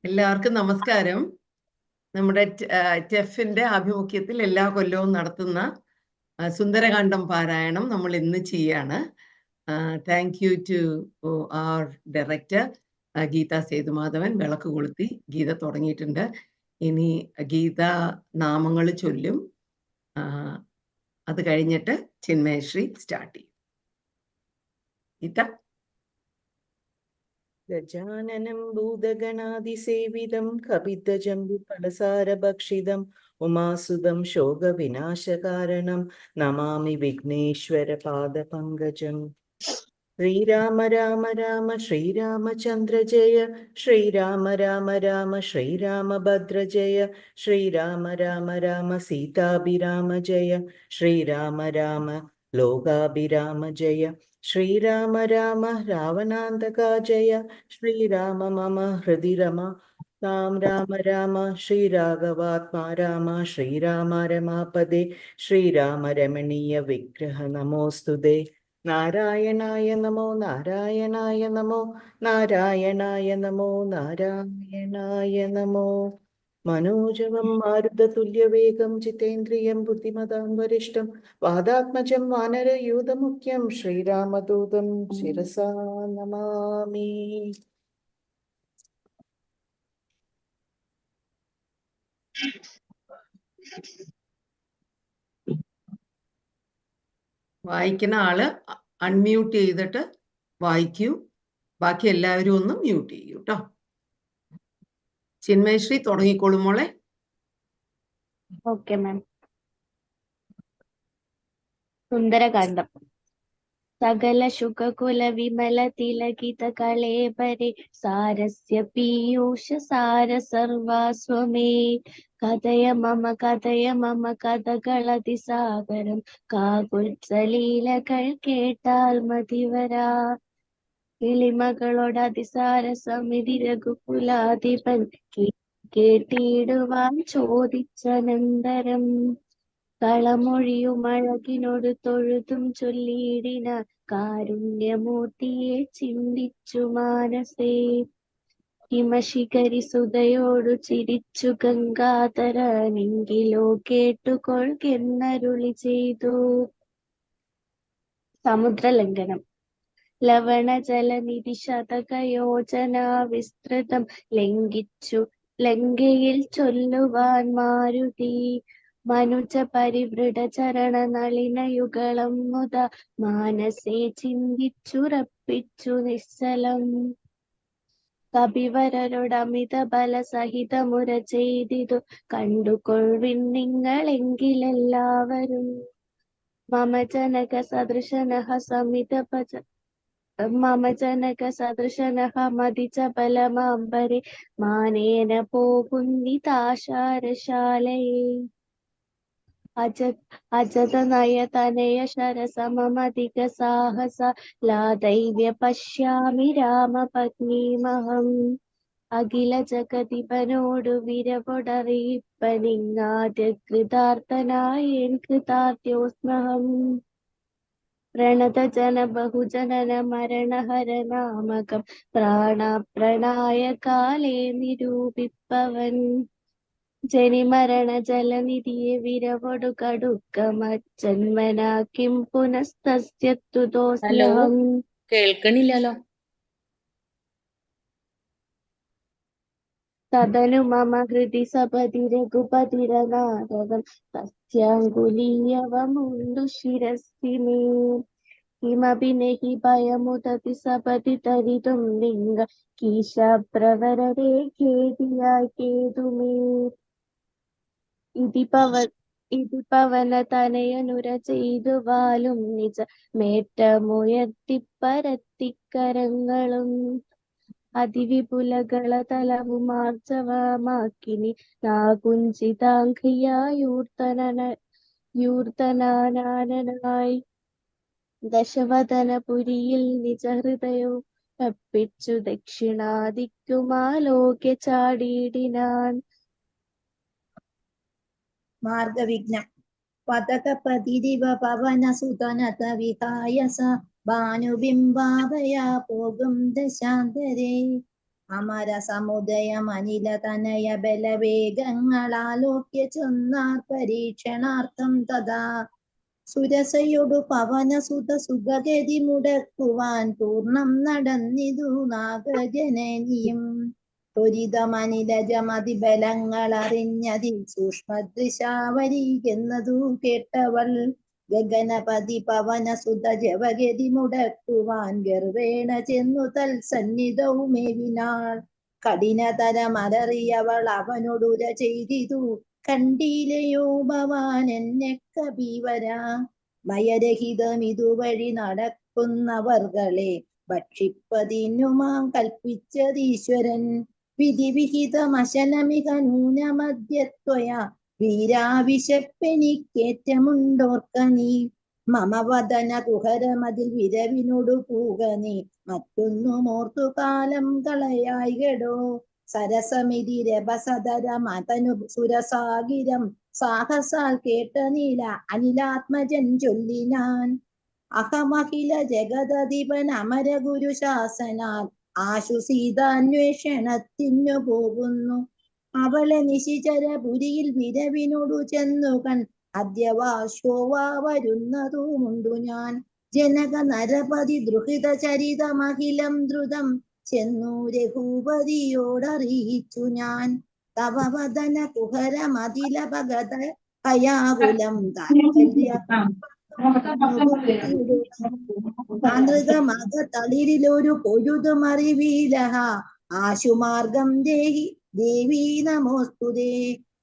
എല്ലാവർക്കും നമസ്കാരം. നമ്മുടെ ടെഫിന്റെ ആഭിമുഖ്യത്തിൽ എല്ലാ കൊല്ലവും നടത്തുന്ന സുന്ദരകാന്ഡം പാരായണം നമ്മൾ ഇന്ന് ചെയ്യാണ്. Thank you to our director Geetha Sethumadhavan. വിളക്ക് കൊളുത്തി ഗീത തുടങ്ങിയിട്ടുണ്ട്. ഇനി ഗീത നാമങ്ങൾ ചൊല്ലും. അത് കഴിഞ്ഞിട്ട് ചിന്മയശ്രീ സ്റ്റാർട്ട് ചെയ്യും. ഗീത. ഗജാനനം ഭൂതഗണാതിസേവിതം കപിതജംബുഫലസാരഭക്ഷിതം ഉമാസുതം ശോകവിനാശകാരണം നമാമി വിഘ്നേശ്വര പാദപങ്കജം. ശ്രീരാമ രാമ രാമ ശ്രീരാമചന്ദ്ര ജയ, ശ്രീരാമ രാമ രാമ ശ്രീരാമഭദ്ര ജയ, ശ്രീരാമ രാമ രാമ സീതാഭിരാമ ജയ, ശ്രീരാമ രാമ ലോകാഭിരാമ ജയ, ശ്രീരാമ രാമ രാവണാന്തക ജയ, ശ്രീരാമ മമ ഹൃദി രമ താം രാമ രാമ ശ്രീരാഘവാത്മാ രാമ, ശ്രീരാമ രമാപദേ, ശ്രീരാമ രമണീയ വിഗ്രഹ നമോസ്തുതേ. നാരായണായ നമോ നാരായണായ നമോ നാരായണായ നമോ നാരായണായ നമോ. മനോജവം മാരുതതുല്യവേഗം ജിതേന്ദ്രിയം ബുദ്ധിമതാം വരിഷ്ഠം വാദാത്മജം വാനരയൂഥമുഖ്യം ശ്രീരാമദൂതം ശിരസാ നമാമി. വായിക്കുന്ന ആള് അൺമ്യൂട്ട് ചെയ്തിട്ട് വായിക്കൂ. ബാക്കി എല്ലാവരും ഒന്ന് മ്യൂട്ട് ചെയ്യൂ കേട്ടോ. ചിന്മയശ്രീ തുടങ്ങിക്കോളും മോളെ. Okay ma'am. സുന്ദരകാന്ഡം. സകല ശുഖകുല വിമല തിലകിത കളേബരെ സാരസ്യ പീയൂഷ സാര സർവാസ്വമേ. കഥയ മമ കഥകളതിസാഗരം കാകുത്സലീലകൾ കേട്ടാൽ മതിവരാ. കിളിമകളോട് അതിസാര സമിതി രഘുകുലാധിപൻ കേട്ടിടുവാൻ ചോദിച്ചനന്തരം കളമൊഴിയുമഴകിനോട് തൊഴുതും ചൊല്ലിയിടിന കാരുണ്യമൂർത്തിയെ ചിന്തിച്ചു മാനസേ. ഹിമശിഖരി സുതയോടു ചിരിച്ചു ഗംഗാധരനെങ്കിലോ കേട്ടുകൊൾകെന്നരുളി ചെയ്തു. സമുദ്രലംഘനം. ലവണ ജലനിധി ശതകയോജന വിസ്തൃതം ലംഘിച്ചു ലങ്കയിൽ ചൊല്ലുവാൻ മാരുതി. മനുജ പരിവൃഢ ചരണ നളിനയുഗളം മുത മാനസേ ചിന്തിച്ചുറപ്പിച്ചു നിശ്ചലം. കപിവരരോടമിത ബല സഹിതമുര ചെയ്തിതു കണ്ടുകൊള്ളിൻ നിങ്ങളെങ്കിലെല്ലാവരും. മമ ജനക സദൃശനഃ മതിച ബലമാംബരെ മാനേന പോകുന്നിതാശാരശാലയെ. അജത നയതനയ ശരസമധിക സാഹസ ലാദൈവ്യ പശ്യാമി രാമപത്നീമഹം. അഖില ജഗതിപനോടു വിരവൊടറിയിപ്പനിങ്ങാദ്യ കൃതാർത്ഥനായേൻ കൃതാർത്ഥ്യോസ്മഹം. പ്രണത ജന ബഹുജനന മരണഹര നാമകം പ്രാണപ്രണായ കാലേ നിരൂപിപ്പവൻ. ജനിമരണ ജലനിധിയെ വിരവൊടു കടുക്കമജന്മനാ കിം പുനസ്തസ്യത്തുതോസ്മ്യഹം. കേൾക്കണില്ലല്ലോ. തദനു മമ ഹൃദി സപതി രഘുപതിരനാരദം തസ്യാങ്കുലീയവമുണ്ടു ശിരസ്സിമേ. കിമപി നഹി ഭയമുദതി സപതി തരിതും ലിംഗ കീശപ്രവരരെ ഖേദിയായി കേതുമേ. ഇതി പവന തനയനുര ചെയ്തു വാലും നിജ മേറ്റമുയർത്തിപ്പരത്തിക്കരങ്ങളും. അതിവിപുലകള തലവുമാർജവമാക്കിനി നാകുഞ്ചിതാംഘ്രിയായൂർത്തനാനായി. ദശവദനപുരിയിൽ നിജഹൃദയോ കപ്പിച്ചു ദക്ഷിണാദിക്കുമാലോക്യ ചാടിയിടിനാൻ. മാർഗവിഘ്നം. പതകപതിരിവ പവനസുതനത വിഹായസ ഭാനുബിംബാഭയാ പോകും ദശാന്തരേ. അമര സമുദയം അനില തനയ ബലവേഗങ്ങളാലോക്യ ചൊന്നാർ പരീക്ഷണാർത്ഥം തഥാ. സുരസയൊടു പവനസുത സുഖഗതി മുടക്കുവാൻ പൂർണ്ണം നടന്നിതു നാഗജനനിയും. ത്വരിതമനിലജമതി ബലങ്ങൾ അറിഞ്ഞതിൽ സൂക്ഷ്മദൃശാവരികെന്നതു കേട്ടവൾ. ഗഗനപതി പവനസുത ജവഗതി മുടക്കുവാൻ ഗർവേണ ചെന്നു തൽ സന്നിധൗ മേവിനാൾ. കഠിനതരമലറിയവൾ അവനോടുര ചെയ്തിതു, കണ്ടിലയോ ഭവാൻ എന്നെ കബീവര. ഭയരഹിതമിതുവഴി നടക്കുന്നവർകളെ ഭക്ഷിപ്പതിനുമാം കൽപ്പിച്ചതീശ്വരൻ. വിധിവിഹിതമശനമിക നൂനമദ്യത്വയ വീരാവിശപ്പെനിക്കേറ്റമുണ്ടോർക്ക നീ. മമ വദന കുഹരമതിൽ വിരവിനോടു പൂക നീ, മറ്റൊന്നുമോർത്തു കാലം കളയായികടോ. സരസമിതി രഭസദരമതനു സുരസാഗിരം സാഹസാൽ കേട്ട നീല അനിലാത്മജൻ ചൊല്ലിനാൻ. അഹമഖില ജഗദധിപൻ അമരഗുരു ശാസനാൽ ആശു സീതാന്വേഷണത്തിനു പോകുന്നു. അവളെ നിശിചരപുരിയിൽ വിരവിനോടു ചെന്നു കൺ അദ്യവാശോവാ വരുന്നതുമുണ്ടു ഞാൻ. ജനക നരപതി ദ്രുഹിത ചരിതമഖിലം ദ്രുതം ചെന്നു രഘുപതിയോടറിയിച്ചു ഞാൻ. തവ വദന കുഹരമതില ഭഗത ഭയാകുലം താന്ത്രികമക തളിരിലൊരു പൊഴുതുമറിവീലഹ. ആശുമാർഗം ദേഹി ദേവീ നമോസ്തുതേ.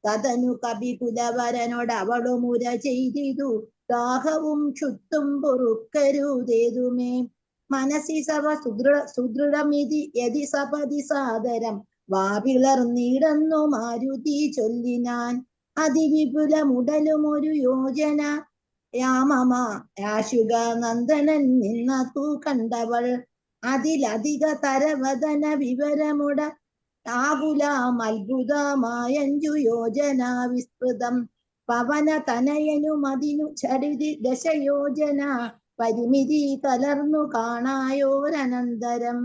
തതനു കപികുലവരനോടവളുമുര ചെയ്തിതു, ദാഹവും ക്ഷുത്തും പൊറുക്കരുതേതുമേ. മനസ്സി സവ സുദൃഢമിതി യതി സപതി സാദരം വാപിളർന്നിടന്നു മാരുതി ചൊല്ലിനാൻ. അതിവിപുലമുടലുമൊരു യോജന യാമമ യാശുക നന്ദനൻ നിന്നതു കണ്ടവൾ. അതിലധിക തരവദന വിവരമുട ആകുലാം അത്ഭുതമായഞ്ചു യോജന വിസ്തൃതം. പവന തനയനുമതിനു ചരിതി ദശയോജന പരിമിതി കലർന്നു കാണായോരനന്തരം.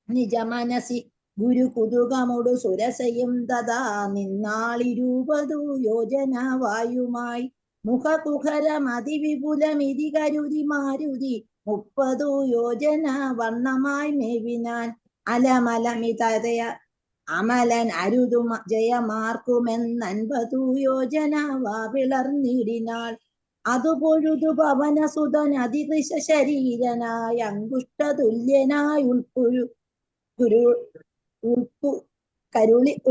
നിജ മനസി ഗുരു കുതുകമൊടു സുരസയും തഥാ നിന്നാളിരുപതു യോജന വായുമായി. മുഖകുഹരമതിവിപുലമിതി കരുതി മാരുതി 30 യോജന വർണ്ണമായി മേവിനാൻ. അലമലമിതയ അമലൻ അരുതു ജയമാർക്കുമെന്നൻപതു യോജന വാപിളർന്നിടിനാൾ. അതു പൊഴുതു പവനസുതൻ അതികൃശ ശരീരനായി അങ്കുഷ്ടതുല്യനായി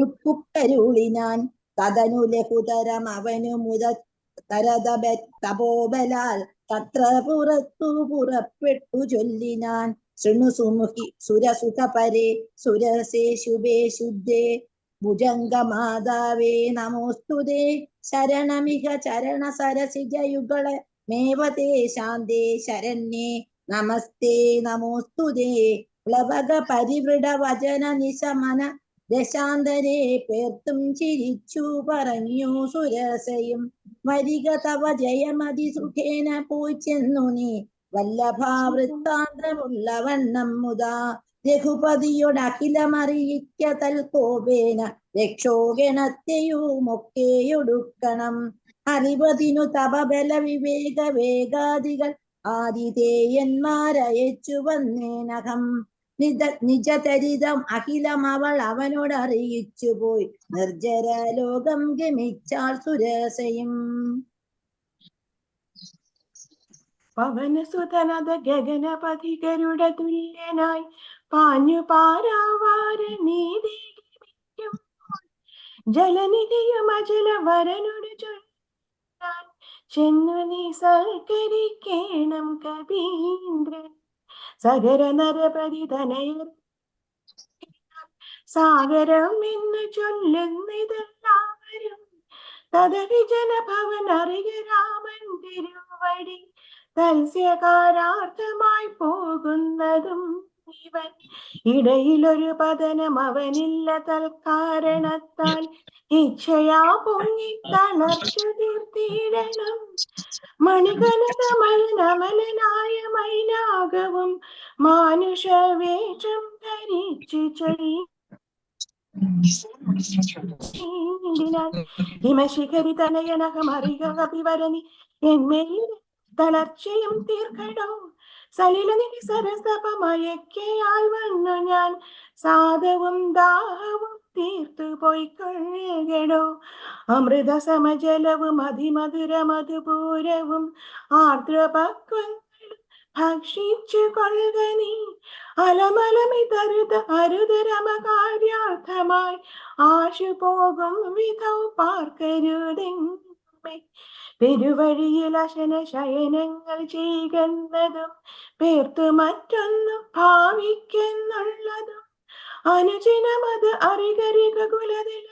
ഉൾപ്പുക്കരുളിനാൻ. തതനു ലഘുതരം അവനു മുത തപോബലാൽ തത്ര പുറപ്പെട്ടു ചൊല്ലിനാൻ. ശൃണു സുമുഖി സുരസുഖ പരേ സുരസേ ശുഭേ ശുദ്ധേ ഭുജംഗമാതാവേ നമോസ്തുതേ. ശരണമിക ചരണ സരസിജയുഗള മേവതേ ശാന്തേ ശരണ്യേ നമസ്തേ നമോസ്തുതേ. പ്ലവക പരിവൃഢ വചന നിശമന ദശാന്തരേ പേർത്തും ചിരിച്ചു പറഞ്ഞു സുരസയും. വരിക തവ ജയമതി സുഖേന പോയി ചെന്നു നീ വല്ലഭാവൃത്താന്തമുള്ള വണ്ണം മുതാ. രഘുപതിയോട് അഖിലമറിയിക്ക തൽകോപേന രക്ഷോഗണത്തെയുമൊക്കെയൊടുക്കണം. അറിവതിനു തപബല വിവേക വേഗാദികൾ ആതിഥേയന്മാരയച്ചു വന്നേനകം. നിജചരിതം അഖിലം അവൾ അവനോടറിയിച്ചു പോയി നിർജ്ജര ലോകം ഗമിച്ചാൾ സുരസയും. പവനസുതനത ഗഗനപതി ഗരുഡ തുല്യനായി പാഞ്ഞു പാരാവാര നീതി ജലനിധിയും അജല വരനോട് ചൊല്ലാൻ ചെന്നു നീ സൽക്കരിക്കേണം കവീന്ദ്രൻ. സഗര നരപതി തനയർ സാഗരം എന്ന് ചൊല്ലുന്നിതെല്ലാവരും. തദവിജന ഭവൻ അറിയ രാമൻ തിരുവടി തൽസ്യകാരാർത്ഥമായി പോകുന്നതും ഇവൻ ഇടയിലൊരു പതനം അവനില്ല തൽക്കാരണത്താൽ ഇച്ഛയാ പൊങ്ങി തളർച്ചു തീർത്തിടണം. മണികനകമലനമലനായ മൈനാകവും മാനുഷവേഷം ധരിച്ചു ഹിമശിഖരി തനയനകമറിക കപിവരനി എന്മേൽ തളർച്ചയും തീർക്കടോ. സലിലനിധി സരസപമയക്കയാൽ വന്നു ഞാൻ സാധവും ദാഹവും തീർത്തു പോയിക്കൊള്ളടോ. അമൃത സമജലവും അതിമധുര മധുപൂരവും ആർദ്രപക്വങ്ങളും ഭക്ഷിച്ചു കൊള്ളുക നീ. അലമലമിതരുത അരുതരമകാര്യാർത്ഥമായി ആശു പോകും വിധൗ പാർക്കരുതെങ്ങുമേ. പെരുവഴിയിൽ അശന ശയനങ്ങൾ ചെയ്യുന്നതും പേർത്തു മറ്റൊന്നും ഭാവിക്കുന്നുള്ളതും അനുചിനമത് അറികരിക കുലതില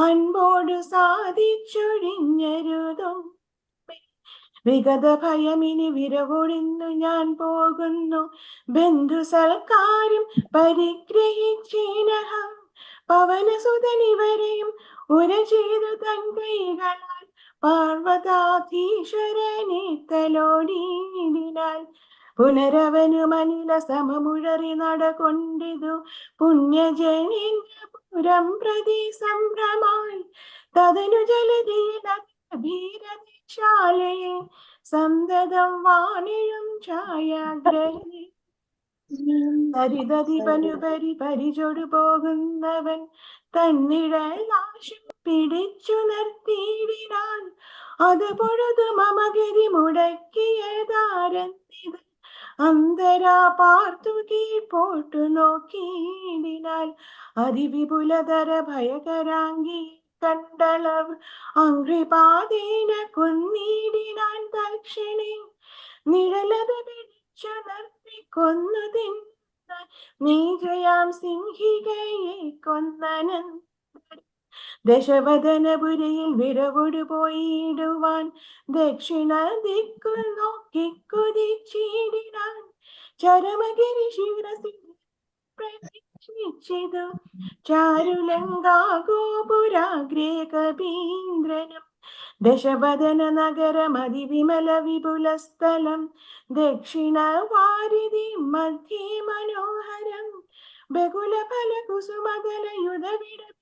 അൻപോട് സാധിച്ചൊഴിഞ്ഞരുതും. വിഗത ഭയമിനി വിരവൊഴിന്നു ഞാൻ പോകുന്നു. ബന്ധു സൽക്കാരം പരിഗ്രഹിച്ചീനഹം പവനസുതനിവരെയും ഉര ചെയ്തു തൻ കൈകളാൽ പാർവതാധീശ്വരനെ തലോടിയിടിനാൽ. പുനരവനു മനില സമമുഴറി നടകൊണ്ടിതു പുണ്യജനേന്ദ്രപുരം പ്രതി സംഭ്രമായി. തതനു ജലധിയില ഭീരശാലയെ സന്തതം വാണിഴും ഛായാഗ്രഹി. സരിതതിപനുപരി പരിചൊടു പോകുന്നവൻ തന്നിഴലാശം പിടിച്ചു നിർത്തിയിടിനാൻ. അത് പൊഴുതു മമഗതി മുടക്കിയതാരന്തിത് അന്തരാ പാർത്തു കീഴ്പോട്ടു നോക്കിയിടിനാൽ. അതിവിപുലതര ഭയകരാങ്കി കണ്ടളവ് അംഘ്രിപാതേന കൊന്നിടിനാൻ തൽക്ഷണേ. നിഴലത് പിടിച്ചു നിർത്തി കൊന്നു തിന്ന നീജയാം സിംഹികയെ കൊന്നനന്തരം ദശവദനപുരയിൽ വിരവൊടു പോയിടുവാൻ ദക്ഷിണ ദിക്കു നോക്കി കുതിച്ചിടിനാൻ. ചരമഗിരി ശിരസിൽ പ്രതീക്ഷിച്ചിതു ചാരുലങ്കാ ഗോപുരാഗ്രേ കപീന്ദ്രനും. ദശവദന നഗരം അതിവിമല വിപുല സ്ഥലം ദക്ഷിണ വാരിധി മധ്യേ മനോഹരം. ബകുല ഫല കുസുമദല യുധവിടം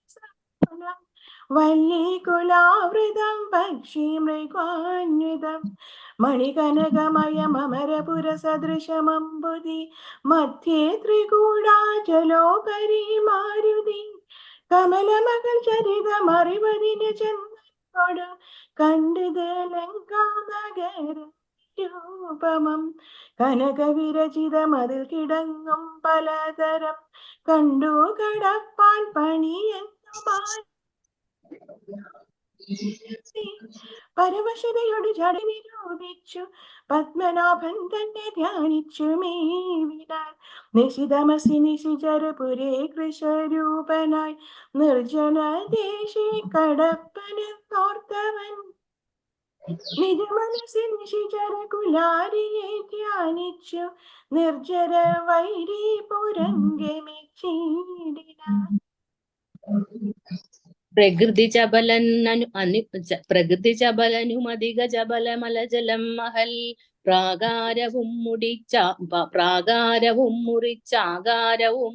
വല്ലീകുലാവൃതം പക്ഷി മൃഗാന്വിതം. മണികനകമയമരപുര സദൃശമംബുധി മധ്യേ ത്രികൂടാചലോപരി മാരുതി. കമലമകൾ ചരിതമറിവതിന് ചെന്നോട് കണ്ടിത് ലങ്കാനഗര രൂപമം. കനകവിരചിതമതിൽ കിടങ്ങും പലതരം കണ്ടു കടപ്പാൻ പണിയെന്നുമായി. പരവശതയോട് ജടി നിരൂപിച്ചു പത്മനാഭൻ തന്നെ ധ്യാനിച്ചു മേവിനാൻ. നിശിതമസി നിശിചരപുരേ കൃശരൂപനായി നിർജ്ജന ദേശി കടപ്പനെന്നോർത്തവൻ നിജമനസി നിശിചര കുലാരിയെ ധ്യാനിച്ചു നിർജ്ജര വൈരീപുരംഗമിച്ചിടിനാൻ. പ്രകൃതി ചബലനുമധിക ചബലമലജലം മഹൽ പ്രാകാരവും മുറിച്ചാകാരവും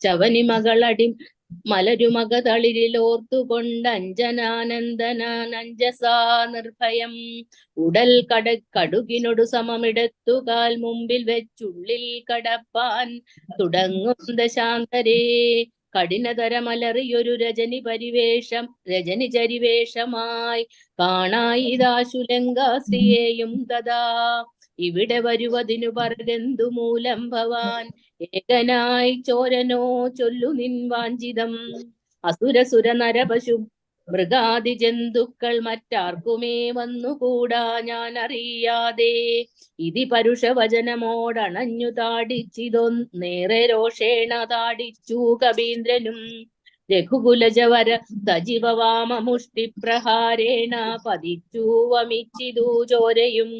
ചവനി മകളടി മലരുമക തളിരിലോർത്തുകൊണ്ടഞ്ജനാനന്ദനാനഞ്ജസാ നിർഭയം ഉടൽ കടുകിനൊടു സമമിടത്തുകാൽ മുമ്പിൽ വെച്ചുള്ളിൽ കടപ്പാൻ തുടങ്ങുന്ന ശാന്തരേ. കഠിനതരമലറിയൊരു രജനി ചരിവേഷമായി കാണായിതാശുലങ്കാശ്രീയെയും തഥാ. ഇവിടെ വരുവതിനു പറകെന്തു മൂലം ഭവാൻ ഏകനായി ചോരനോ ചൊല്ലു നിൻ വാഞ്ചിതം. അസുരസുര നരപശു മൃഗാദി ജന്തുക്കൾ മറ്റാർക്കുമേ വന്നുകൂടാ ഞാൻ അറിയാതെ. ഇതി പരുഷവചനമോടണഞ്ഞു താടിച്ചിതൊന്നേറെ രോഷേണ താടിച്ചു കപീന്ദ്രനും. രഘുകുലജവര സജീവവാമമുഷ്ടിപ്രഹാരേണ പതിച്ചു വമിച്ചിതു ചോരയും.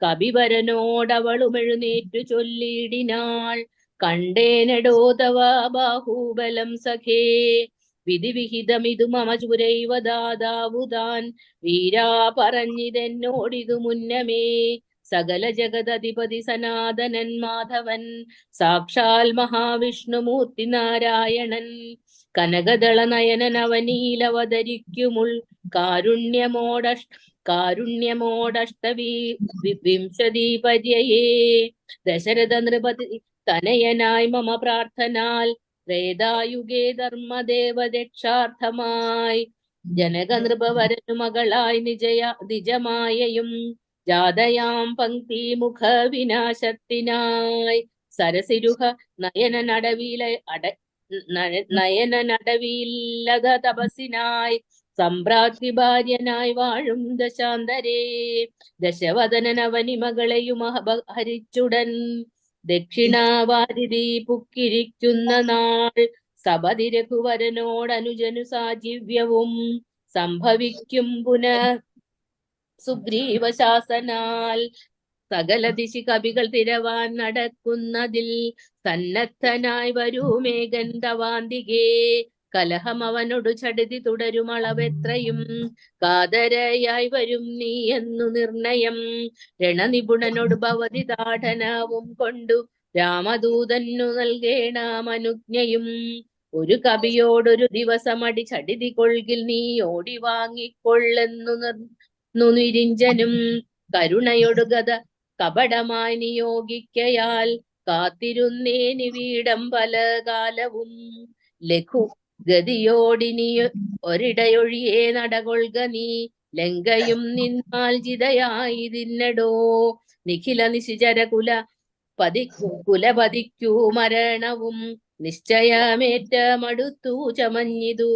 കപിവരനോടവളും എഴുന്നേറ്റു ചൊല്ലിയിടിനാൾ, കണ്ടേനടോ തവ ബാഹുബലം സഖേ, വിധിവിഹിതമിതു മമ ചുരൈവ ദാതാവുതാൻ, വീരാ പറഞ്ഞിതെന്നോടിതു മുന്നമേ, സകല ജഗദധിപതി സനാതനൻ മാധവൻ, സാക്ഷാൽ മഹാവിഷ്ണുമൂർത്തി നാരായണൻ, കനകദള നയനൻ അവനീലവതരിക്കുമുൾ കാരുണ്യമോടഷ്ടവി വിംശതി പര്യയേ, ദശരഥ നൃപതി തനയനായി മമ പ്രാർത്ഥനാൽ, ത്രേതായുഗേ ധർമ്മദേവരക്ഷാർത്ഥമായി, ജനക നൃപവരനു മകളായി നിജമായയും, ജാതയാം പങ്ക്തി മുഖ വിനാശത്തിനായി, സരസിരുഹ നയനനടവില്ലത തപസിനായി, സമ്പ്രാപ്തി ഭാര്യനായി വാഴും ദശാന്തരേ, ദശവദനനവനി മകളെയും ഹരിച്ചുടൻ, ദക്ഷിണാവാരിധി പുക്കിരിക്കുന്ന നാൾ, സപതി രഘുവരനോടനുജനു സാജീവ്യവും സംഭവിക്കും പുനഃ സുഗ്രീവ ശാസനാൽ, സകല ദിശി കവികൾ തിരവാൻ നടക്കുന്നതിൽ, സന്നദ്ധനായി വരൂമേഘൻ തവാന്തികേ, കലഹം അവനോടു ചടുതി തുടരുമളവെത്രയും, കാതരയായി വരും നീ എന്നു നിർണയം, രണനിപുണനോട് ഭവതി താഠനവും കൊണ്ടു, രാമദൂതന്നു നൽകേണമനുജ്ഞയും, ഒരു കവിയോടൊരു ദിവസമടി ചടിതി കൊൾകിൽ നീ ഓടി വാങ്ങിക്കൊള്ളെന്നു നിരിഞ്ചനും, കരുണയൊടുകത കപടമായി നിയോഗിക്കയാൽ, കാത്തിരുന്നേനി വീടം പല കാലവും, ലഘു ഗതിയോടിനി ഒരിടയൊഴിയെ നടകൊള്ളുക നീ, ലങ്കയും നിന്നാൽ ജിതയായിതിന്നടോ, നിഖില നിശിചര കുലപതിക്കൂ മരണവും, നിശ്ചയമേറ്റമടുത്തു ചമഞ്ഞിതു,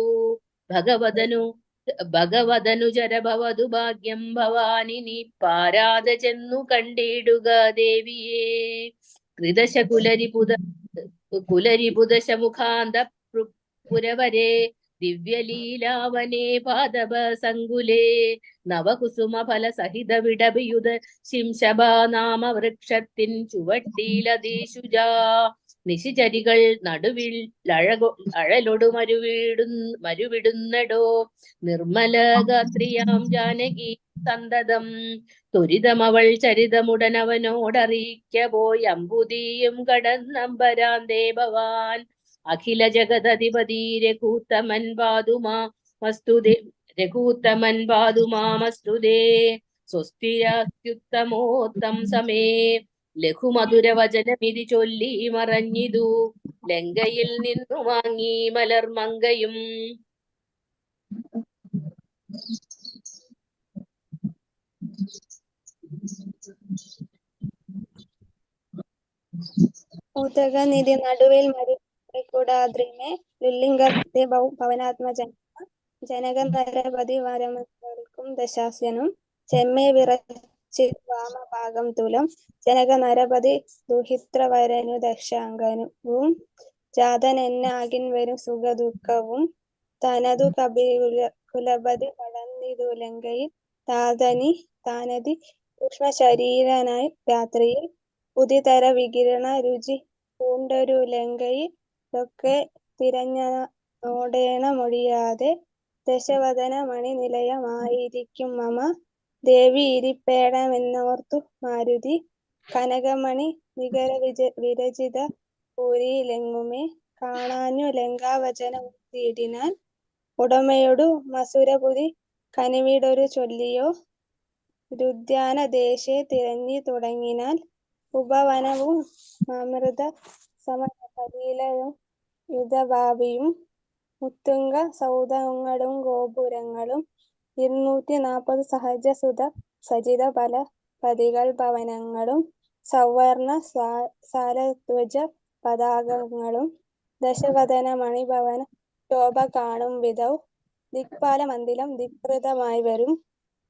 ഭഗവതനു ചരഭവതു ഭാഗ്യം ഭവാനിനി, പാരാത ചെന്നു കണ്ടിടുക ദേവിയെ, കൃതശ കുലരിപുദശമുഖാന്ത പുരവരെ, ദിവ്യലീലാവനേ പാദപ സങ്കുലേ, നവകുസുമ ഫല സഹിത വിടവിയുത ശിംശബാനാമ വൃക്ഷത്തിൻ ചുവട്ടിലതീശുജാ, നിശിചരികൾ നടുവിൽ അഴലൊടു മരുവിടുന്നടോ, നിർമ്മല ഗാത്രിയാം ജാനകി സന്തതം, ത്വരിതമവൾ ചരിതമുടനവനോടറിയിക്ക പോയി, അമ്പുതിയും കടന്നമ്പരാന്തേ ഭവാൻ, അഖില ജഗദധിപതി രഘൂത്തമൻ പാതുമാമസ്തുതേ, സ്വസ്തിരാത്യുത്തമോത്തം സമേ, ലഘുമധുരവചനമിതി ചൊല്ലി മറഞ്ഞിതു, ലങ്കയിൽ നിന്നു വാങ്ങി മലർമങ്കയും. ഉദകനിധി നടുവിൽ മരുക്കൂടാദ്രിമേ, ലുല്ലിംഗത്തെ ഭവനാത്മജന, ജനക നരപതി വരമൽക്കും ദശാസ്യനും, ചെമ്മേ വിറച്ചിൽ വാമഭാഗം തുലം, ജനക നരപതി ദുഹിത്രവരനു ദക്ഷാംഗനും, ജാതനെന്നാകിൻ വരും സുഖദുഃഖവും, തനതു കുലപതി വളർന്നിതു ലങ്കയിൽ, താനതി സൂക്ഷ്മശരീരനായി രാത്രിയിൽ, ഉദിതര വികിരണ രുചി പൂണ്ടൊരു ലങ്കയിൽ, ഒക്കെ തിരഞ്ഞോടേണ മൊഴിയാതെ, ദശവദന മണി നിലയമായിരിക്കും മമ, ദേവി ഇരിപ്പേടമെന്നോർത്തു മാരുതി, കനകമണി നികര വിരചിത പൂരിയിലെങ്ങുമേ, കാണാഞ്ഞു ലങ്കാവചന ഊത്തിയിടിനാൻ, ഉടമയൊടു മസുരപുരി കനിവിടൊരു ചൊല്ലിയോ, രുദ്യാന ദേശേ തിരഞ്ഞി തുടങ്ങിനാൽ, ഉപവനവും അമൃത സമകലീലയും യുധഭാവിയും, മുത്തുംഗ സൗധങ്ങളും ഗോപുരങ്ങളും, 240 സഹജസുത സജിത പല പതികൾ ഭവനങ്ങളും, സവർണ സാരധ്വജ പതാകങ്ങളും, ദശവദന മണിഭവന ശോഭ കാണും വിധൗ, ദിക്പാല മന്ദിരം ധികൃതമായി വരും,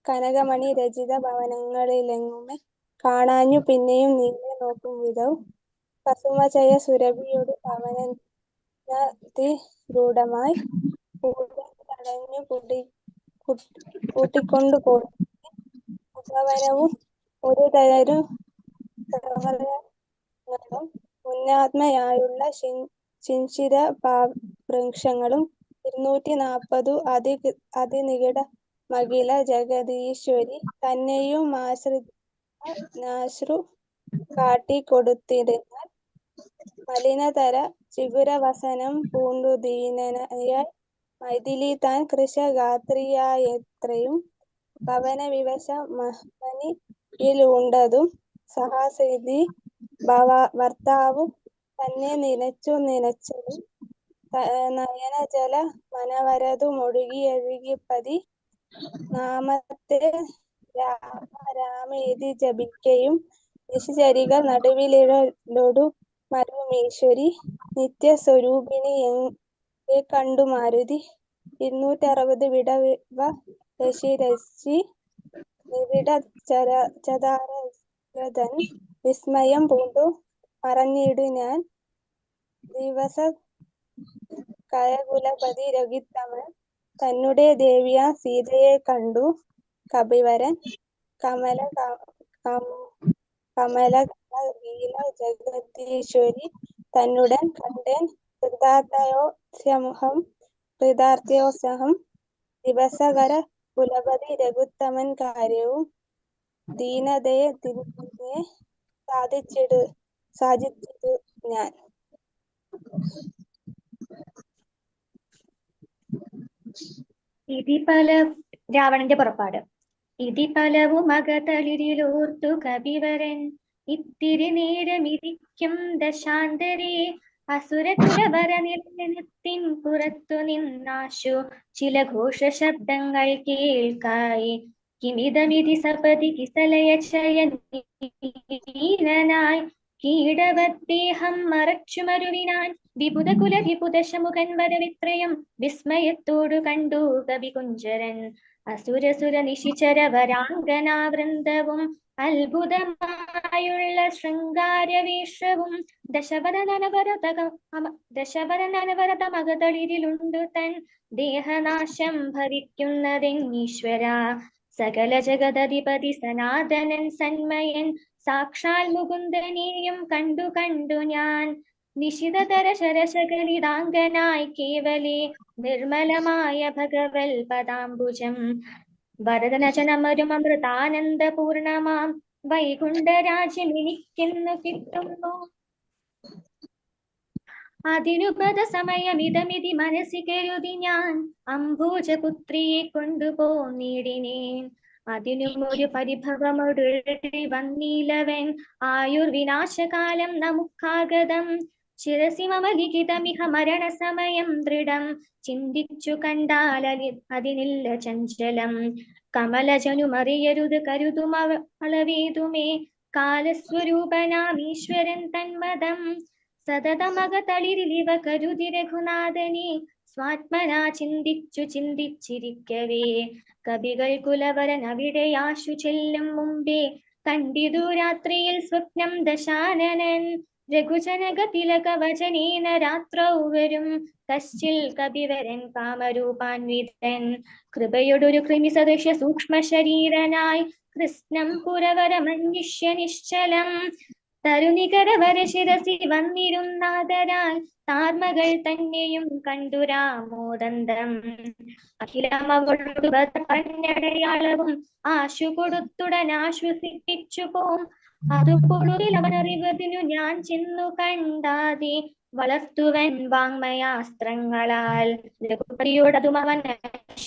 കനകമണി രചിത ഭവനങ്ങളിലെങ്ങുമേ, കാണാഞ്ഞു പിന്നെയും നീങ്ങി നോക്കും വിധൗ, കസുമചയ സുരഭിയൊടു പവനരൂഢമായി, തടഞ്ഞു കൂട്ടിക്കൊണ്ടു ഉപവനവും ഒരു തരം മുന്നാത്മയായുള്ള ശിഞ്ചിര വൃക്ഷങ്ങളും 240 അതിനികിട മകില ജഗദീശ്വരി തന്നെയും ആശ്രു കാട്ടിക്കൊടുത്തിരുന്നാൽ മലിനതര ചിഗുരവസനം പൂണ്ടു ദീനനായ മൈഥിലി താൻ കൃശഗാത്രിയായത്രയും ഭവനവിവശ മഹനിയിലുണ്ടതും സഹസിദ്ധി ഭർത്താവു തന്നെ നിനച്ചതും നയനജല മനവരതു മുഴുകിയഴുകിപ്പതി നാമത്തെ രാമേതി ജപിക്കയും നിശിചരികൾ നടുവിലിടലൊടു മരുമീശ്വരി നിത്യസ്വരൂപിണി കണ്ടു മാരുതി 260 വിടവ രശി നിവിട ചതാരതൻ വിസ്മയം പൂണ്ടു മറഞ്ഞിടു ഞാൻ ദിവസ കയകുലപതി രഘുത്തമൻ തന്നെ ദേവിയാ സീതയെ കണ്ടു കപിവരൻ കമല ജഗദീശ്വരി തന്നുടൻ കണ്ടേൻ കൃതാർത്ഥ്യോത്സഹം ദിവസകര കുലപതി രഘുത്തമൻ കാര്യവും ദീനതയെ സാധിച്ചിടു ഞാൻ. രാവണന്റെ പുറപ്പാട്. ഇതി പലവും അകതളിരിലോർത്തു കപിവരൻ ഇത്തിരി നേരമിരിക്കും ദശാന്തരേ അസുരകുലവര നിലനിത്തിൻ പുറത്തു നിന്നാശു ചില ഘോഷ ശബ്ദങ്ങൾ കേൾക്കായി കിമിതമിതി സപതി കിസലയ ചയനീനായി കീടവദ്ദേഹം മറച്ചു മരുവിനാൻ വിപുതകുല വിപുദശമുഖൻ വരവിത്രയം വിസ്മയത്തോടു കണ്ടു കവികുഞ്ചരൻ അസുരസുര നിശിചര വരാംഗനാവൃന്ദവും അത്ഭുതമായുള്ള ശൃംഗാരവേഷവും ദശവദനവരതമകതളിരിലുണ്ടു തൻ ദേഹനാശം ഭവിക്കുന്നതെന്നീശ്വര സകല ജഗദധിപതി സനാതനൻ സന്മയൻ സാക്ഷാൽ മുകുന്ദനെയും കണ്ടു ഞാൻ നിശിതതര ശരശകലിതാംഗനായി കേവലേ നിർമ്മലമായ ഭഗവൽ പദാംബുജം വരദനചനമരും അമൃതാനന്ദപൂർണമാം വൈകുണ്ഠരാജ്യമെനിക്കെന്നു കിട്ടുന്നു അതിനുപത സമയമിതമിതി മനസ്സി കരുതി ഞാൻ അംബുജപുത്രിയെ കൊണ്ടുപോന്നിടിനേൻ അതിനുമൊരു പരിഭവമൊടു വന്നീലവൻ ആയുർവിനാശകാലം നമുക്കാഗതം ശിരസി മമ ലിഖിതമിഹ മരണസമയം ദൃഢം ചിന്തിച്ചു കണ്ടാൽ അതിനില്ല ചഞ്ചലം കമലജനുമറിയരുത് കരുതുമളവേതുമേ കാലസ്വരൂപനാമീശ്വരൻ തന്മതം സതതമകതളിരിലിവ കരുതി രഘുനാഥനെ സ്വാത്മനാ ചിന്തിച്ചിരിക്കവേ കവികൾ കുലവരൻ അവിടെയാശു ചെല്ലും മുമ്പേ കണ്ടിതു രാത്രിയിൽ സ്വപ്നം ദശാനനൻ രഘുജനക തിലക വചനേന രാത്രൗ വരും കശ്ചിൽ കപിവരൻ കാമരൂപാൻവിതൻ കൃപയൊടൊരു കൃമി സദൃശ സൂക്ഷ്മ ശരീരനായി കൃഷ്ണം പുരവരമന്വിഷ്യ നിശ്ചലം തരുനികരവര ശിരസി വന്നിരുന്നാദരാൽ താർമകൾ തന്നെയും കണ്ടു രാമോദന്തം അഖിലമവളോട് പറഞ്ഞടയാളവും ആശു കൊടുത്തുടൻ ആശ്വസിപ്പിച്ചു പോം അതുപൊടുവിൽ അവനറിവതിനു ഞാൻ ചെന്നു കണ്ടാതെ വളർത്തുവൻ വാങ്മയാസ്ത്രങ്ങളാൽ രഘുപതിയോടതും അവൻ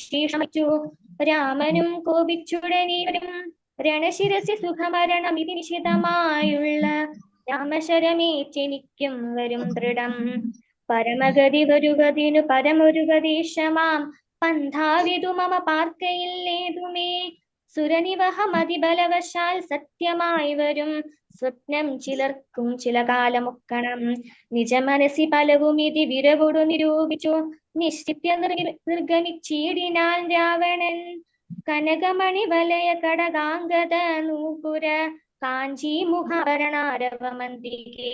ശേഷമിച്ചു രാമനും കോപിച്ചുടനീവരും രണശിരസി സുഖമരണം ഇതി നിശിതമായുള്ള രാമശരമേറ്റെനിക്കും വരും ദൃഢം പരമഗതി വരുവതിനു പരമൊരുപദേശമാം പന്ഥാവിതു മമ പാർക്കയില്ലേതുമേ സുരനിവഹമതിബലവശാൽ സത്യമായി വരും സ്വപ്നം ചിലർക്കും ചില കാലമൊക്കണം നിജമനസി പലവും ഇതി വിരവോടു നിരൂപിച്ചു നിശ്ചിത്യ നിർഗമിച്ചിടിനാൻ രാവണൻ കനകമണി വലയ കടകാംഗത നൂപുര കാഞ്ചി മുഖാഭരണാരവമന്തികേ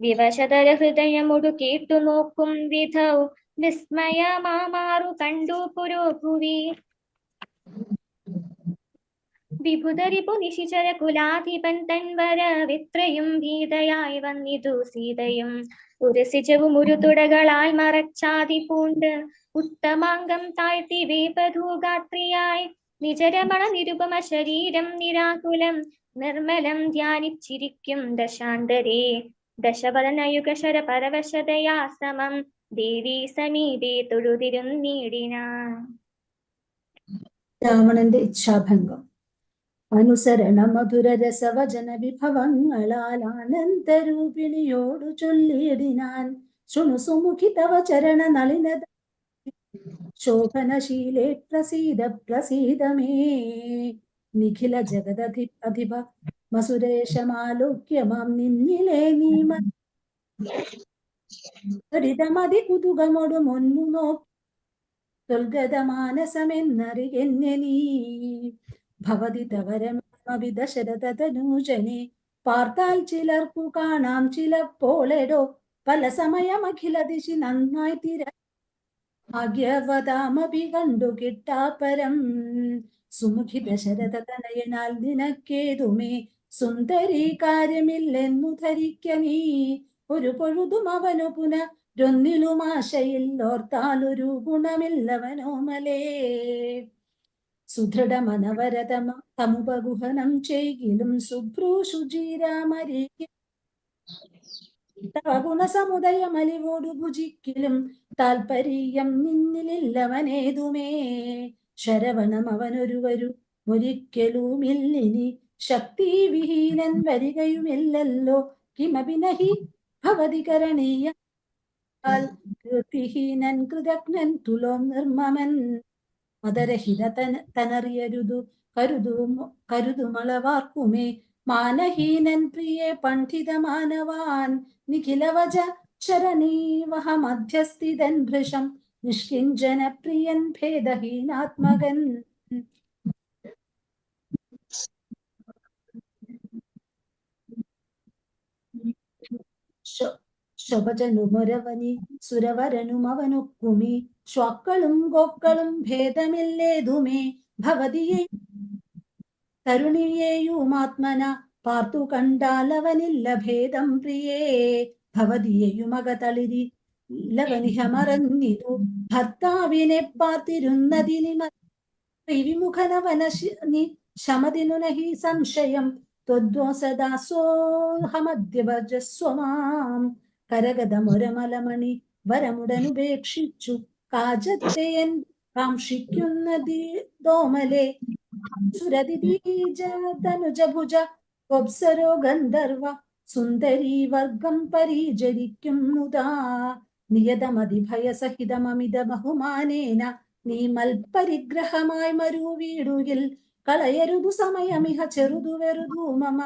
വിവശതര ഹൃദയമൊടു കേട്ടു നോക്കും വിധൗ വിസ്മയമാമാറു കണ്ടു പുരോഭുവി വിഭുതരിപു നിശിചര കുലാധിപൻ തൻവര വിത്രയും ഭീതയായി വന്നിതു സീതയും ഉരസിജവും ഒരു തുടകളാൽ മറച്ചാതി പൂണ്ട് ഉത്തമാംഗം താഴ്ത്തി വേപധൂഗാത്രിയായി നിജരമണ നിരുപമ ശരീരം നിരാകുലം നിർമ്മലം ധ്യാനിച്ചിരിക്കും ദശാന്തരേ ദശവദനയുഗശര പരവശതയാ സമം ദേവി സമീപേ തൊഴുതിരുന്നീടിനാൻ. രാവണന്റെ ഇച്ഛാഭംഗം. അനുസരണ മധുര രസവചന വിഭവങ്ങളാൽ ആനന്ദരൂപിണിയോടു ചൊല്ലിയിടിനാൻ. ശൃണു സുമുഖി തവ ചരണ നളിനത ശോഭനശീലേ പ്രസീദ പ്രസീദമേ. നിഖില ജഗദധിപ മസുരേശമാലോക്യമാം നിന്നിലെ നീമരിതമതി കുതുകമൊടു മൊന്നു നോക്കി തൊൽഗതമാനസമെന്നറികെന്നെ നീ. ഭവതി തവരമവി ദശരഥതനൂജനെ പാർത്താൽ ചിലർക്കു കാണാം ചിലപ്പോളെടോ പല സമയം അഖില ദിശി നന്നായി തിര ഭാഗ്യവതാമഭി കണ്ടു കിട്ടാപ്പരം. സുമുഖി ദശരഥ തനയനാൽ നിനക്കേതുമേ സുന്ദരി കാര്യമില്ലെന്നു ധരിക്ക നീ. ഒരു പൊഴുതും അവനു പുനരൊന്നിലും ആശയിൽ ഓർത്താലൊരു ഗുണമില്ലവനോമലേ. സുദൃഢമനവരതമ തമുപഗുഹനം ചെയ്കിലും ശുഭ്രൂശുചീരാമരീ ഗുണസമുദയമലിവോടു ഭുജിക്കിലും താൽപര്യം നിന്നിലില്ലവനേതുമേ. ശരവണം അവനൊരുവരു ഒരിക്കലുമില്ലിനി ശക്തിവിഹീനൻ വരികയുമില്ലല്ലോ. കിമപി നഹി ഭവതി കരണീയ കീർത്തിഹീനൻ കൃതജ്ഞൻ തുലോം നിർമ്മമൻ. മതരഹിത തനറിയരുതു കരുതുമളവാർക്കുമേ മാനഹീനൻ പ്രിയേ പണ്ഡിത മാനവാൻ. നിഖിലവച ശരണീവഹ മധ്യസ്ഥിതൻ ഭൃശം നിഷ്കിഞ്ചന പ്രിയൻ ഭേദഹീനാത്മകൻ. ശോഭജനുമൊരവനി സുരവരനുമവനൊക്കുമി ശ്വാക്കളും ഗോക്കളും ഭേദമില്ലേതുമേ. ഭവതിയെ തരുണിയെയുമാത്മന പാർത്തു കണ്ടാലവനില്ല ഭേദം പ്രിയേ. ഭവതിയെയുമകതളിരി ലവനിഹ മറന്നിതു ഭർത്താവിനെ പാർത്തിരുന്നതിനി വിമുഖനവനി ശമതിനു നഹി സംശയം. ത്വദ്വസദാസോഹമദ്യവജസ്വമാം. കരഗതമൊരമലമണി വരമുടനുപേക്ഷിച്ചു കാജത്തെയൻ കാക്ഷിക്കുന്നതി ദോമലെ. സുരതിജതനുജഭുജ ഗോപ്സരോ ഗന്ധർവ സുന്ദരീ വർഗം പരിചരിക്കും മുതാ. നിയതമതിഭയസഹിതമമിത ബഹുമാനേന നീ മൽപരിഗ്രഹമായി മരുവീടുകിൽ കളയരുതു സമയമിഹ ചെറുതു വെറുതു മമ.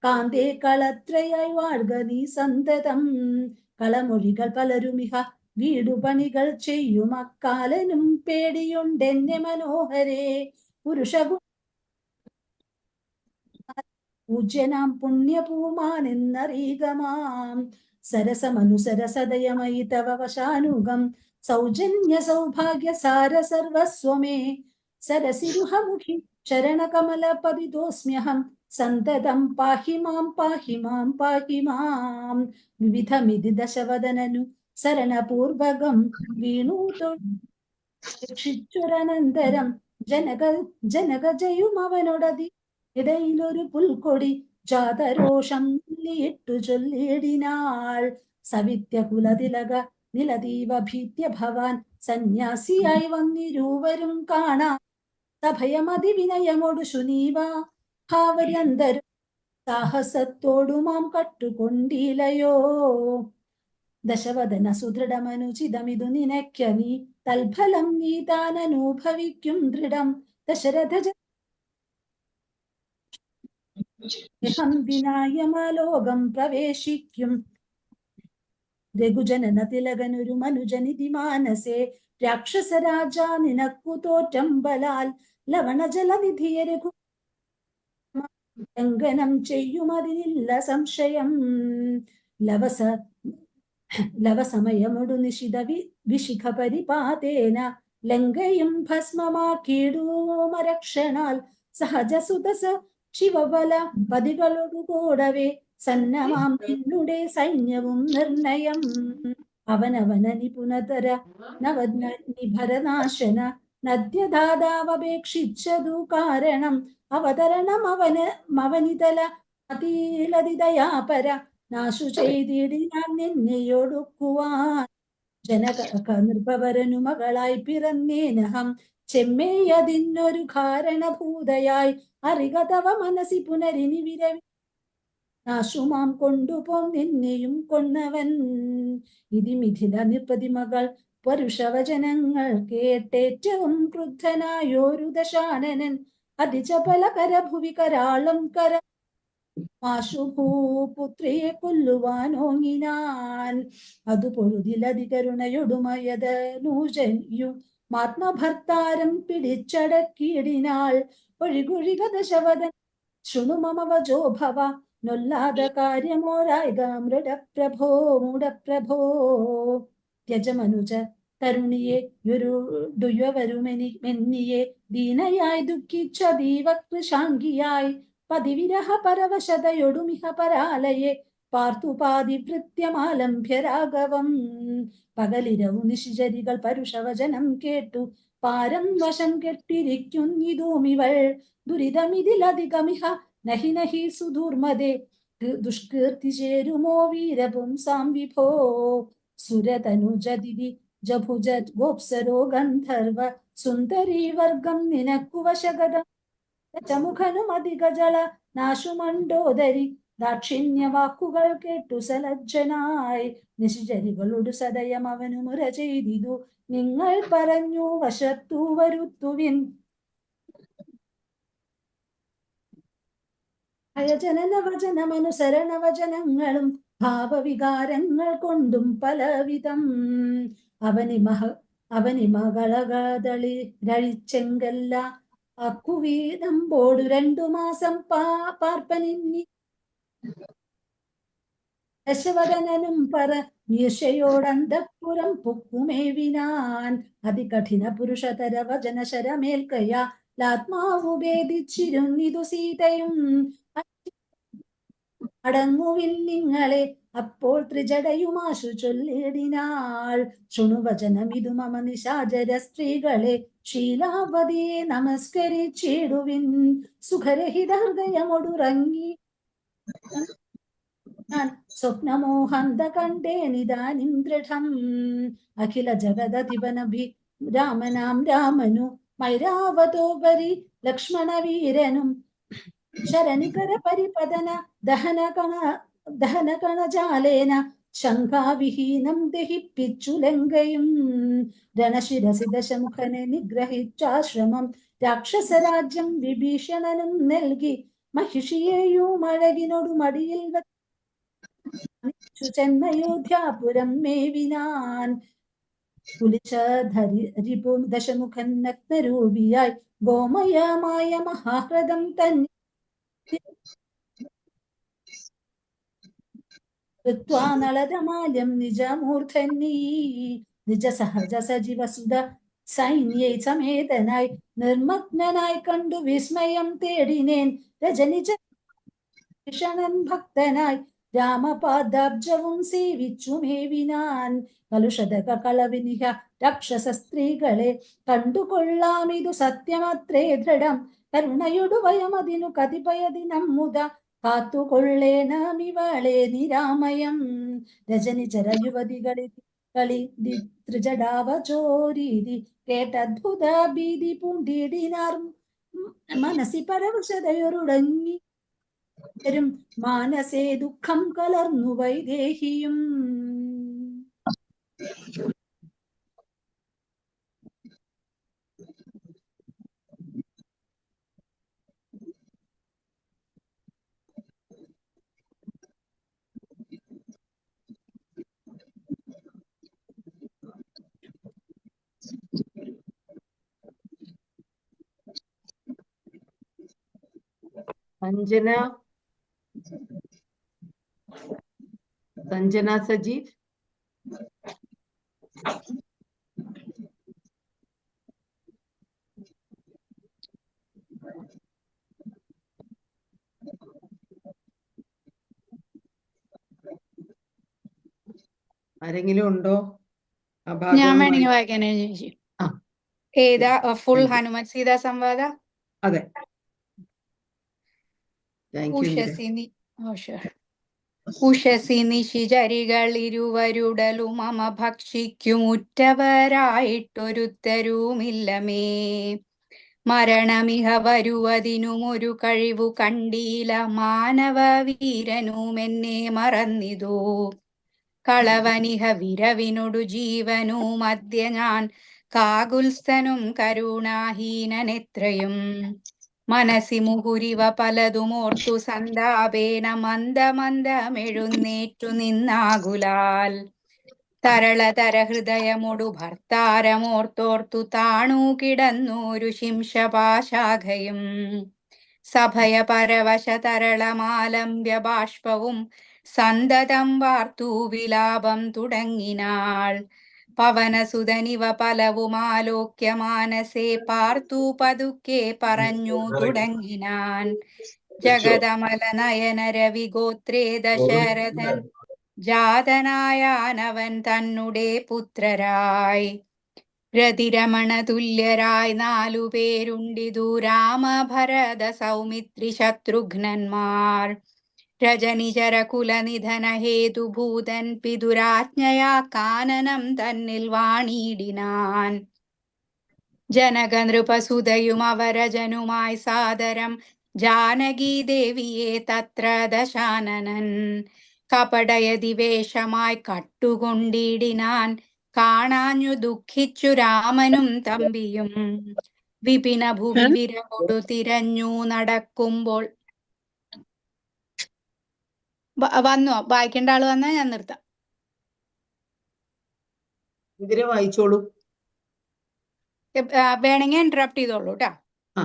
കാന്തേ കളത്രയായി വാഴ്ക നീ സന്തതം. കളമൊഴികൾ പലരുമിഹ വീടുപണികൾ ചെയ്യും അക്കാലനും പേടിയുണ്ടെന്നെ മനോഹരേ. പൂജ്യനാം പുണ്യപൂമാനെന്നറിയുകമാം. സരസമനുസരസദയമയി തവ വശാനുഗം സൗജന്യ സൗഭാഗ്യ സാര സർവസ്വമേ. സരസിരുഹമുഖി ചരണകമല പതിതോസ്മ്യഹം സന്തതം പാഹി മാം പാഹി മാം പാഹി മാം. വിവിധമിതി ദശവദനനു സരണപൂർവകം വീണൂതൊരനന്തരം ജനകജയുമവനൊടതി ഇടയിലൊരു പുൽക്കൊടി ജാതരോഷം ഇട്ടു ചൊല്ലിടിനാൾ. സവിത്യകുലതിലക നിലതീവ ഭീത്യ ഭവാൻ സന്യാസിയായി വന്നിരുവരും കാണാം. സഭയമതി വിനയമോടു ശുനീവ ഭാവര്യന്തരും സാഹസത്തോടുമാം കട്ടുകൊണ്ടിലയോ. ദശവദന സുദൃഢമനുചിതമിതു നിനയ്ക്ക നീ തൽഫലം നീ താനനുഭവിക്കും ദൃഢം. ദശരഥ വിനായമലോകം പ്രവേശിക്കും. രഘുജനന തിലകനൊരു മനുജനിധി മാനസേ രാക്ഷസരാജ നിനക്കു തോറ്റം ബലാൽ. ലവണജലനിധിയ രഘു ലംഘനം ചെയ്യുമതിനില്ല സംശയം. ലവസമയമൊടു നിശിത വിശിഖ പരിപാതേന ലങ്കയും ഭസ്മമാക്കിടുമരക്ഷണാൽ സഹജസുതസ ശിവബല പതികളോടുകൂടവേ സന്നമാം നിന്നുടെ സൈന്യവും നിർണയം. അവനവന നിപുണതര നിഭരനാശന നദ്യദാതാവപേക്ഷിച്ചതു കാരണം അവതരണം അവനിതല അതീലതിദയാപര നാശു ചെയ്തിടിനാൻ നിന്നെയൊടുക്കുവാൻ. ജനക നൃപവരനു മകളായി പിറന്നേനഹം ചെമ്മേയതിന്നൊരു കാരണഭൂതയായി അറികതവ മനസി പുനരിനി വിരവി നാശുമാം കൊണ്ടുപോം നിന്നെയും കൊന്നവൻ. ഇതി മിഥില നിപതി മകൾ പരുഷവചനങ്ങൾ കേട്ടേറ്റവും ക്രുദ്ധനായോരു ദശാനനൻ അതിചപലകര ഭുവി കരാളം കര മാശുഭൂപുത്രിയെ കൊല്ലുവാനോങ്ങിനാൻ. അതു പൊഴുതിലതി കരുണയൊടുമയതനൂജയും മാത്മഭർത്താരം പിടിച്ചടക്കിയിടിനാൾ. ഒഴികുഴിക ദശവദൻ ശൃണുമമവജോ ഭവ നൊല്ലാത കാര്യമോരായിക മൃഡപ്രഭോ മൂഢപ്രഭോ. ത്യജമനുജ തരുണിയെ യൊരുടുയവരുമെന്നിയെ ദീനയായി ദുഃഖിച്ച ദീവകൃശാംഗിയായി പതിവിരഹ പരവശതയൊടുമിഹ പരാലയെ പാർത്തുപാതിവൃത്യമാലംഭ്യ രാഘവം. പകലിരവു നിശിചരികൾ പരുഷവചനം കേട്ടു പാരം വശം കെട്ടിരിക്കുന്നിതൂമിവൾ. ദുരിതമിതിലധികമിഹ നഹി നഹി സുദൂർമതേ ദുഷ്കീർത്തി ചേരുമോ വീരപുംസാം വിഭോ. സുരതനുജതിഥി ജഭുജ ഗോപ്സരോ ഗന്ധർവ സുന്ദരീ വർഗം നിനക്കു വശഗതം. ചമുഖനും അധികജള നാശുമണ്ടോദരി ദാക്ഷിണ്യ വാക്കുകൾ കേട്ടു സലജ്ജനായി നിശിചരികളോട് സദയം അവനു മുര ചെയ്തിതു. നിങ്ങൾ പറഞ്ഞു വശത്തു വരുത്തുവിൻ. ഭയജനനവചനമനുസരണവചനങ്ങളും ഭാവവികാരങ്ങൾ കൊണ്ടും പലവിധം അവനി മകളകതളി രഴിച്ചെങ്കല്ല അക്കുവീതമ്പോടു 2 മാസം പാർപ്പനിന്നി ദശവദനനും നീർഷയോടന്തഃപുരം പൊക്കുമേവിനാൻ. അതികഠിന പുരുഷതര വചന ശരമേൽക്കയ ലാത്മാവു ഭേദിച്ചിരുന്നിതു സീതയും. അടങ്ങുവിൽ നിങ്ങളെ അപ്പോൾ ത്രിജടയുമാശു ചൊല്ലിടിനാൾ. ശൃണുവചനമിതു മമ നിശാചര സ്ത്രീകളെ ശീലാവതിയെ നമസ്കരിച്ചിടുവിൻ. സുഖരഹിത ഹൃദയമൊടുറങ്ങി സ്വപ്നമോഹന്ത കണ്ടേനിതാനിം ദൃഢം. അഖില ജഗദധിപനഭി രാമനാം രാമനു മൈരാവതോപരി ലക്ഷ്മണവീരനും ശരണികര പരിപതന ദഹനകണജാലേന ശങ്കാവിഹീനം ദഹിപ്പിച്ചു ലങ്കയും. രണശിരസി ദശമുഖനെ നിഗ്രഹിച്ചാശ്രമം രാക്ഷസരാജ്യം വിഭീഷണനും നൽകി. മഹിഷിയെയും അഴകിനോടു മടിയിൽ ചെന്നയോധ്യാപുരം മേവിനാൻ. കുലിശധരിപു ദശമുഖൻ നഗ്നരൂപിയായി ഗോമയമായ മഹാഹ്രദം തന്നെ നളതമാല്യം നിജമൂർധന്യീ. നിജ സഹജ സജീവസുത സൈന്യേ സമേതനായി നിർമ്മഗ്നനായി കണ്ടു വിസ്മയം തേടിനേൻ. രജനിജ ഭീഷണൻ ഭക്തനായി രാമപാദാബ്ജവും സേവിച്ചു മേവിനാൻ. കലുഷതക കളവിനിഹ രാക്ഷസ സ്ത്രീകളെ കണ്ടുകൊള്ളാമിതു സത്യമത്രേ ദൃഢം. കരുണയൊടു വയമതിനു കതിപയദിനം മുത കാത്തുകൊള്ളേണമിവളെ നിരാമയം. രജനിചര യുവതികളി ത്രിജടാവചോരീതി കേട്ടദ്ഭുത ഭീതി പൂണ്ടിടിനാർ. മനസ്സി പരവശതയൊരുടങ്ങി മാനസേ ദുഃഖം കലർന്നു വൈദേഹിയും. संजना सजीव. ആരെങ്കിലും ഉണ്ടോ ആ ഞാൻ ഭാഗം ഒന്ന് വേണമെങ്കിൽ വായി- വായിക്കാനേ ചേച്ചി. ആ ഏതാ? Full thank you. Hanumat Sita സംവാദ. അതെ, താങ്ക് യു ഇന്ദിര. ഉഷസി ഉഷസി നിശിചരികൾ ഇരുവരുടലും മമ ഭക്ഷിക്കുമുറ്റവരായിട്ടൊരുത്തരുമില്ലമേ. മരണമിഹ വരുവതിനുമൊരു കഴിവു കണ്ടീല മാനവ വീരനുമെന്നെ മറന്നിതോ. കളവനിഹ വിരവിനൊടു ജീവനു മധ്യ ഞാൻ കാകുൽസ്ഥനും കരുണാഹീനനെത്രയും. മനസ്സി മുഹുരിവ പലതുമോർത്തു സന്താപേന മന്ദമന്ദമെഴുന്നേറ്റു നിന്നാകുലാൽ. തരളതര ഹൃദയമൊടു ഭർത്താരമോർത്തോർത്തു താണു കിടന്നൂരു ശിംശപാശാഖയും. സഭയ പരവശ തരളമാലംബ്യ ബാഷ്പവും സന്തതം വാർത്തു വിലാപം തുടങ്ങിനാൾ. പവനസുതനിവ പലവുമാലോക്യ മാനസേ പാർത്തു പതുക്കെ പറഞ്ഞു തുടങ്ങിനാൻ. ജഗതമല നയന രവിഗോത്രേ ദശരഥൻ ജാതനായാനവൻ തന്നുടെ പുത്രരായി. രതിരമണ തുല്യരായി 4 പേരുണ്ടിതു രാമ ഭരത സൗമിത്രി ശത്രുഘ്നന്മാർ. രജനിചര കുലനിധന ഹേതുഭൂതൻ പിതുരാജ്ഞയാ കാനനം തന്നിൽ വാണിടിനാൻ. ജനക നൃപസുതയും അവരജനുമായി സാദരം ജാനകി ദേവിയെ തത്ര ദശാനനൻ. കപടയതി വേഷമായി കട്ടുകൊണ്ടിടിനാൻ കാണാഞ്ഞു ദുഃഖിച്ചു രാമനും തമ്പിയും. വിപിന ഭുവി വിരകൊടു തിരഞ്ഞു നടക്കുമ്പോൾ വന്നോ? വായിക്കേണ്ട ആള് വന്നാ ഞാൻ നിർത്താം. ഇന്ദിര വായിച്ചോളൂ. വേണമെങ്കിൽ ഇന്ററപ്റ്റ് ചെയ്തോളൂ കേട്ടോ. ആ.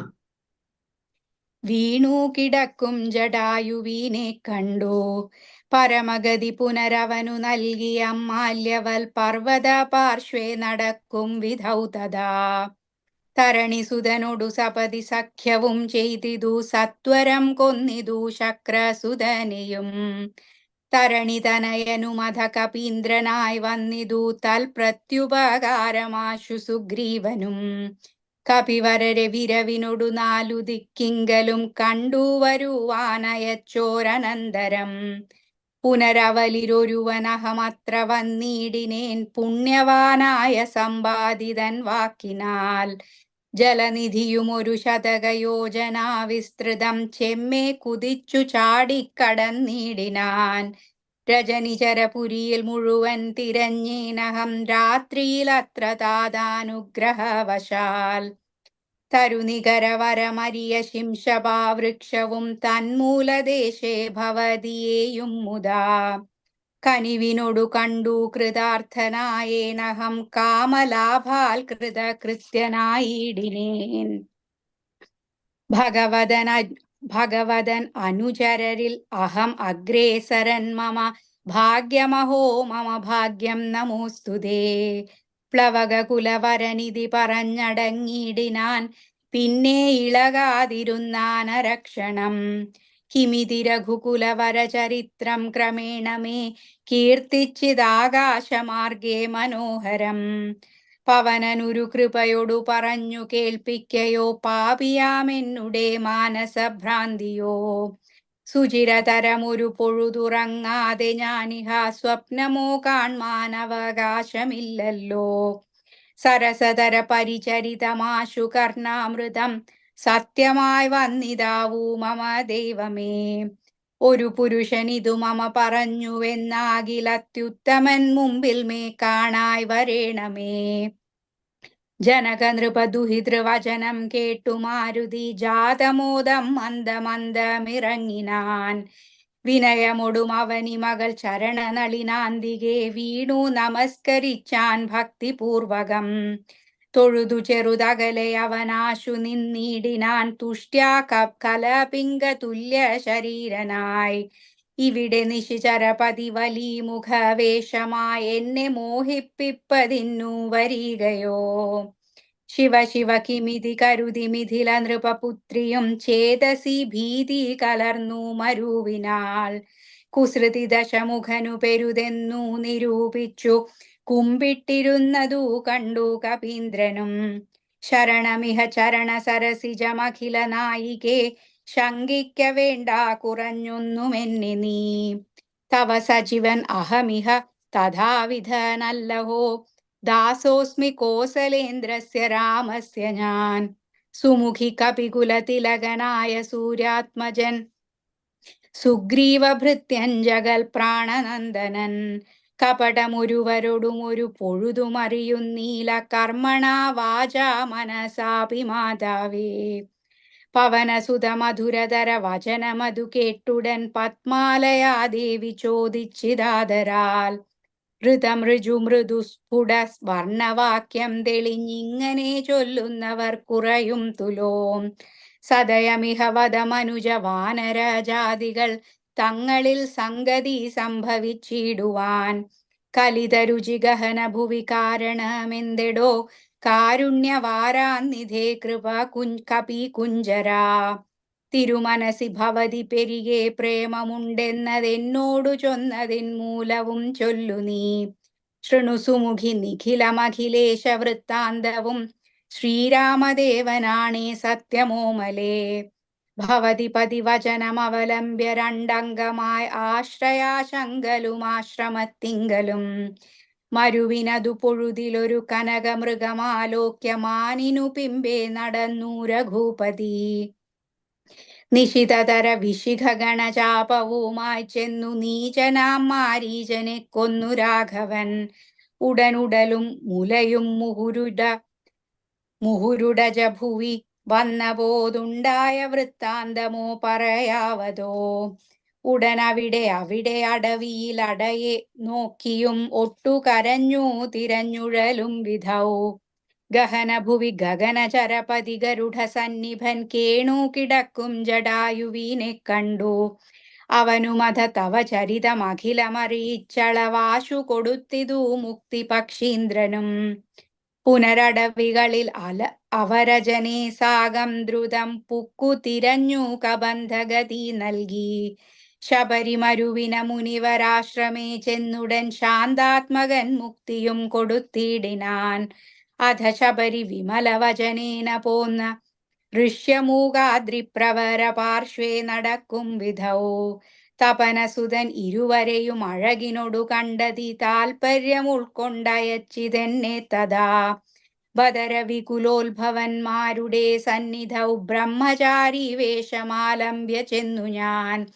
വീണു കിടക്കും ജടായുവിനെ കണ്ടു പരമഗതി പുനരവനു നൽകിയ മാല്യവൽ പർവ്വത പാർശ്വേ നടക്കും വിധൗതദാ. തരണിസുതനോടു സപതി സഖ്യവും ചെയ്തിതു സത്വരം കൊന്നിതു ശക്രസുതനെയും. തരണിതനയനുമധ കപീന്ദ്രനായി വന്നിതു തൽപ്രത്യുപകാരമാശു സുഗ്രീവനും. കപിവരരെ വിരവിനൊടു 4 ദിക്കിങ്കലും കണ്ടു വരുവാനയച്ചോരനന്തരം. പുനരവലിരൊരുവനഹമത്ര വന്നിടിനേൻ പുണ്യവാനായ സമ്പാദിതൻ വാക്കിനാൽ. ജലനിധിയും ഒരു ശതകയോജനാ വിസ്തൃതം ചെമ്മേ കുതിച്ചു ചാടിക്കടന്നിടിനാൻ. രജനിചരപുരിയിൽ മുഴുവൻ തിരഞ്ഞേനഹം രാത്രിയിലത്ര താതാനുഗ്രഹവശാൽ. തരുനികരവരമരിയ ശിംശപാവൃക്ഷവും തന്മൂലദേശേ ഭവതിയേയും മുദാ. കനിവിനൊടു കണ്ടു കൃതാർത്ഥനായേനഹം കാമലാഭാൽ കൃതകൃത്യനായിടിനേൻ. ഭഗവതൻ അനുചരരിൽ അഹം അഗ്രേസരൻ മമ ഭാഗ്യമഹോ മമ ഭാഗ്യം നമോസ്തുതേ. പ്ലവകകുലവരനിധി പറഞ്ഞടങ്ങിടിനാൻ പിന്നെ ഇളകാതിരുന്നാനരക്ഷണം. കിമിതി രഘുകുലവര ചരിത്രം ക്രമേണ മേ കീർത്തിച്ചിതാകാശമാർഗേ മനോഹരം. പവനനുരു കൃപയൊടു പറഞ്ഞു കേൾപ്പിക്കയോ പാപിയാമെന്നുടെ മാനസഭ്രാന്തിയോ. സുചിരതരമൊരു പൊഴുതുറങ്ങാതെ ഞാനിഹ സ്വപ്നമോ കാൺമാനവകാശമില്ലല്ലോ. സരസതര പരിചരിതമാശു കർണാമൃതം സത്യമായി വന്നിതാവൂ മമ ദൈവമേ. ഒരു പുരുഷനിതു മമ പറഞ്ഞുവെന്നാകിലത്യുത്തമൻ മുമ്പിൽ മേ കാണായി വരേണമേ. ജനക നൃപദുഹിതൃവചനം കേട്ടു മാരുതി ജാതമോദം മന്ദമന്ദമിറങ്ങിനാൻ. വിനയമൊടും അവനി മകൾ ചരണനളിനാന്തികെ വീണു നമസ്കരിച്ചാൻ ഭക്തിപൂർവകം. തൊഴുതു ചെറുതകലെ അവനാശു നിന്നിടിനാൻ തുഷ്ട്യാ കലപിംഗ തുല്യ ശരീരനായി. ഇവിടെ നിശിചരപതി വലി മുഖവേഷമായി എന്നെ മോഹിപ്പിപ്പതിന്നു വരികയോ. ശിവ ശിവ കിമിതി കരുതി മിഥില നൃപപുത്രിയും ചേതസി ഭീതി കലർന്നു മരുവിനാൾ. കുസൃതി ദശമുഖനു പെരുതെന്നു നിരൂപിച്ചു കുമ്പിട്ടിരുന്നതു കണ്ടു കപീന്ദ്രനും. ശരണമിഹ ചരണ സരസിജമഖില നായികേ, ശങ്കിക്ക വേണ്ട കുറഞ്ഞൊന്നുമെന്നെ നീ. തവ സജീവൻ അഹമിഹ തഥാവിധനല്ലഹോ, ദാസോസ്മി കോസലേന്ദ്രസ്യ രാമസ്യ ഞാൻ. സുമുഖി കപികുല തിലകനായ സൂര്യാത്മജൻ, സുഗ്രീവഭൃത്യൻ ജഗൽ പ്രാണനന്ദനൻ. കപടമൊരുവരോടും ഒരു പൊഴുതുമറിയുന്നീല, കർമ്മണാ വാചാ മനസാപി മാതാവേ. പവനസുത മധുരതര വചനമതു കേട്ടുടൻ പത്മാലയാ ദേവി ചോദിച്ചിതാദരാൽ. ഋതമൃജു മൃദുസ്ഫുട വർണ്ണവാക്യം തെളിഞ്ഞിങ്ങനെ ചൊല്ലുന്നവർ കുറയും തുലോം. സദയമിഹ വദമനുജ വാനരജാതികൾ തങ്ങളിൽ സംഗതി സംഭവിച്ചിടുവാൻ. കലിതരുചി ഗഹന ഭുവി കാരണമെന്തെടോ, കാരുണ്യവാരാന്നിധേ കൃപ കപി കുഞ്ചരാ. തിരുമനസി ഭവതി പെരികെ പ്രേമമുണ്ടെന്നതെന്നോടു ചൊന്നതിൻ മൂലവും ചൊല്ലു നീ. ശൃണു സുമുഖി നിഖിലമഖിലേശ വൃത്താന്തവും, ശ്രീരാമദേവനാണേ സത്യമോമലേ. ഭവതി പതിവചനമവലംബ്യ രണ്ടംഗമായി ആശ്രയാശങ്കലും ആശ്രമത്തിങ്കലും. മരുവിനതു പൊഴുതിലൊരു കനകമൃഗമാലോക്യ മാനിനു പിമ്പേ നടന്നു രഘുപതി. നിശിതതര വിശിഖഗണചാപവുമായി ചെന്നു നീചനാം മാരീചനെ കൊന്നു രാഘവൻ. ഉടനുടലും മുലയും മുഹുരുടജ ഭുവി വന്ന പോതുണ്ടായ വൃത്താന്തമോ പറയാവതോ. ഉടനവിടെ അടവിയിൽ അടയെ നോക്കിയും ഒട്ടു കരഞ്ഞു തിരഞ്ഞുഴലും വിധൗ. ഗഹനഭുവി ഗഗനചരപതി ഗരുഡ സന്നിഭൻ കേണു കിടക്കും ജടായുവിനെ കണ്ടു. അവനുമത തവ ചരിതമഖിലമറിയിച്ചളവാശു കൊടുത്തിതു മുക്തി പക്ഷീന്ദ്രനും. പുനരടവികളിൽ അവരജനെ സാഗം ദ്രുതം പുക്കു തിരഞ്ഞു കബന്ധഗതി നൽകി. ശബരിമരുവിന മുനിവരാശ്രമേ ചെന്നുടൻ ശാന്താത്മകൻ മുക്തിയും കൊടുത്തിടിനാൻ. അധ ശബരി വിമലവചനേന പോന്ന ഋഷ്യമൂകാദ്രിപ്രവര പാർശ്വേ നടക്കും വിധൗ. തപനസുതൻ ഇരുവരെയും അഴകിനൊടു കണ്ടതി താൽപര്യം ഉൾക്കൊണ്ടയച്ചിതെന്നെ തഥാ. ബദരവികുലോത്ഭവന്മാരുടെ സന്നിധൗ ബ്രഹ്മചാരി വേഷമാലംബ്യ ചെന്നു ഞാൻ.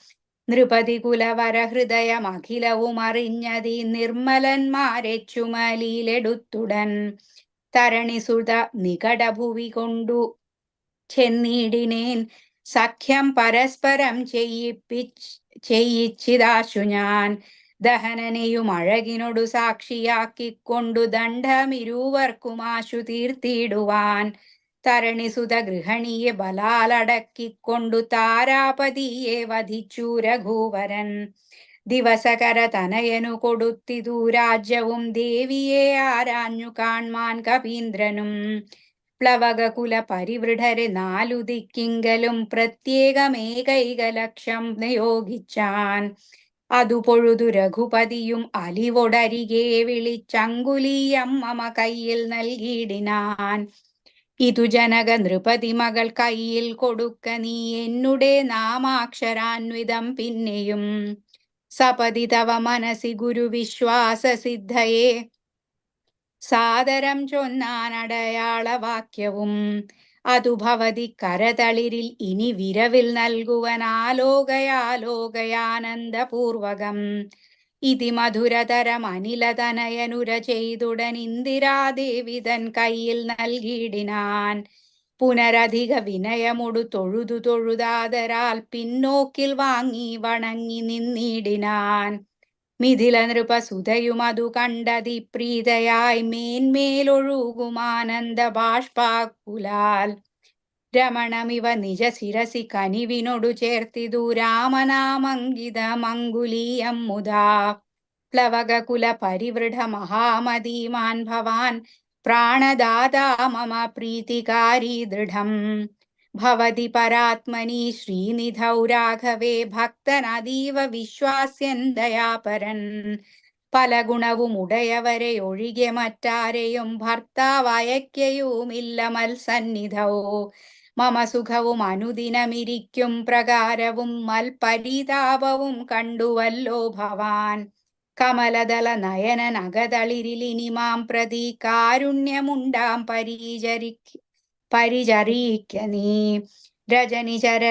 നൃപതി കുലവര ഹൃദയം അഖിലവും അറിഞ്ഞതി നിർമ്മലന്മാരെ ചുമലിയിലെടുത്തുടൻ. തരണിസുത നികടഭുവി കൊണ്ടു ചെന്നിടിനേൻ, സഖ്യം പരസ്പരം ചെയ്യിച്ചിതാശു ഞാൻ. ദഹനനെയും അഴകിനോടു സാക്ഷിയാക്കിക്കൊണ്ടു ദണ്ഡമിരുവർക്കുമാശു തീർത്തിടുവാൻ. തരണിസുത ഗൃഹണിയെ ബലാലടക്കിക്കൊണ്ടു താരാപതിയെ വധിച്ചു രഘുവരൻ. ദിവസകര തനയനു കൊടുത്തിതു രാജ്യവും ദേവിയെ ആരാഞ്ഞു കാൺമാൻ കപീന്ദ്രനും. പ്ലവകകുല പരിവൃഢരെ നാലു ദിക്കിങ്കലും പ്രത്യേകമേകൈക ലക്ഷം നിയോഗിച്ചാൻ. അതു പൊഴുതു രഘുപതിയും അലിവൊടരികെ വിളിച്ചങ്കുലീയം മമ കയ്യിൽ നൽകിയിടിനാൻ. ഇതു ജനക നൃപതി മകൾ കയ്യിൽ കൊടുക്ക നീ എന്നുടെ നാമാക്ഷരാന്വിതം പിന്നെയും. സപതി തവ മനസി ഗുരുവിശ്വാസ സിദ്ധയെ സാദരം ചൊന്നാനടയാളവാക്യവും. അതു ഭവതി കരതളിരിൽ ഇനി വിരവിൽ നൽകുവനാലോകയാലോകയാനന്ദപൂർവകം. ഇതി മധുരതരം അനിലതനയനുര ചെയ്തുടൻ ഇന്ദിരാദേവി തൻ കയ്യിൽ നൽകിയിടിനാൻ. പുനരധിക വിനയമൊടു തൊഴുതു തൊഴുതാദരാൽ പിന്നോക്കിൽ വാങ്ങി വണങ്ങി നിന്നിടിനാൻ. മിഥില നൃപസുതയും അതു കണ്ടതി പ്രീതയായി മേന്മേലൊഴുകുമാനന്ദ ബാഷ്പാകുലാൽ. രമണമിവ നിജ ശിരസി കനിവിനൊടു ചേർത്തിതു രാമനാമങ്കിതമങ്കുലീയം മുതാ. പ്ലവകകുല പരിവൃഢ മഹാമതീമാൻ ഭവാൻ പ്രാണദാതാ മമ പ്രീതികാരി ദൃഢം. ഭവതി പരാത്മനി ശ്രീനിധൗ രാഘവേ ഭക്തനതീവ വിശ്വാസ്യൻ ദയാപരൻ. പല ഗുണവും ഉടയവരെ ഒഴികെ മറ്റാരെയും ഭർത്താവയക്കയുമില്ല മൽസന്നിധൗ. മമ സുഖവും അനുദിനമിരിക്കും പ്രകാരവും മൽപരിതാപവും കണ്ടുവല്ലോ ഭവാൻ. കമലദള നയനൻ അകതളിരിലിനി മാം പ്രതി കാരുണ്യമുണ്ടാം പരിചരിക്ക നീ. രജനിചര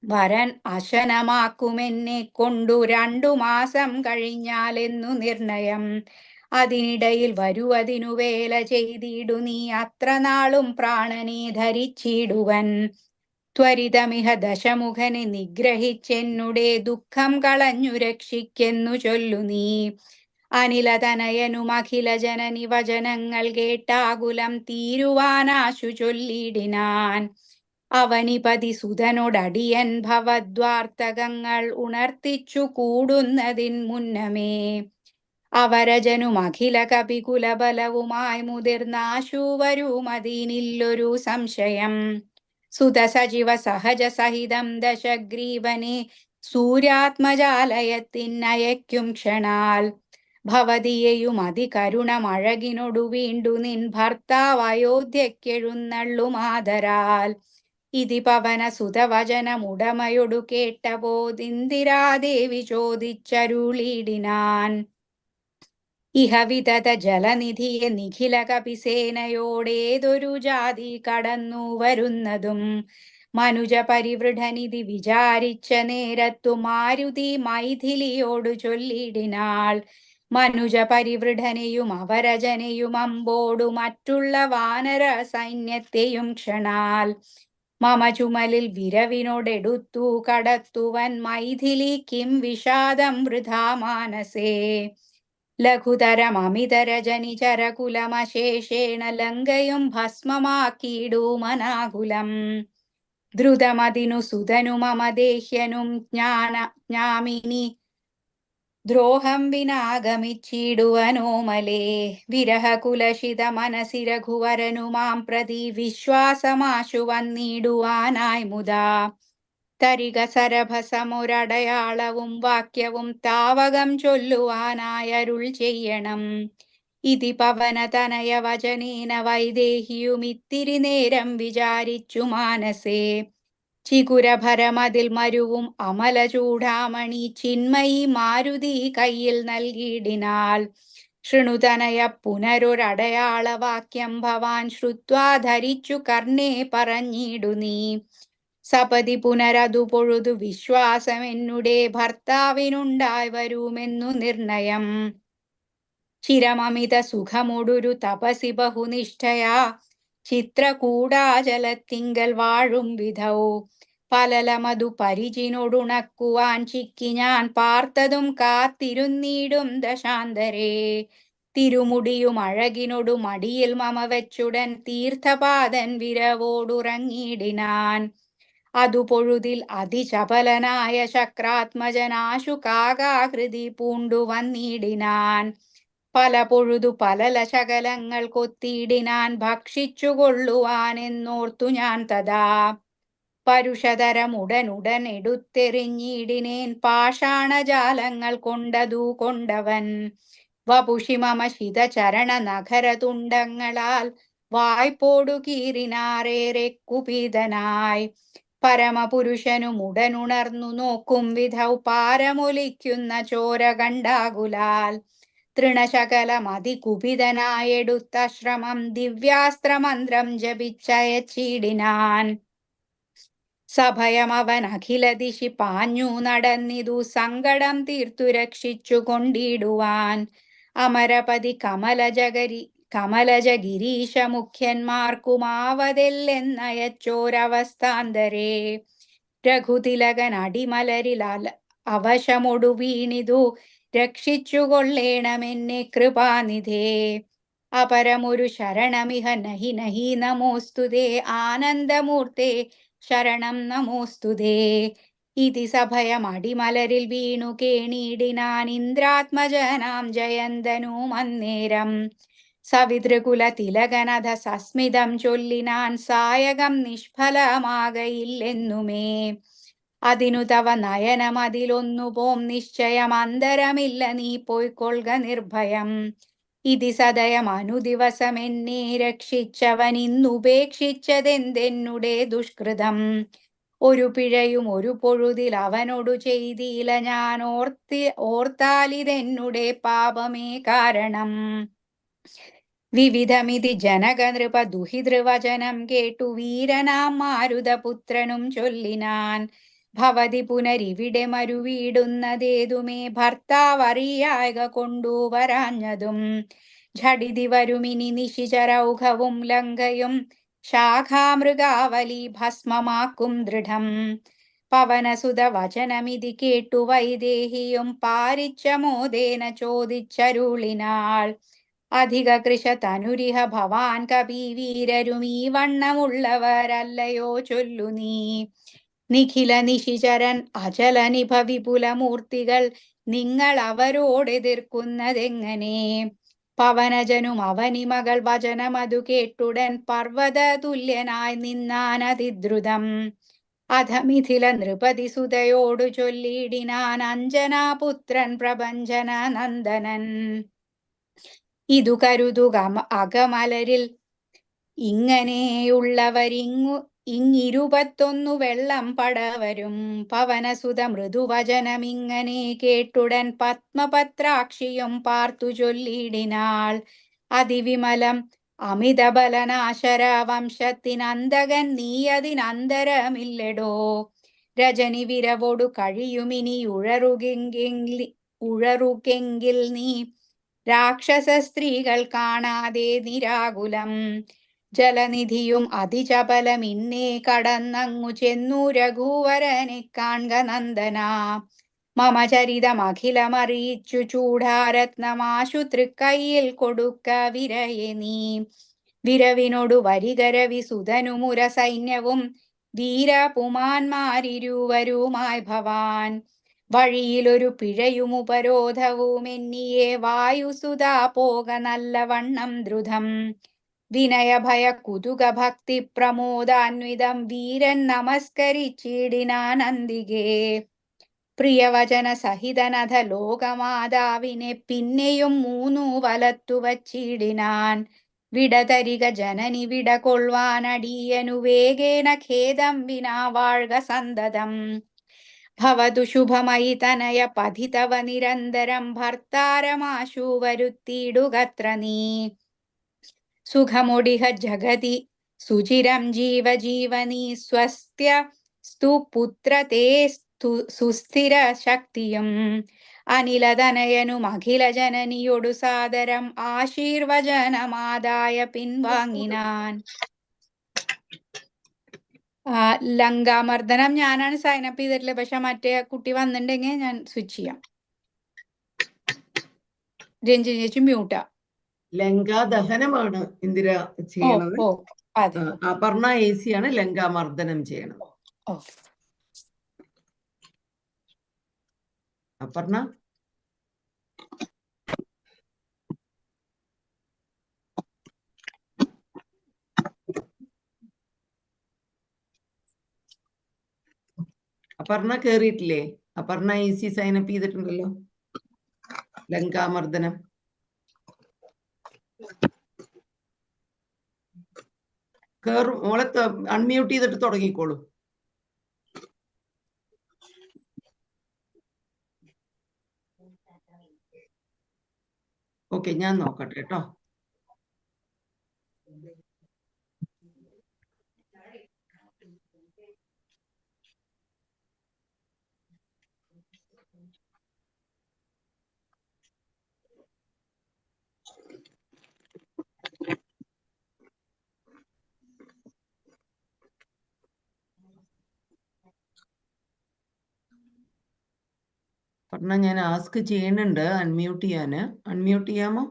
വരൻ അശനമാക്കുമെന്നെ കൊണ്ടു 2 മാസം കഴിഞ്ഞാലെന്നു നിർണയം. അതിനിടയിൽ വരുവതിനു വേല ചെയ്തിടു നീ അത്ര നാളും പ്രാണനെ ധരിച്ചിടുവൻ. ത്വരിതമിഹ ദശമുഖനെ നിഗ്രഹിച്ചെന്നുടെ ദുഃഖം കളഞ്ഞു രക്ഷിക്കെന്നു ചൊല്ലു നീ. അനിലതനയനും അഖില ജനനി വചനങ്ങൾ കേട്ടാകുലം തീരുവാനാശു ചൊല്ലിടിനാൻ. അവനിപതി സുതനോടടിയൻ ഭവദ്വാർത്തകങ്ങൾ ഉണർത്തിച്ചു കൂടുന്നതിൻ മുന്നമേ. അവരജനും അഖില കപികുലബലവുമായി മുതിർന്നാശു വരുമതിനില്ലൊരു സംശയം. സുതസജീവ സഹജ സഹിതം ദശഗ്രീവനെ സൂര്യാത്മജാലയത്തിനയക്കും ക്ഷണാൽ. ഭവതിയെയും അതികരുണമഴകിനൊടു വീണ്ടു നിൻ ഭർത്താവ് അയോധ്യക്കെഴുന്നള്ളുമാദരാൽ. ഇതി പവന സുതവചനമുടമയൊടു കേട്ടപോദിന്ദിരാദേവി ചോദിച്ചരുളിടിനാൻ. ഇഹ വിതത ജലനിധിയെ നിഖില കപിസേനയോടേതൊരു ജാതി കടന്നു വരുന്നതും. മനുജ പരിവൃഢനിധി വിചാരിച്ച നേരത്തു മാരുതി മൈഥിലിയോടു ചൊല്ലിടിനാൾ. മനുജ പരിവൃഢനെയും അവരജനെയും അമ്പോടു മറ്റുള്ള വാനര സൈന്യത്തെയും ക്ഷണാൽ. മമ ചുമലിൽ വിരവിനോടെടുത്തു കടത്തുവൻ മൈഥിലി കിം വിഷാദം വൃഥാ മാനസേ. ലഘുതരം അമിതരജനിചരകുലമശേഷേണ ലങ്കയും ഭസ്മമാക്കിയിടുമനാകുലം. ദ്രുതമതിനു സുതനു മമ ദേഹ്യനും ജ്ഞാമിനി ദ്രോഹം വിനാഗമിച്ചിടുവനോമലേ. വിരഹകുലശിത മനസി രഘുവരനു മാം പ്രതി വിശ്വാസമാശു വന്നിടുവാനായി മുതാ. തരിക സരഭസമൊരടയാളവും വാക്യവും താവകം ചൊല്ലുവാനായരുൾ ചെയ്യണം. ഇതി പവനതനയ വചനേന വൈദേഹിയുമിത്തിരി നേരം വിചാരിച്ചു മാനസേ. ചികുരഭരമതിൽ മരുവും അമല ചൂടാമണി ചിന്മയി മാരുതി കയ്യിൽ നൽകിയിടിനാൾ. ശൃണുതനയ പുനരൊരടയാളവാക്യം ഭവാൻ ശ്രുത്വാ ധരിച്ചു കർണേ പറഞ്ഞിടു നീ. സപതി പുനരതു പൊഴുതു വിശ്വാസമെന്നുടെ ഭർത്താവിനുണ്ടായി വരുമെന്നു നിർണയം. ചിരമമിത സുഖമൊടൊരു തപസി ബഹുനിഷ്ഠയാ ചിത്രകൂടാചലത്തിങ്കൽ വാഴും വിധൗ. പലലമതു പരിചിനൊടുണക്കുവാൻ ചിക്കി ഞാൻ പാർത്തതും കാത്തിരുന്നീടും ദശാന്തരേ. തിരുമുടിയും അഴകിനൊടു മടിയിൽ മമ വെച്ചുടൻ തീർത്ഥപാദൻ വിരവോടുറങ്ങിയിടിനാൻ. അതു പൊഴുതിൽ അതിചപലനായ ശക്രാത്മജനാശു കാകാകൃതി പൂണ്ടു വന്നിടിനാൻ. പല പൊഴുതു പലല ശകലങ്ങൾ കൊത്തിയിടിനാൻ ഭക്ഷിച്ചു കൊള്ളുവാനെന്നോർത്തു ഞാൻ തഥാ. പരുഷതരമുടനുടൻ എടുത്തെറിഞ്ഞിടിനേൻ പാഷാണജാലങ്ങൾ കൊണ്ടതു കൊണ്ടവൻ. വപുഷി മമ ശിതചരണ നഖരതുണ്ടങ്ങളാൽ വായ്പോടു കീറിനാറേറെ കുപിതനായി. പരമപുരുഷനുമുടനുണർന്നു നോക്കും വിധൗ പാരമൊലിക്കുന്ന ചോര കണ്ടാകുലാൽ. തൃണശകലമതികുപിതനായെടുത്ത ശ്രമം ദിവ്യാസ്ത്രമന്ത്രം ജപിച്ചയച്ചിടിനാൻ. സഭയമവൻ അഖില ദിശി പാഞ്ഞു നടന്നിതു സങ്കടം തീർത്തു രക്ഷിച്ചു കൊണ്ടിടുവാൻ. അമരപതി കമലജഗിരീശ മുഖ്യന്മാർക്കുമാവതെല്ലെന്നയച്ചോരവസ്ഥാന്തരേ. രഘുതിലകൻ അടിമലരിൽ അവശമൊടു വീണിതു രക്ഷിച്ചു കൊള്ളേണമെന്നെ കൃപാനിധേ. അപരമൊരു ശരണമിഹ നഹി നഹി നമോസ്തുതേ ആനന്ദമൂർത്തേ ശരണം നമോസ്തുതേ. ഇതി സഭയമടിമലരിൽ വീണു കേണിടിനാൻ ഇന്ദ്രാത്മജനാം ജയന്തനും അന്നേരം. സവിതൃകുല തിലകനഥ സസ്മിതം ചൊല്ലിനാൻ സായകം നിഷ്ഫലമാകയില്ലെന്നുമേ. അതിനു തവ നയനമതിലൊന്നു പോം നിശ്ചയം അന്തരമില്ല നീ പോയിക്കൊള്ളുക നിർഭയം. ഇതി സദയം അനുദിവസം എന്നെ രക്ഷിച്ചവൻ ഇന്നുപേക്ഷിച്ചതെന്തെന്നുടെ ദുഷ്കൃതം. ഒരു പിഴയും ഒരു പൊഴുതിൽ അവനോടു ചെയ്തില്ല ഞാൻ ഓർത്താലിതെന്നുടെ പാപമേ കാരണം. വിവിധമിതി ജനകനൃപ ദുഹിതൃവചനം കേട്ടു വീരനാം മാരുതപുത്രനും ചൊല്ലിനാൻ. ഭവതി പുനരിവിടെ മരുവീടുന്നതേതുമേ ഭർത്താവറിയായക കൊണ്ടുവരാഞ്ഞതും. ഝടിതി വരുമിനി നിശിചരൗഘവും ലങ്കയും ശാഖാമൃഗാവലി ഭസ്മമാക്കും ദൃഢം. പവനസുത വചനമിതി കേട്ടു വൈദേഹിയും പാരിച്ച മോദേന ചോദിച്ചരുളിനാൾ. അധിക കൃശ തനുരിഹ ഭവാൻ കപി വീരരും ഈ വണ്ണമുള്ളവരല്ലയോ ചൊല്ലു നീ. നിഖില നിശിചരൻ അചല നിഭ വിപുലമൂർത്തികൾ നിങ്ങൾ അവരോടെതിർക്കുന്നതെങ്ങനെ. പവനജനും അവനിമകൾ വചനമതു കേട്ടുടൻ പർവ്വത തുല്യനായി നിന്നാനതിദ്രുതം. അധ മിഥില നൃപതി സുതയോടു ചൊല്ലിയിടിനാൻ അഞ്ജനാപുത്രൻ പ്രപഞ്ചന നന്ദനൻ. ഇതു കരുതുക അകമലരിൽ ഇങ്ങിരുപത്തൊന്നു വെള്ളം പടവരും. പവനസുത മൃദുവചനമിങ്ങനെ കേട്ടുടൻ പത്മപത്രാക്ഷിയും പാർത്തു ചൊല്ലിയിടിനാൾ. അതിവിമലം അമിതബലനാശര വംശത്തിനന്തകൻ നീയതിനന്തരമില്ലടോ. രജനി വിരവോടു കഴിയുമിനി ഉഴറുകെങ്കിൽ നീ രാക്ഷസ സ്ത്രീകൾ കാണാതെ നിരാകുലം. ജലനിധിയും അതിചപലം ഇന്നേ കടന്നങ്ങു ചെന്നു രഘുവരനെ കാൺക നന്ദന. മമ ചരിതമഖിലമറിയിച്ചു ചൂഢാരത്നമാശു തൃക്കൈയിൽ കൊടുക്ക വിരയെ നീ. വിരവിനോടു വരികരവി സുതനുമുര സൈന്യവും വീരപുമാന്മാരിരുവരുമായി ഭവാൻ. വഴിയിലൊരു പിഴയുമുപരോധവും എന്നിയെ വായുസുതാ പോക നല്ലവണ്ണം ദ്രുതം. വിനയഭയ കുതുക ഭക്തി പ്രമോദാന്വിതം വീരൻ നമസ്കരിച്ചിടിനാനന്ദികേ. പ്രിയവചന സഹിതനഥ ലോകമാതാവിനെ പിന്നെയും മൂന്നു വലത്തു വച്ചിടിനാൻ. വിടതരിക ജനനി വിട കൊള്ളുവാനടിയനു വേഗേന ഖേദം വിനാ വാഴ്ക സന്തതം. ഭവതു ശുഭമയി തനയ പതിതവ നിരന്തരം ഭർത്താരമാശു വരുത്തിയിടുകത്ര നീ. സുഖമൊടിഹ ജഗതി സുചിരം ജീവജീവനീ സ്വസ്ത്യ സ്തു പുത്ര തേ സുസ്ഥിര ശക്തിയും. അനിലതനയനും അഖില ജനനിയൊടു സാദരം ആശീർവചനമാദായ പിൻവാങ്ങിനാൻ. ലങ്കാമർദ്ദനം ഞാനാണ് സൈൻ അപ്പ് ചെയ്തിട്ടുള്ളത്. പക്ഷെ മറ്റേ കുട്ടി വന്നിട്ടുണ്ടെങ്കിൽ ഞാൻ സ്വിച്ച് ചെയ്യാം. രഞ്ജിനി ചേച്ചി മ്യൂട്ടാ. ലങ്കാദഹനമാണ് ഇന്ദിര ചെയ്യണത്. അതെ. അപർണ AC ആണ് ലങ്കാമർദ്ദനം ചെയ്യണത്. അപർണ അപർണ കേറിയിട്ടില്ലേ? അപർണ AC സൈൻ അപ്പ് ചെയ്തിട്ടുണ്ടല്ലോ. ലങ്കാമർദ്ദനം കേറും. മോളെ അൺമ്യൂട്ട് ചെയ്തിട്ട് തുടങ്ങിക്കോളൂ. ഓക്കെ, ഞാൻ നോക്കട്ടെ കേട്ടോ. പറഞ്ഞ ഞാൻ ആസ്ക് ചെയ്യുന്നുണ്ട് അൺമ്യൂട്ട് ചെയ്യാന്. അൺമ്യൂട്ട് ചെയ്യാമോ?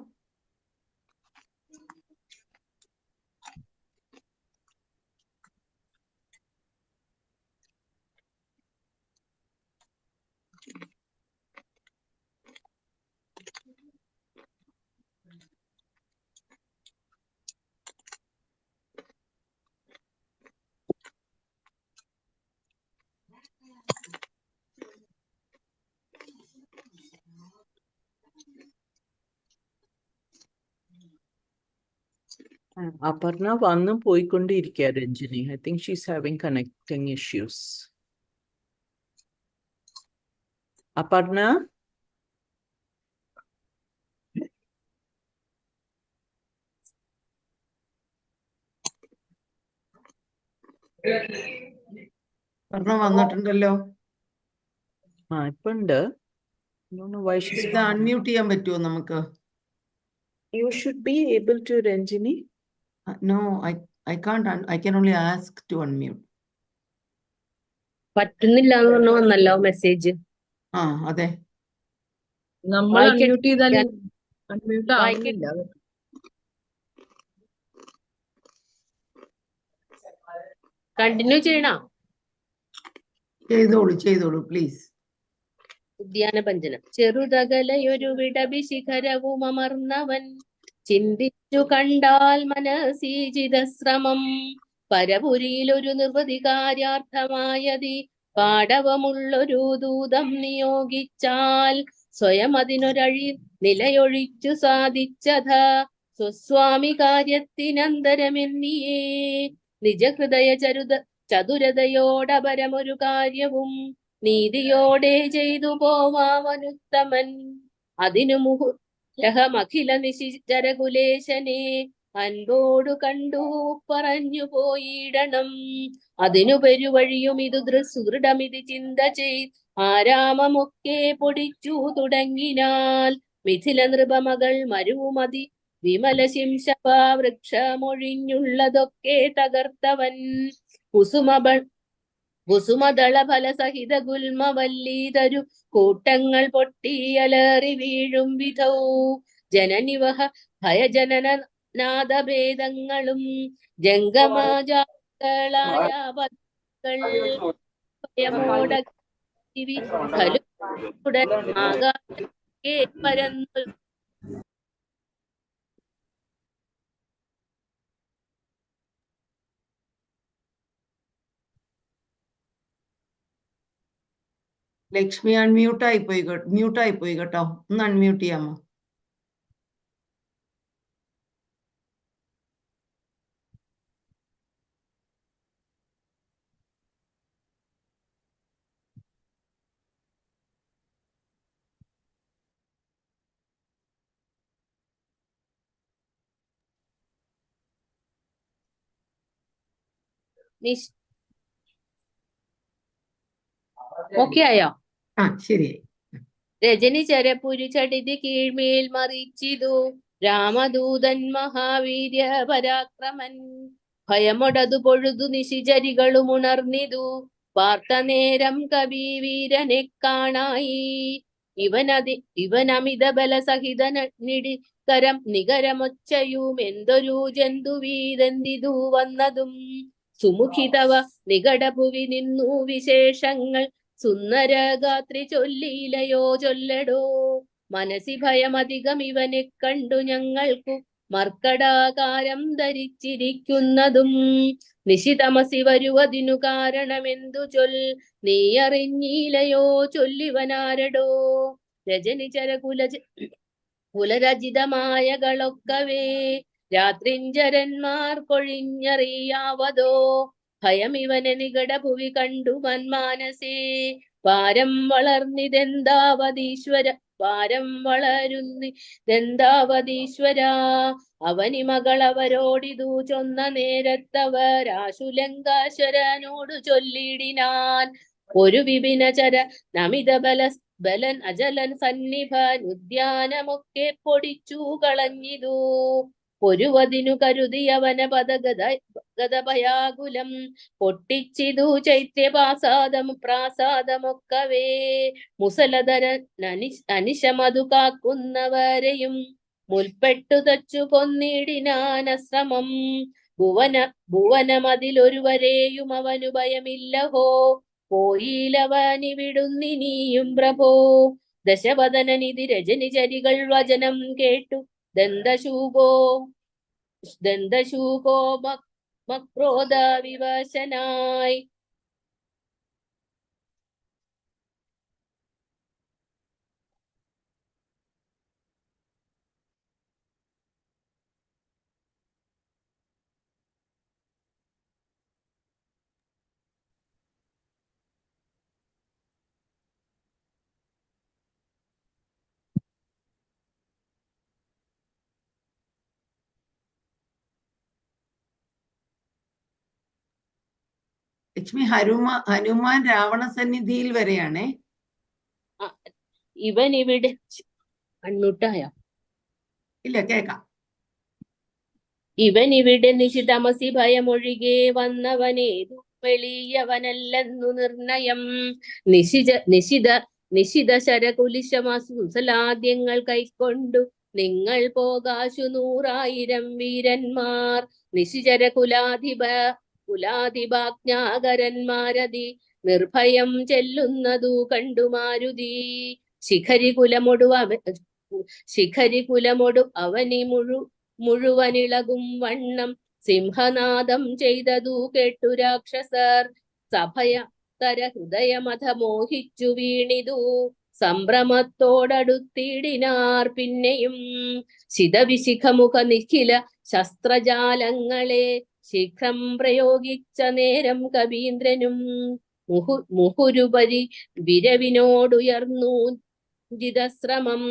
അപർണ വന്നും പോയിക്കൊണ്ടിരിക്കുക Ranjini. I think she's having connecting issues. Aparna, പറഞ്ഞ വന്നിട്ടുണ്ടല്ലോ. ഇപ്പൊ ഉണ്ട്. why she's ഇത് അൺമ്യൂട്ട് ചെയ്യാൻ പറ്റുമോ നമുക്ക്? You should be able to, Ranjini. No, I can't. I can only ask to unmute. പറ്റുന്നില്ല എന്ന് പറഞ്ഞു വന്നല്ലോ മെസ്സേജ്. അതെ. നമ്മൾ അൺമ്യൂട്ട് ചെയ്താൽ അൺമ്യൂട്ട് ആവുന്നില്ല. കണ്ടിന്യൂ ചെയ്യണോ? ചെയ്തോളൂ പ്ലീസ്. ഉദ്യാനപഞ്ചനം. ചെറുതകലയൊരു വിടഭിശിഖരവും അമർന്നവൻ ചിന്തിച്ചു കണ്ടാൽ മനസീചിതശ്രമം പരപുരിയിലൊരു നിർവൃതി കാര്യാർത്ഥമായതി പാടവമുള്ളൊരു ദൂതം നിയോഗിച്ചാൽ സ്വയം അതിനൊരഴി നിലയൊഴിച്ചു സാധിച്ചത സ്വസ്വാമി കാര്യത്തിനന്തരമെന്നിയേ നിജഹൃദയ ചതുരതയോടപരമൊരു കാര്യവും നീതിയോടെ ചെയ്തു പോവാവനുത്തമൻ അതിനു മുഹുരഹമഖില നിശിചരകുലേശനെ അൻപോടു കണ്ടു പറഞ്ഞു പോയിടണം അതിനു പെരുവഴിയും ഇതു സുദൃഢമിതി ചിന്ത ചെയ് ആരാമമൊക്കെ പൊടിച്ചു തുടങ്ങിനാൽ മിഥില നൃപമകൾ മരുവുമതി വിമല ശിംശപ വൃക്ഷമൊഴിഞ്ഞുള്ളതൊക്കെ തകർത്തവൻ കുസുമദള ഫലസഹിത ഗുൽമവല്ലീതരു കൂട്ടങ്ങൾ പൊട്ടിയലറി വീഴും വിധൗ ജനനിവഹ ഭയജനനാദഭേദങ്ങളും ജംഗമാജാകളായ പദങ്ങൾ ആകാശേ പരന്നു ലക്ഷ്മി മ്യൂട്ടായി പോയി കേട്ടോ. ഒന്ന് അൺമ്യൂട്ട് ചെയ്യാമോ? ഓക്കെ ആയോ? ശരിയായി. രജനി ചരപുരി ചടിതി കീഴ്മേൽ മറിച്ചിതു രാമദൂതൻ മഹാവീര്യ പരാക്രമൻ ഭയമൊടതു പൊഴുതു നിശിചരികളും ഉണർന്നിതു പാർത്ത നേരം കവി വീരനെ കാണായി ഇവനമിത ബലസഹിത നിടികരം നികരമൊച്ചയും എന്തൊരു ജന്തുവീതെന്തിതു വന്നതും സുമുഖിതവ നികടഭുവി നിന്നു വിശേഷങ്ങൾ സുന്ദരഗാത്രി ചൊല്ലിയിലയോ ചൊല്ലടോ മനസ്സി ഭയമധികം ഇവനെ കണ്ടു ഞങ്ങൾക്കു മർക്കടാകാരം ധരിച്ചിരിക്കുന്നതും നിശിതമസി വരുവതിനു കാരണമെന്തു നീ അറിഞ്ഞീലയോ ചൊല്ലിവനാരടോ രജനി കുലരചിതമായകളൊക്കവേ രാത്രിഞ്ചരന്മാർ കൊഴിഞ്ഞറിയാവതോ ഭയം ഇവനെ നികടഭുവി കണ്ടു മന്മാനസേ പാരം വളരുന്നിതെന്താവതീശ്വര അവനി മകളവരോടിതു ചൊന്ന നേരത്തവരാശുലങ്കാശ്വരനോടു ചൊല്ലിടിനാൻ ഒരു വിപിനചര നമിത ബലൻ അജലൻ സന്നിഭനുദ്യാനമൊക്കെ പൊടിച്ചു കളഞ്ഞിതു പൊരുവതിനു കരുതിയവന പദഗതഭയാകുലം പൊട്ടിച്ചിതു പ്രാസാദമൊക്കവേ മുസലധര അനിശമതു കാക്കുന്നവരെയും മുൽപ്പെട്ടു തച്ചു കൊന്നിടിനാനശ്രമം ഭുവനമതിലൊരുവരെയും അവനു ഭയമില്ലഹോ പോയിലവനിവിടുന്നിനിയും പ്രഭോ ദശവദനനിധി രജനിചരികൾ വചനം കേട്ടു ദന്തശൂകോ മക്രോധ വിവശനായി ലക്ഷ്മി ഹനുമാൻ രാവണ സന്നിധിയിൽ വരെയാണേ. ഇവൻ ഇവിടെ അൺമ്യൂട്ടായ ഇല്ല, കേക്കാം. ഇവൻ ഇവിടെ നിശിതമസി ഭയമൊഴികെ വന്നവനേതു വെളിയവനല്ലെന്നു നിർണയം. നിശിത ശരകുലിശമസുസലാദ്യങ്ങൾ കൈക്കൊണ്ടു നിങ്ങൾ പോകാശു 100,000 വീരന്മാർ. നിശിചര കുലാധിപാജ്ഞാകരന്മാരതി നിർഭയം ചെല്ലുന്നതു കണ്ടു മാരുതി. ശിഖരി കുലമൊടു അവനി മുഴുവനിളകും വണ്ണം സിംഹനാദം ചെയ്തതു കേട്ടു രാക്ഷസർ. സഭയതര ഹൃദയമഥ മോഹിച്ചു വീണിതു സംഭ്രമത്തോടടുത്തിടിനാർ. പിന്നെയും ശിതവിശിഖമുഖ നിഖില ശസ്ത്രജാലങ്ങളെ ശീഘ്രം പ്രയോഗിച്ച നേരം കവീന്ദ്രനും മുഹുരുപരി വിരവിനോടുയർന്നു ജിതശ്രമം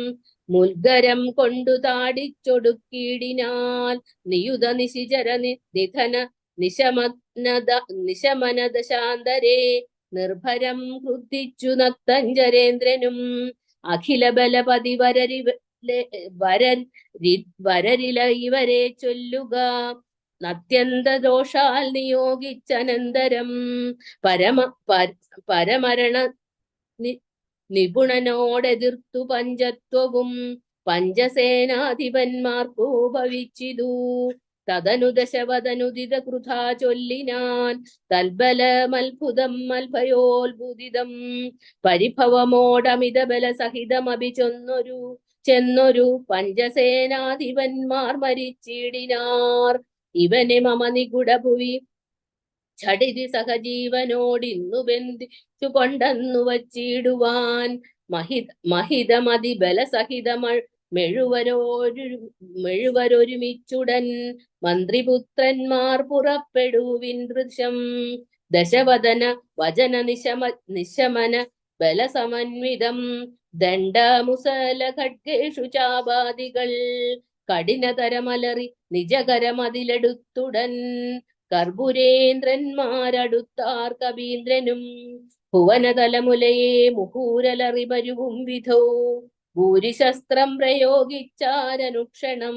മുൽഗരം കൊണ്ടു താടിച്ചൊടുക്കിയിടിനാൽ. നിയുത നിശിചര നിധന നിശമനദശാന്തരേ നിർഭരം ക്രുദ്ധിച്ചു നക്തഞ്ചരേന്ദ്രനും. അഖില ബലപതി വരരില ഇവരെ ചൊല്ലുക അത്യന്ത ദോഷാൽ നിയോഗിച്ചനന്തരം പരമരണ നിപുണനോടെതിർത്തു പഞ്ചത്വവും പഞ്ചസേനാധിപന്മാർക്കു ഭവിച്ചിതു. തദനു ദശവദനുദിത കൃഥാ ചൊല്ലിനാൻ തൽബലമത്ഭുതം അൽഭയോത്ഭുതിതം. പരിഭവമോടമിത ബല സഹിതമഭി ചെന്നൊരു പഞ്ചസേനാധിപന്മാർ മരിച്ചിടിനാർ. ഇവനെ മമ നിഗുഡഭുവി ഛടിതി സഹജീവനോടിന്നു ബന്ധിച്ചു കൊണ്ടന്നു വച്ചിടുവാൻ. മഹിതമതി ബലസഹിതമൾ മെഴുവരൊരുമിച്ചുടൻ മന്ത്രിപുത്രന്മാർ പുറപ്പെടുവിൻ ദൃശം. ദശവദന വചന നിശമന ബലസമന്വിതം ദണ്ഡമുസല ഖഡ്ഗേഷു ചാപാദികൾ കഠിനതരമലറി നിജകരമതിലെടുത്തുടൻ കർപ്പുരേന്ദ്രന്മാരടുത്താർ കവീന്ദ്രനും. ഭുവനതലമുലയെ മുഹൂരലറിവരുവും വിധോ ഭൂരിശസ്ത്രം പ്രയോഗിച്ചാരനുക്ഷണം.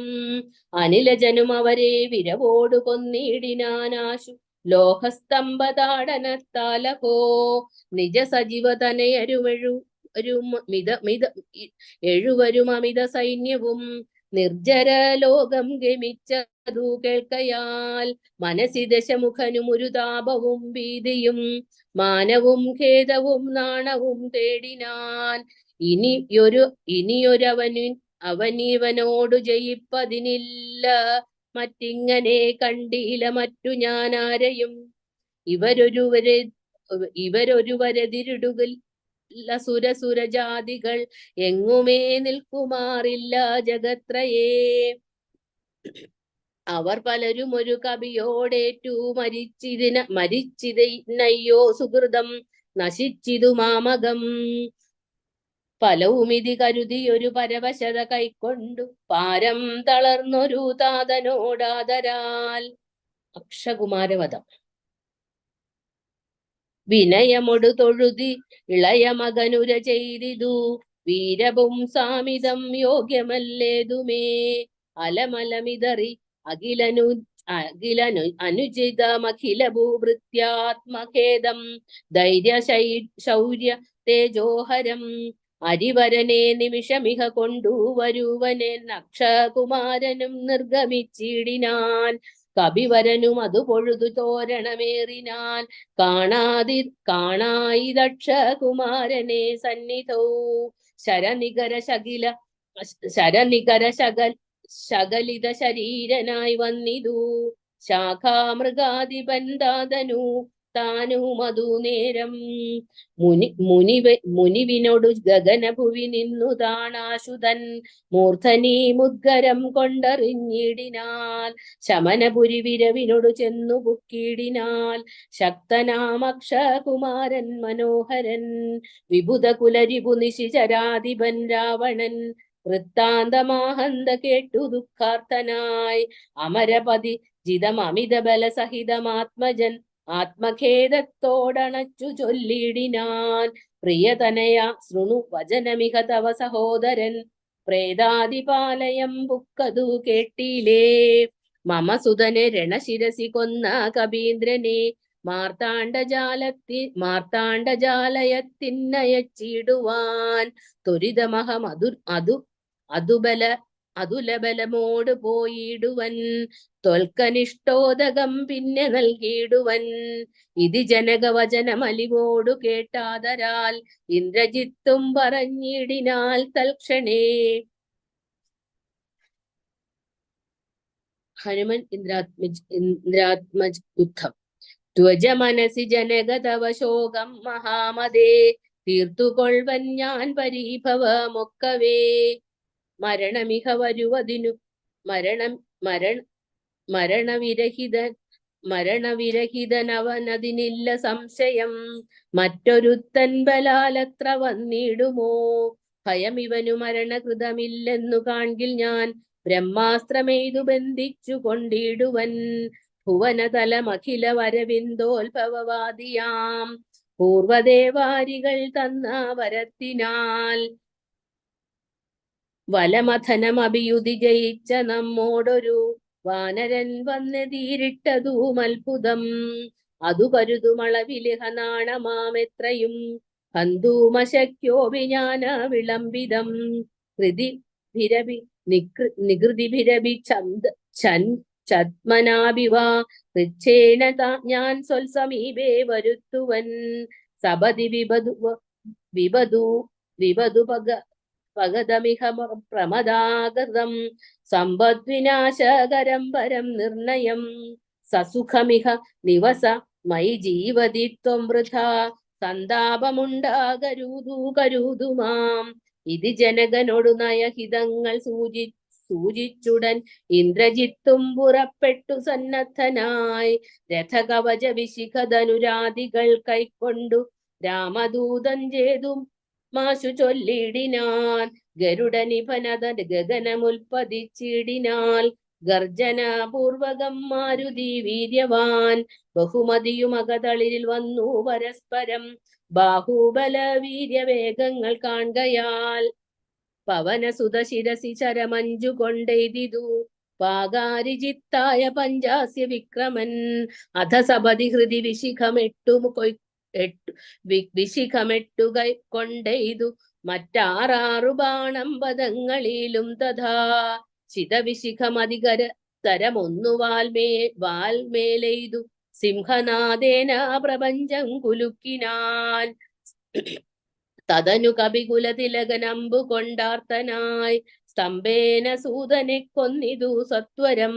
അനിലജനും അവരെ വിരവോടു കൊന്നിടിനാനാശു ലോഹസ്തംഭതാടനത്താലഹോ. നിജ സജീവതനയരുമമിത സൈന്യവും നിർജര ലോകം ഗമിച്ചതു കേൾക്കയാൽ മനസ്സി ദശമുഖനും ഒരു താപവും ഭീതിയും മാനവും ഖേദവും നാണവും തേടിനാൻ. അവനിവനോടു ജയിപ്പതിനില്ല മറ്റിങ്ങനെ കണ്ടീല മറ്റു ഞാനാരെയും. ഇവരൊരുവരെതിരിടുകില്ല സുരജാതികൾ എങ്ങുമേ നിൽക്കുമാറില്ല ജഗത്രയേ. അവർ പലരും ഒരു കവിയോടേറ്റു മരിച്ചിതയ്യോ സുഹൃതം നശിച്ചിതു മാമകം. ഫലവുമിതി കരുതി ഒരു പരവശത കൈക്കൊണ്ടു പാരം തളർന്നൊരു താതനോടാദരാൽ. അക്ഷകുമാരവധം. വിനയമൊടു തൊഴുതി ഇളയ മകനുര ചെയ്തിതു വീരവും സാമിതം യോഗ്യമല്ലേതുമേ. അലമലമിതറി അനുചിതമഖില ഭൂഭൃത്യാത്മഖേദം ധൈര്യ ശൗര്യ തേജോഹരം. അരിവരനെ നിമിഷമിഹ കൊണ്ടുവരുവനെ നക്ഷകുമാരനും നിർഗമിച്ചിടിനാൻ. കവിവരനും അത് പൊഴുതു തോരണമേറിനാൻ കാണായി ദക്ഷകുമാരനെ സന്നിധൗ. ശകലിത ശരീരനായി വന്നിതു ശാഖാമൃഗാധിപൻ ദാതനു താനു മധുനേരം. മുനിവിനോടു ഗഗനഭുവി നിന്നു താണാശുതൻ മൂർധനി മുദ്ഗരം കൊണ്ടറിഞ്ഞിടിനാൽ. ശമനപുരി വിരവിനോടു ചെന്നു പുക്കിടിനാൽ ശക്തനാമക്ഷകുമാരൻ മനോഹരൻ. വിഭുത കുലരിപു നിശിചരാധിപൻ രാവണൻ വൃത്താന്തമാഹന്ത കേട്ടു ദുഃഖാർത്ഥനായി. അമരപതി ജിതം അമിത ബലസഹിതമാത്മജൻ ആത്മഖേദത്തോടണച്ചു ചൊല്ലിടിനാൻ. പ്രിയതനയ ശൃണു വചനമിക തവ സഹോദരൻ പ്രേതാതിപാലയം പുക്കതു കേട്ടിലേ. മമ സുതനെ രണശിരസി കൊന്ന കബീന്ദ്രനെ മാർത്താണ്ഡജാലയത്തിന്നയച്ചിടുവാൻ ത്വരിതമഹം അതുലബലമോട് പോയിടുവൻ. ത്വൽക്കനിഷ്ടോദകം പിന്നെ നൽകിയിടുവൻ. ഇതി ജനകവചനമലിവോടു കേട്ടാതരാൽ ഇന്ദ്രജിത്തും പറഞ്ഞിടിനാൽ തൽക്ഷണേ. ഹനുമൻ ഇന്ദ്രാത്മജ് യുദ്ധം. ധ്വജ മനസി ജനകതവ ശോകം മഹാമതേ തീർത്തുകൊൾവൻ ഞാൻ പരീഭവമൊക്കവേ. മരണമിഹ വരുവതിനു മരണവിരഹിതനവനതിനില്ല സംശയം. മറ്റൊരുത്തൻ ബലാലത്ര വന്നിടുമോ? ഭയമിവനു മരണകൃതമില്ലെന്നു കാൺകിൽ ഞാൻ ബ്രഹ്മാസ്ത്രമെയ്തു ബന്ധിച്ചു കൊണ്ടിടുവൻ. ഭുവനതലമഖില വരവിന്ദോത്ഭവവാദിയാം പൂർവദേവാരികൾ തന്ന വരത്തിനാൽ വലമഥനമഭിയുതി ജയിച്ച നമ്മോടൊരു വാനരൻ വന്നെതിരിട്ടതും അത്ഭുതം. അതു കരുതുമളവിലിഹ നാണമാമെത്രയും ഹന്തൂമശക്യോ വിജ്ഞാന വിളംബിതം. നികൃതിഭിരഭി ഛദ്മനാഭിവ ഋച്ഛേന ഞാൻ സ്വൽസമീപേ വരുത്തുവൻ. സപതി വിബതു പഗതമിഹ പ്രമദാഗതം സമ്പദ്വിനാശകരം പരം നിർണയം. സസുഖമിഹ നിവസ മയി ജീവതി ത്വം വൃഥാ സന്താപമുണ്ടാകരുതു മാം. ഇതി ജനകനോടു നയഹിതങ്ങൾ സൂചിച്ചുടൻ ഇന്ദ്രജിത്തും പുറപ്പെട്ടു സന്നദ്ധനായി. രഥകവച വിശിഖധനുരാദികൾ കൈക്കൊണ്ടു രാമദൂതൻ ചേതും മാശു ചൊല്ലിടിനാൻ. ഗരുഡനിഭനത ഗഗനമുൽപ്പതിച്ചിടിനാൽ ഗർജനപൂർവകം മാരുതി വീര്യവാൻ. ബഹുമതിയുമകതളിരിൽ വന്നു പരസ്പരം ബാഹുബല വീര്യവേഗങ്ങൾ കാൺകയാൽ. പവനസുത ശിരസി ചരമഞ്ചു കൊണ്ടെയ്തിതു പാകാരിജിത്തായ പഞ്ചാസ്യ വിക്രമൻ. അധ സപതി ഹൃദി വിശിഖമെട്ടു കൊണ്ടെയ്തു മറ്റാറാറു ബാണം പദങ്ങളിലും തഥാ. ചിതവിശിഖമധികര തരമൊന്നു വാൽമേലെയ്തു സിംഹനാദേന പ്രപഞ്ചം കുലുക്കിനാൻ. തതനു കപികുലതിലകനമ്പു കൊണ്ടാർത്തനായി സ്തംഭേന സൂതനെ കൊന്നിതു സത്വരം.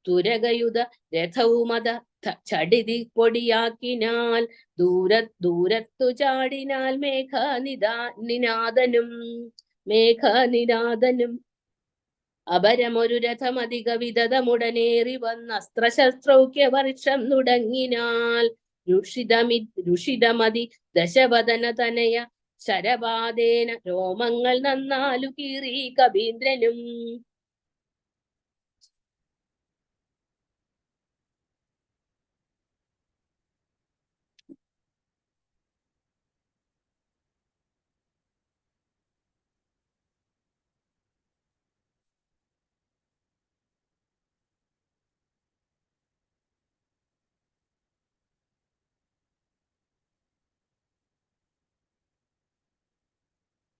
തുരകയുധ രഥവുമത ചടിതി പൊടിയാക്കിനാൽ ദൂരത്തു ചാടിനാൽ മേഘനിനാദനും അപരമൊരു രഥമധിക വിദതമുടനേറി വന്ന അസ്ത്രശസ്ത്രൗക്യ വർഷം തുടങ്ങിനാൽ. രുഷിതമതി ദശവദന തനയ ശരപാദേന രോമങ്ങൾ നന്നാലു കീറി കബീന്ദ്രനും.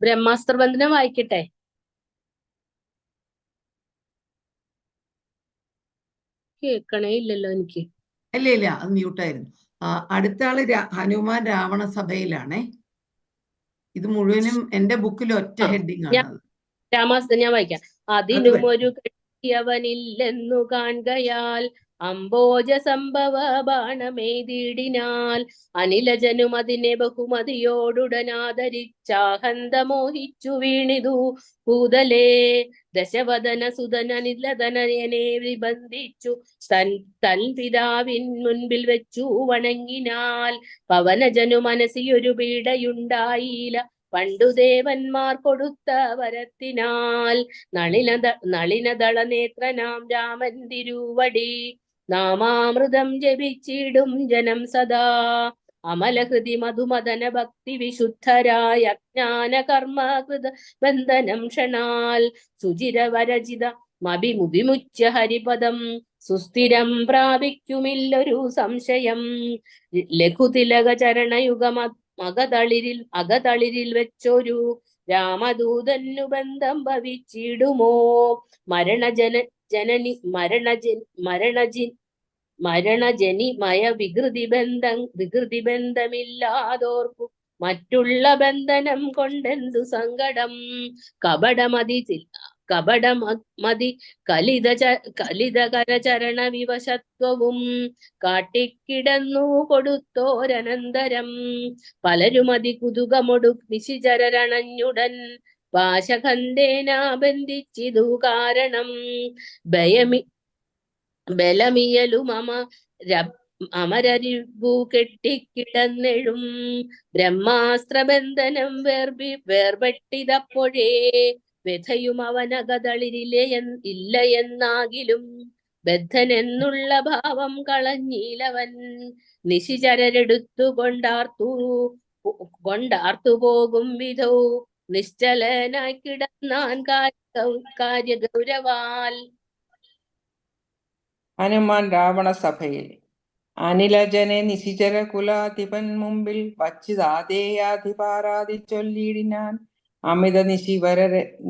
ബ്രഹ്മാസ്ത്രബന്ധനം വായിക്കട്ടെ. കേൾക്കണേ ഇല്ലല്ലോ എനിക്ക്. ഇല്ല അത് മ്യൂട്ടായിരുന്നു. അടുത്ത ആള് ഹനുമാൻ രാവണ സഭയിലാണേ. ഇത് മുഴുവനും എന്റെ ബുക്കിൽ ഒറ്റ ഹെഡിങ് ആണ്. രാമാസ്ത്രം ഞാൻ വായിക്കാം. അതിനുമൊരു കെട്ടിയവനില്ലെന്നു കാൺകയാൽ അംബോജ സംഭവ ബാണമെയ്തിടിനാൽ. അനിലജനും അതിനെ ബഹുമതിയോടുടനാദരിച്ചാഹന്ത മോഹിച്ചു വീണിതു ഭൂതലേ. ദശവദന സുതനനിലതനയനെ വിബന്ധിച്ചു തൻ പിതാവിൻ മുൻപിൽ വെച്ചു വണങ്ങിനാൽ. പവനജനു മനസ്സിയൊരു പീഡയുണ്ടായില്ല പണ്ടു ദേവന്മാർ കൊടുത്ത വരത്തിനാൽ നളിനദള നേത്രനാം രാമൻ തിരുവടി നാമാമൃതം ജപിച്ചിടും ജനം സദാ. അമലഹൃതി മധുമദന ഭക്തി വിശുദ്ധരായ അജ്ഞാന കർമ്മകൃത ബന്ധനം ക്ഷണാൽ സുചിരവരചിത മഭിമുച്ച ഹരിപദം സുസ്ഥിരം പ്രാപിക്കുമില്ലൊരു സംശയം. ലഘുതിലക ചരണയുഗം അകതളിരിൽ വെച്ചൊരു രാമദൂതന്നു ബന്ധം ഭവിച്ചിടുമോ? മരണജനിമയ വികൃതി ബന്ധമില്ലാതോർക്കു മറ്റുള്ള ബന്ധനം കൊണ്ടെന്തു സങ്കടം. കപടമതി കലിതകരചരണ വിവശത്വവും കാട്ടിക്കിടന്നു കൊടുത്തോരനന്തരം. പലരുമതി കുതുകമൊടു നിശിചരണഞ്ഞുടൻ പാശഖന്ധേന ബന്ധിച്ചിതു കാരണം. ബലമിയലും അമരരിവു കെട്ടിക്കിടന്നെഴും ബ്രഹ്മാസ്ത്രബന്ധനം വേർപെട്ടിതപ്പോഴേ വ്യഥയും അവനകതളിരിലെ ഇല്ല എന്നാകിലും ബദ്ധനെന്നുള്ള ഭാവം കളഞ്ഞിലവൻ. നിശിചരരെടുത്തു കൊണ്ടാർത്തു പോകും വിധോ നിശ്ചലനായി കിടന്നാൻ കാര്യഗൗരവാൽ. ഹനുമാൻ രാവണസഭയിൽ. അനിലജനെ നിശിചര കുലാധിപൻ മുമ്പിൽ വച്ചിതാതേയാധിപാരാതി ചൊല്ലിയിടിനാൻ. അമിത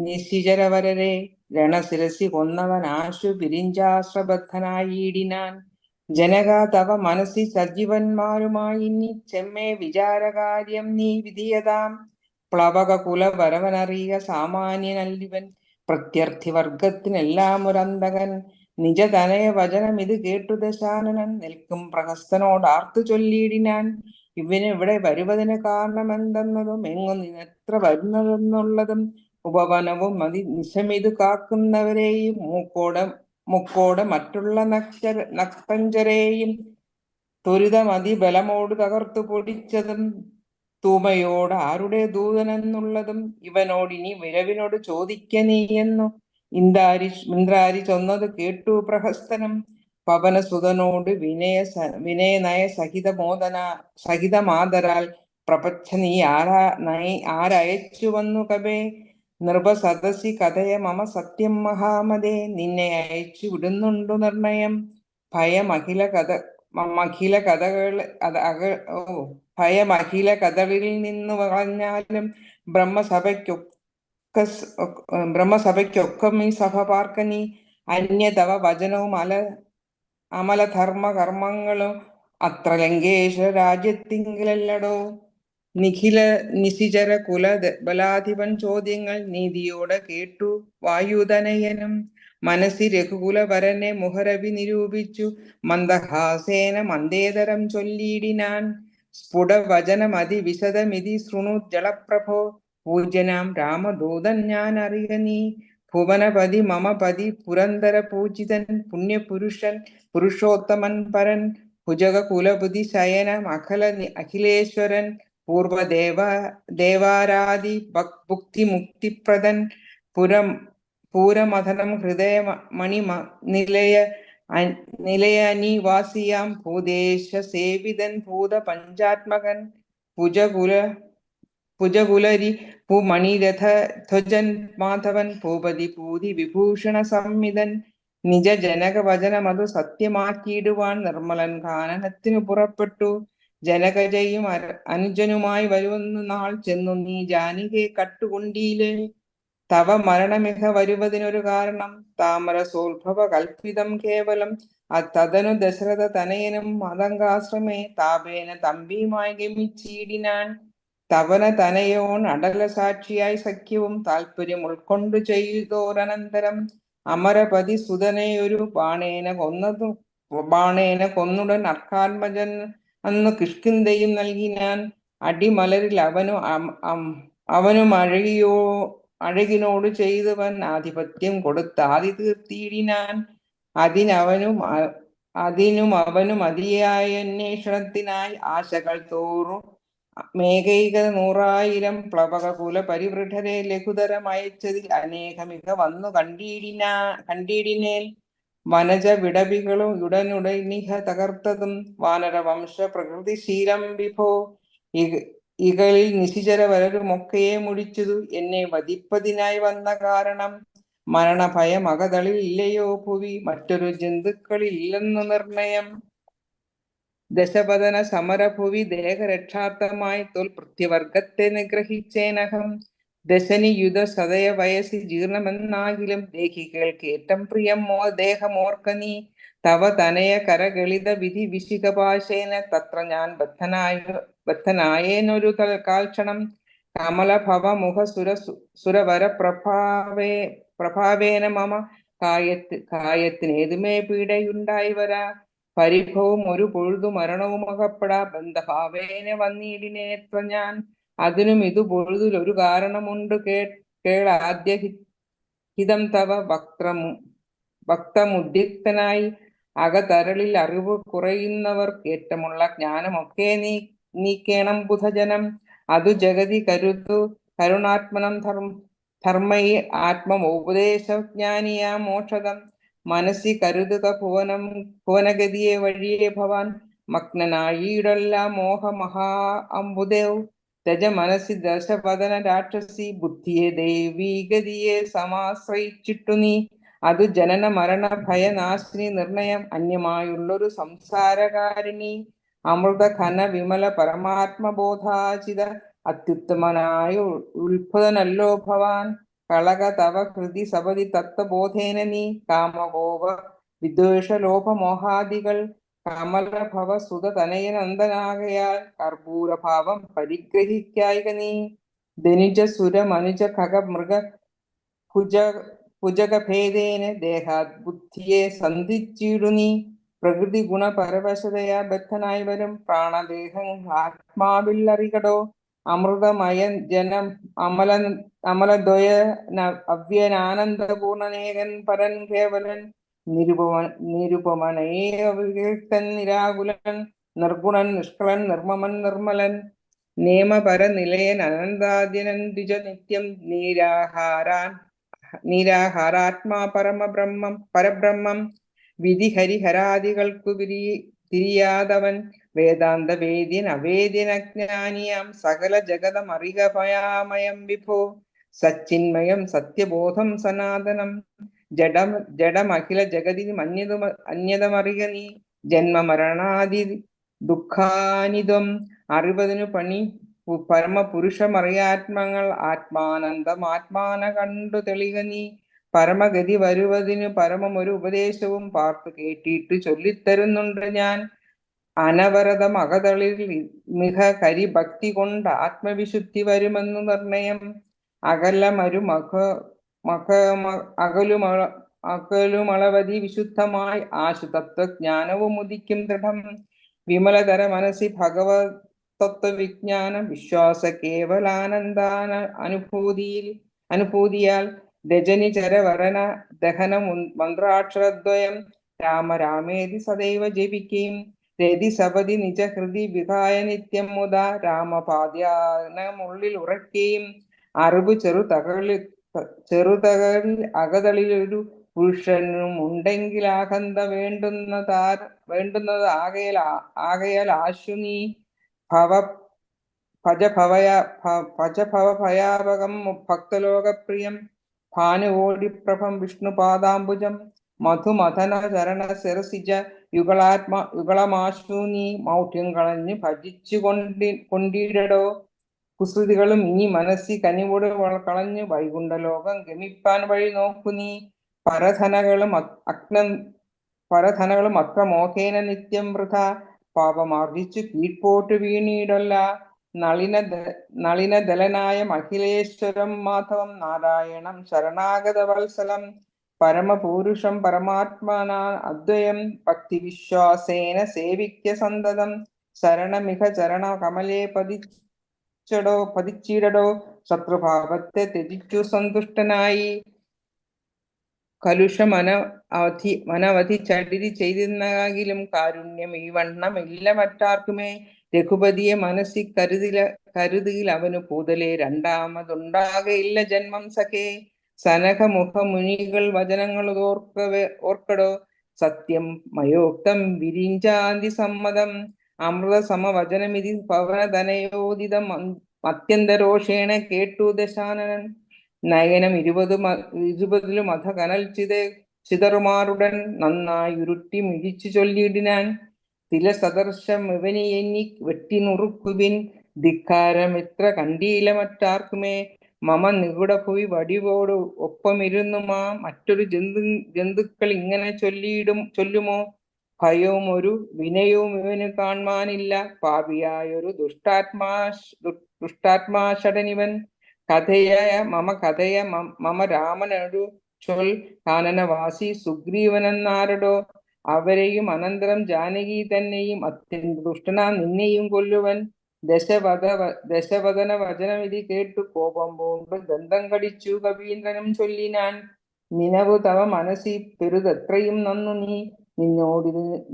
നിശിചരവരരെ രണശിരസി കൊന്നവൻ ആശു പിരിഞ്ചാശ്രബദ്ധനായിടിനാൻ. ജനക തവ മനസ്സി സജീവന്മാരുമായി ഇനി ചെമ്മേ വിചാരകാര്യം നീ വിധിയതാം. പ്ലവക കുലവരവനറിയ സാമാന്യനല്ലിവൻ പ്രത്യർത്ഥി വർഗത്തിനെല്ലാം ഒരന്തകൻ. നിജതനയ വചനം ഇത് കേട്ടു ദശാനനൻ നിൽക്കും പ്രഹസ്തനോട് ആർത്തു ചൊല്ലിയിടിനാൻ. ഇവന് ഇവിടെ വരുവതിന് കാരണമെന്തെന്നതും എങ്ങു നിന്നെത്ര വരുന്നതെന്നുള്ളതും ഉപവനവും നിശമിതു കാക്കുന്നവരെയും മുക്കോടെ മറ്റുള്ള നക്തഞ്ചരെയും ത്വരിതമതി ബലമോട് തകർത്തു പൊടിച്ചതും തൂമയോട് ആരുടെ ദൂതനെന്നുള്ളതും ഇവനോടിനി വിരവിനോട് ചോദിക്ക നീയെന്നു ഇന്ദ്രാരി ചൊന്നത് കേട്ടു പ്രഹസ്തനം. പവനസുതനോട് വിനയനയ സഹിതമാതരാൽ പ്രപഞ്ച നീ ആരയച്ചു വന്നു കവേ. നൃപസദസി കഥയ മമ സത്യം മഹാമതേ. നിന്നെ അയച്ചു വിടുന്നുണ്ടു നിർണയം. ഭയമഖില കഥകളിൽ നിന്നു കളഞ്ഞാലും ബ്രഹ്മസഭയ്ക്കൊക്കെ ഈ സഭ പാർക്കനീ. അന്യതവ വചനവും അമലധർമ്മ കർമ്മങ്ങളും അത്ര ലങ്കേശ്വര രാജ്യത്തിങ്കിലല്ലടോ. നിശിചര കുല ബലാധിപൻ ചോദ്യങ്ങൾ നീതിയോടെ കേട്ടു വായുതനയനും. മനസ്സി രഘുകുലവരനെ മുഹരവി നിരൂപിച്ചു മന്ദഹാസേന മന്ദേതരം ചൊല്ലിയിടിനാൻ. സ്ഫുടവചനമതി വിശദമിതി ശൃണു ജളപ്രഭോ. പൂജ്യനാം രാമദൂതൻ ഞാൻ അറിയ നീ. ഭുവനപതി മമപതി പുരന്തര പൂജിതൻ പുണ്യപുരുഷൻ പുരുഷോത്തമൻ പരൻ. ഭുജക കുലപുതി ശയനം അഖിലേശ്വരൻ പൂർവദേവാരാദി ഭുക്തിമുക്തിപ്രദൻ. പൂരമഥനം ഹൃദയ നിലയനിവാസിയാം ഭൂദേശ സേവിതൻ ഭൂത പഞ്ചാത്മകൻ. ഭുജകുലരി ഭൂമണിരഥധ്വജൻ മാധവൻ ഭൂപതി പൂതി വിഭൂഷണ സംവിധൻ. നിജ ജനക വചനമതു സത്യമാക്കിയിടുവാൻ നിർമ്മലൻ കാനനത്തിനു പുറപ്പെട്ടു. ജനകജയും അനുജനുമായി വരുവന്നു നാൾ ചെന്നു നീ ജാനികെ കട്ടുകൊണ്ടീലേ. തവ മരണമിഹ വരുവതിനൊരു കാരണം താമര സോത്ഭവ കൽപ്പിതം കേവലം. തദനു ദശരഥ തനയനും മതങ്കാശ്രമേ താപേന തമ്പിയുമായി ഗമിച്ചിടിനാൻ. തവന തനയോൺ അടല സാക്ഷിയായി സഖ്യവും താല്പര്യം ഉൾക്കൊണ്ടു ചെയ്തോരനന്തരം. അമരപതി സുതനെയൊരു ബാണേന കൊന്നുടൻ അർക്കാത്മജൻ അന്ന് കിഷ്കിന്ധയും നൽകിനാൻ. അടിമലരിൽ അവനും അഴകിനോട് ചെയ്തവൻ ആധിപത്യം കൊടുത്താതി തീർത്തിയിടിനാൻ. അതിനും അവനും അതിയായ അന്വേഷണത്തിനായി ആശകൾ മേഘൈക 100,000 പ്ലവകകുല പരിവൃഢരെ ലഘുതരം അയച്ചതിൽ അനേകമിക വന്നു കണ്ടിടിനേൽ വനജ വിടവികളും ഉടനുടനിഹ തകർത്തതും വാനരവംശ പ്രകൃതിശീലം വിഭോ. ഇകളിൽ നിശിചര വരരുമൊക്കെയെ മുടിച്ചതു എന്നെ വധിപ്പതിനായി വന്ന കാരണം മരണഭയം അകതളിൽ ഇല്ലയോ ഭുവി മറ്റൊരു ജന്തുക്കളില്ലെന്നു നിർണയം. ദശപതന സമരഭുവി ദേഹരക്ഷാർത്ഥമായി തോൽ പൃഥ്വിവർഗത്തെ നിഗ്രഹിച്ചേനഹം. ദശനിയുധ സദയ വയസ്സി ജീർണമെന്നാകിലും ദേഹികൾക്കേറ്റം പ്രിയം ദേഹമോർക്ക നീ. തവ തനയ കരകളിത വിധി വിശിഖപാശേന തത്ര ഞാൻ ബദ്ധനായേനൊരു കാൽക്ഷണം. കമലഭവമുഖ സുരവര പ്രഭാവേന മമ കായത്തിനേതുമേ പീഡയുണ്ടായി വരാ. പരിഭവം ഒരു പൊഴുതു മരണവും അകപ്പെടാ ബന്ധഭാവേന വന്നിടിനേത്ര ഞാൻ. അതിനും ഇതു പൊഴുതിലൊരു കാരണമുണ്ട് കേളാദ്യ ഹിതം തവ ഭക്തമുദ്യുക്തനായി. അകതരളിൽ അറിവ് കുറയുന്നവർക്ക് ഏറ്റമുള്ള ജ്ഞാനമൊക്കെ നീക്കേണം ബുധജനം. അതു ജഗതി കരുണാത്മനം ധർമ്മൈ ആത്മോപദേശജ്ഞാനിയാ മോക്ഷദം. മനസ്സി കരുതുക ഭുവനഗതിയെ വഴിയെ ഭവാൻ മഗ്നനായിടല്ല മോഹ മഹാ അംബുദേവ്. രജ മനസ്സി ദശപതന രാക്ഷസി ബുദ്ധിയെ ദൈവീഗതിയെ സമാശ്രയിച്ചിട്ടു നീ. അതു ജനന മരണ ഭയനാശിനി നിർണയം അന്യമായുള്ളൊരു സംസാരകാരിണി. അമൃത ഘന വിമല പരമാത്മബോധാചിത അത്യുത്തമനായ ഉത്ഭുതനല്ലോ ഭവാൻ. കളക തവ കൃതി സപതി തത്വബോധേന നീ. കാമകോപ വിദ്വേഷ ലോഭമോഹാദികൾ കമലഭവ സുത തനയനന്ദനാകയാൽ കർപ്പൂരഭാവം പരിഗ്രഹിക്കായിക നീ. ധനുജ സുര മനുജ ഖഗ മൃഗ ഭുജഗഭേദേന ദേഹാത് ബുദ്ധിയെ സന്ധിച്ചിടു നീ. പ്രകൃതി ഗുണ പരവശതയാ ബദ്ധനായി വരും പ്രാണദേഹം ആത്മാവിൽ അറികടോ. അമൃതമയ ജനം അമലദ്വയ അവ്യനാനന്ദപൂർണനേകൻ പരൻ കേവലൻ നിരുപമനേകൻ നിരാകുലൻ നിർഗുണൻ നിഷ്കളൻ നിർമ്മമൻ നിർമ്മലൻ നേമപര നിലയൻ അനന്താദ്യനൻ ദ്വിജ നിത്യം നീരാഹാരാത്മാ പരബ്രഹ്മം. വിധി ഹരിഹരാദികൾക്കു തിരിയാതവൻ വേദാന്ത വേദ്യൻ അവേദ്യൻ അജ്ഞാനിയാം. സകല ജഗതമറിക ഭയാമയം വിഭോ. സച്ചിന്മയം സത്യബോധം സനാതനം ജഡമഖില ജഗതിനും അന്യതമറിക നീ. ജന്മമരണാദി ദുഃഖാനിതം അറിവതിനു പണി പരമപുരുഷമറിയാത്മങ്ങൾ ആത്മാനന്ദം ആത്മാന കണ്ടു തെളിക നീ. പരമഗതി വരുവതിനു പരമമൊരു ഉപദേശവും പാർത്തു കേട്ടിട്ട് ചൊല്ലിത്തരുന്നുണ്ട് ഞാൻ. അനവരതം അകതളിൽ മിക കരിഭക്തി കൊണ്ട് ആത്മവിശുദ്ധി വരുമെന്നു നിർണയം. അകലുമളവധി വിശുദ്ധമായി ആശു തത്വജ്ഞാനവും ഉദിക്കും ദൃഢം. വിമലതര മനസ്സി ഭഗവത് തത്വവിജ്ഞാനം വിശ്വാസ കേവലാനന്ദാന അനുഭൂതിയാൽ രജനി ചരവരണ ദഹന മന്ത്രാക്ഷരദ്വയം രാമ രാമേതി സദൈവ ജപിക്കുകയും. രതി സപതി നിജ ഹൃദി വിധായ നിത്യം മുതാ രാമപാദ്യാനമുള്ളിൽ ഉറക്കുകയും. അറിവ് ചെറുതകളിൽ അകതളിലൊരു പുരുഷനും ഉണ്ടെങ്കിൽ ആകന്ത വേണ്ടുന്നത് ആകയാൽ ആശു നീ. ഭജഭവഭയാപകം ഭക്തലോകപ്രിയം ഭാനുകോടിപ്രഭം വിഷ്ണുപാദാംബുജം മധുമഥന ചരണ ശിരസിജ യുഗളമാശു നീ. മൗഢ്യം കളഞ്ഞു ഭജിച്ചു കൊണ്ടിടടോ. കുസൃതികളും ഇനി മനസ്സി കനിവോട് കളഞ്ഞു വൈകുണ്ഠലോകം ഗമിപ്പാൻ വഴി നോക്കു നീ. പരധനകളും അത്ര മോഹേന നിത്യം വൃഥ പാപമാർജിച്ചു കീഴ്പോട്ട് വീണിടല്ല. നളിനദലനായ അഖിലേശ്വരം മാധവം നാരായണം ശരണാഗത വത്സലം പരമപൂരുഷം പരമാത്മനാ അദ്വയം ഭക്തിവിശ്വാസേന സേവിക്യ സന്തതം. ശരണമിക ചരണ കമലേ പതിച്ചിടടോ. ശത്രുഭാവത്തെ ത്യജിച്ചു സന്തുഷ്ടനായി. കലുഷമനവധി ചടിതി ചെയ്തിരുന്നാകിലും കാരുണ്യം ഈ വണ്ണമില്ല മറ്റാർക്കുമേ. രഘുപതിയെ മനസ്സിൽ കരുതിയിൽ അവനു പൂതലേ രണ്ടാമതുണ്ടാകയില്ല ജന്മം സഖേ. സനകമുഖമുനികൾ വചനങ്ങൾ ഓർക്കടോ. സത്യം മയോക്തം വിരിഞ്ചാന്തി സമ്മതം. അമൃത സമവചനമിതി പവനതനയോദിതം അത്യന്തരോഷേണ കേട്ടു ദശാനനൻ. നയനം 20 മധ കനൽ ചിതറുമാറുടൻ നന്നായി ഉരുട്ടി മിഴിച്ചു ചൊല്ലിയിടിനാൻ. തില സദർശം ഇവനി എണ്ണി വെട്ടി നുറുക്കുവിൻ. ധിക്കാരം എത്ര കണ്ടീല മറ്റാർക്കുമേ. മമ നികുടഭുവി വടിവോട് ഒപ്പമിരുന്നു മറ്റൊരു ജന്തുക്കൾ ഇങ്ങനെ ചൊല്ലുമോ. ഭയവും ഒരു വിനയവും ഇവന് കാണുവാനില്ല. പാപിയായൊരു ദുഷ്ടാത്മാഷടനിവൻ. കഥയ മമ രാമനൊരു ചൊൽ. കാനനവാസി സുഗ്രീവനെന്നാരടോ. അവരെയും അനന്തരം ജാനകി തന്നെയും അത്യന്ത ദുഷ്ടനാം നിന്നെയും കൊല്ലുവൻ. ദശവദന വചനമിതി കേട്ടു കോപം പൂണ്ട് ദന്തം കടിച്ചു കവീന്ദ്രനും ചൊല്ലിനാൻ. നിനവു തവ മനസ്സി പെരുതെത്രയും നന്നു നീ.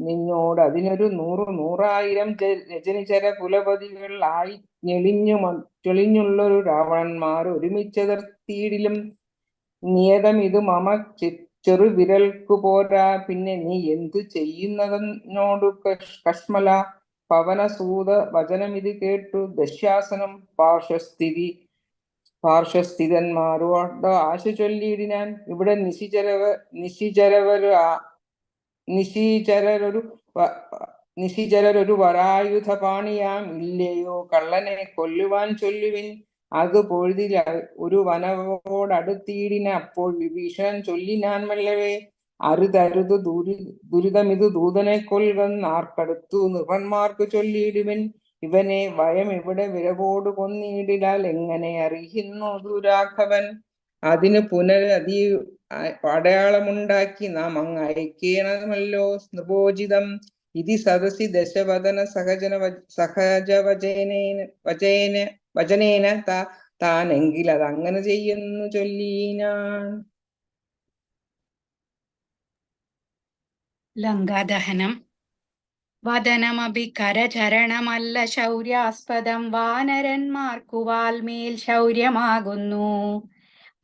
നിന്നോട് അതിനൊരു 100,000 രജനിചര കുലപതികൾ ആയി ഞെളിഞ്ഞുള്ളൊരു രാവണന്മാർ ഒരുമിച്ചെതിർത്തിയിടിലും. നിയതം ഇത് മമ ചെറുവിരൽക്കു പോരാ. പിന്നെ നീ എന്തു ചെയ്യുന്നതെന്നോടു കശ്മല. പവനസൂത വചനമിത് കേട്ടു ദശ്യാസനം പാർശ്വസ്ഥിതന്മാരോട് ആശ ചൊല്ലിയിടിനാൻ. ഇവിടെ നിശിചരൊരു വരായുധ പാണിയാം ഇല്ലയോ. കള്ളനെ കൊല്ലുവാൻ ചൊല്ലുവിൻ. അത് പൊഴുതിൽ ഒരു വനവോടടുത്തിയിടിന. അപ്പോൾ വിഭീഷണൻ ചൊല്ലിനാൻ മെല്ലവേ. അരുതരുത് ദുരിതമിതു ദൂതനെ കൊൽകന്നാർക്കടുത്തു നൃപന്മാർക്ക് ചൊല്ലിയിടുവിൻ. ഇവനെ ഭയം ഇവിടെ വിരവോട് കൊന്നിടിലാൽ എങ്ങനെ അറിയുന്നു ദുരാഘവൻ. അതിന് പുനരതി അടയാളമുണ്ടാക്കി നാം അങ്ങ് അയക്കേണമല്ലോ നൃപോചിതം. ഇതി സദസി ദശവദന വചനേന താനെങ്കിൽ അത് അങ്ങനെ ചെയ്യുന്നു ചൊല്ലിനാൻ. ലങ്കാദഹനം. വദനമഭി കരചരണമല്ല ശൗര്യാസ്പദം. വാനരന്മാർക്കു വാൽമേൽ ശൗര്യമാകുന്നു.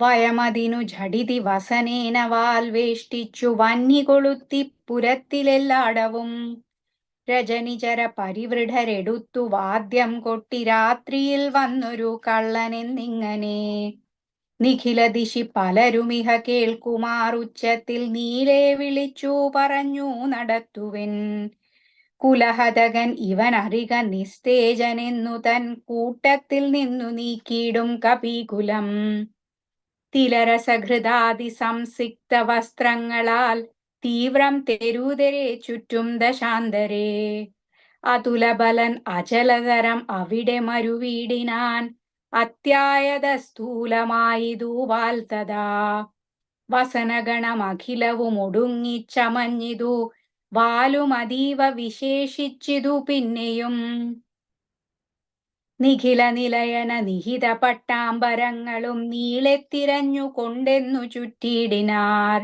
വയമതിനു ഝടിതി വസനേന വാൽ വേഷ്ടിച്ചു വന്നി കൊളുത്തി പുരത്തിലെല്ലാടവും. രജനിചര പരിവൃഢരെടുത്തു വാദ്യം കൊട്ടി രാത്രിയിൽ വന്നൊരു കള്ളനെന്നിങ്ങനെ. നിഖില ദിശി പലരുമിഹ കേൾക്കുമാറുച്ചത്തിൽ നീലേ വിളിച്ചു പറഞ്ഞു നടത്തുവിൻ. കുലഹതകൻ ഇവൻ അറിക നിസ്തേജനെന്നു തൻ കൂട്ടത്തിൽ നിന്നു നീക്കിയിടും കപികുലം. തിലരസഘൃതാതി സംസിക്ത വസ്ത്രങ്ങളാൽ തീവ്രം തെരുതെരെ ചുറ്റും ദശാന്തരേ. അതുലബലൻ അചലതരം അവിടെ മരുവീടിനാൻ. അത്യായത സ്ഥൂലമായിതു വാൽത്തതാ. വസനഗണമഖിലവും ഒടുങ്ങിച്ചമഞ്ഞിതു. വാലും അതീവ വിശേഷിച്ചിതു പിന്നെയും. നിഖില നിലയന നിഹിത പട്ടാംബരങ്ങളും നീളെത്തിരഞ്ഞു കൊണ്ടെന്നു ചുറ്റിയിടിനാർ.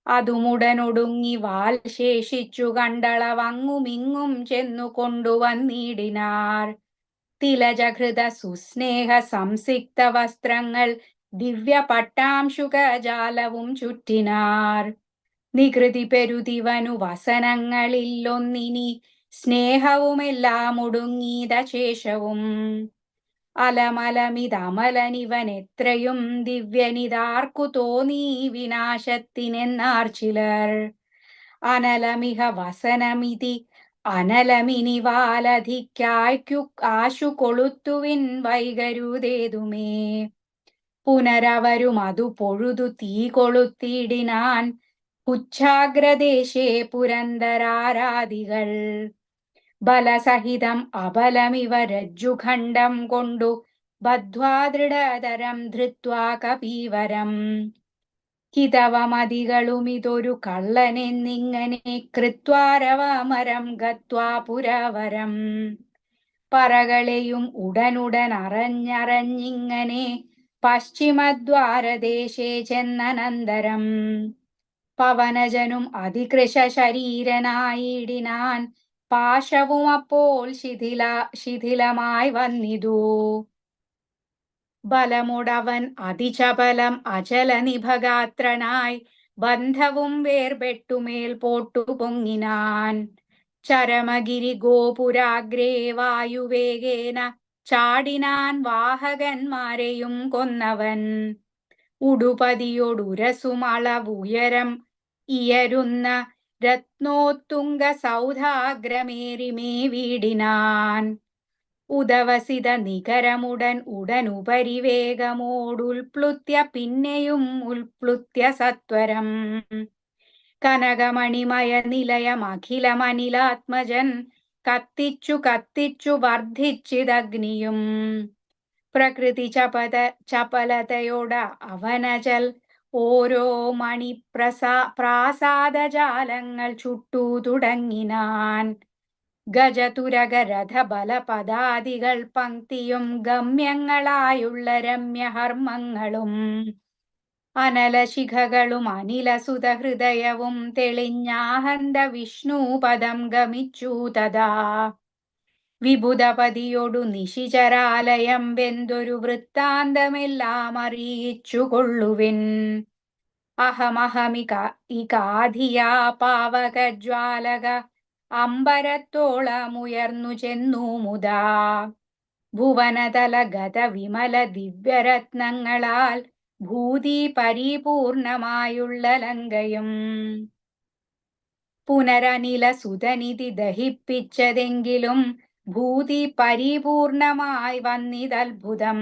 അതുമുടനൊടുങ്ങി വാൽ ശേഷിച്ചു കണ്ടളവങ്ങുമിങ്ങും ചെന്നു കൊണ്ടുവന്നിടിനാർ. തിലജഘൃത സുസ്നേഹ സംസിക്ത വസ്ത്രങ്ങൾ ദിവ്യ പട്ടാംശുകജാലവും ചുറ്റിനാർ. നികൃതി പെരുതിവനു വസനങ്ങളില്ലൊന്നിനി. സ്നേഹവുമെല്ലാം ഒടുങ്ങീത ശേഷവും. അലമലമിതമലനിവൻ എത്രയും ദിവ്യനിതാർക്കു തോന്നി വിനാശത്തിനെന്നാർ ചിലർ. അനലമിഹ വസനമിതി അനലമിനി വാലധിക്കായ്ക്കു ആശു കൊളുത്തുവിൻ വൈകരുതേതുമേ. പുനരവരും അതു പൊഴുതു തീ കൊളുത്തിയിടിനാൻ. പുച്ഛാഗ്രദേശേ പുരന്തരാരാദികൾ. ബലസഹിതം അബലമിവ രജ്ജുഖണ്ഡം കൊണ്ടു ബദ്ധ്വാ ദൃഢതരം ധൃത്വാ കപീവരം. ഹിതവമതികളുമിതൊരു കള്ളനെന്നിങ്ങനെ കൃത്വാരവമരം ഗത്വാ പുരവരം. പറകളെയും ഉടനുടൻ അറിഞ്ഞിങ്ങനെ പശ്ചിമദ്വാരദേശേ ചെന്നനന്തരം. പവനജനും അതികൃശ ശരീരനായിടിനാൻ. പാശവും അപ്പോൾ ശിഥിലമായി വന്നിതു. ബലമുടവൻ അതിചപലം അചല നിഭഗാത്രനായി ബന്ധവും വേർപെട്ടുമേൽ പോട്ടു പൊങ്ങിനാൻ. ചരമഗിരി ഗോപുരാഗ്രേ വായുവേഗേന ചാടിനാൻ വാഹകന്മാരെയും കൊന്നവൻ. ഉടുപതിയൊടുരസുമളവുയരം ഇയരുന്ന രത്നോത്തുംഗ സൗധാഗ്രമേറിമേ വീടിനാൻ. ഉദവസിത നികരമുടൻ ഉടനുപരിവേഗമോടുൽപ്ലുത്യ പിന്നെയും ഉൽപ്ലുത്യ സത്വരം. കനകമണിമയ നിലയം അഖിലമനിലാത്മജൻ കത്തിച്ചു വർദ്ധിച്ചിതഗ്നിയും. പ്രകൃതി ചപലതയോട അവനചൽ ഓരോ പ്രാസാദജാലങ്ങൾ ചുട്ടു തുടങ്ങിനാൻ. ഗജതുരകരഥ ബലപദാദികൾ പങ്ക്തിയും ഗമ്യങ്ങളായുള്ള രമ്യഹർമ്മങ്ങളും അനലശിഖകളും അനിലസുതഹൃദയവും തെളിഞ്ഞാഹന്ത വിഷ്ണുപദം ഗമിച്ചു തഥാ. വിബുധപതിയോടു നിശിചരാലയം വെന്തൊരു വൃത്താന്തമെല്ലാം അറിയിച്ചു കൊള്ളുവിൻ. ഇകാധിയാ പാവകജ്വാലക അമ്പരത്തോളമുയർന്നു ചെന്നു മുതാ. ഭുവനതല ഗത വിമല ദിവ്യരത്നങ്ങളാൽ ഭൂതി പരിപൂർണമായുള്ള ലങ്കയും. പുനരനില സുതനിധി ദഹിപ്പിച്ചതെങ്കിലും ഭൂതി പരിപൂർണമായി വന്നിതത്ഭുതം.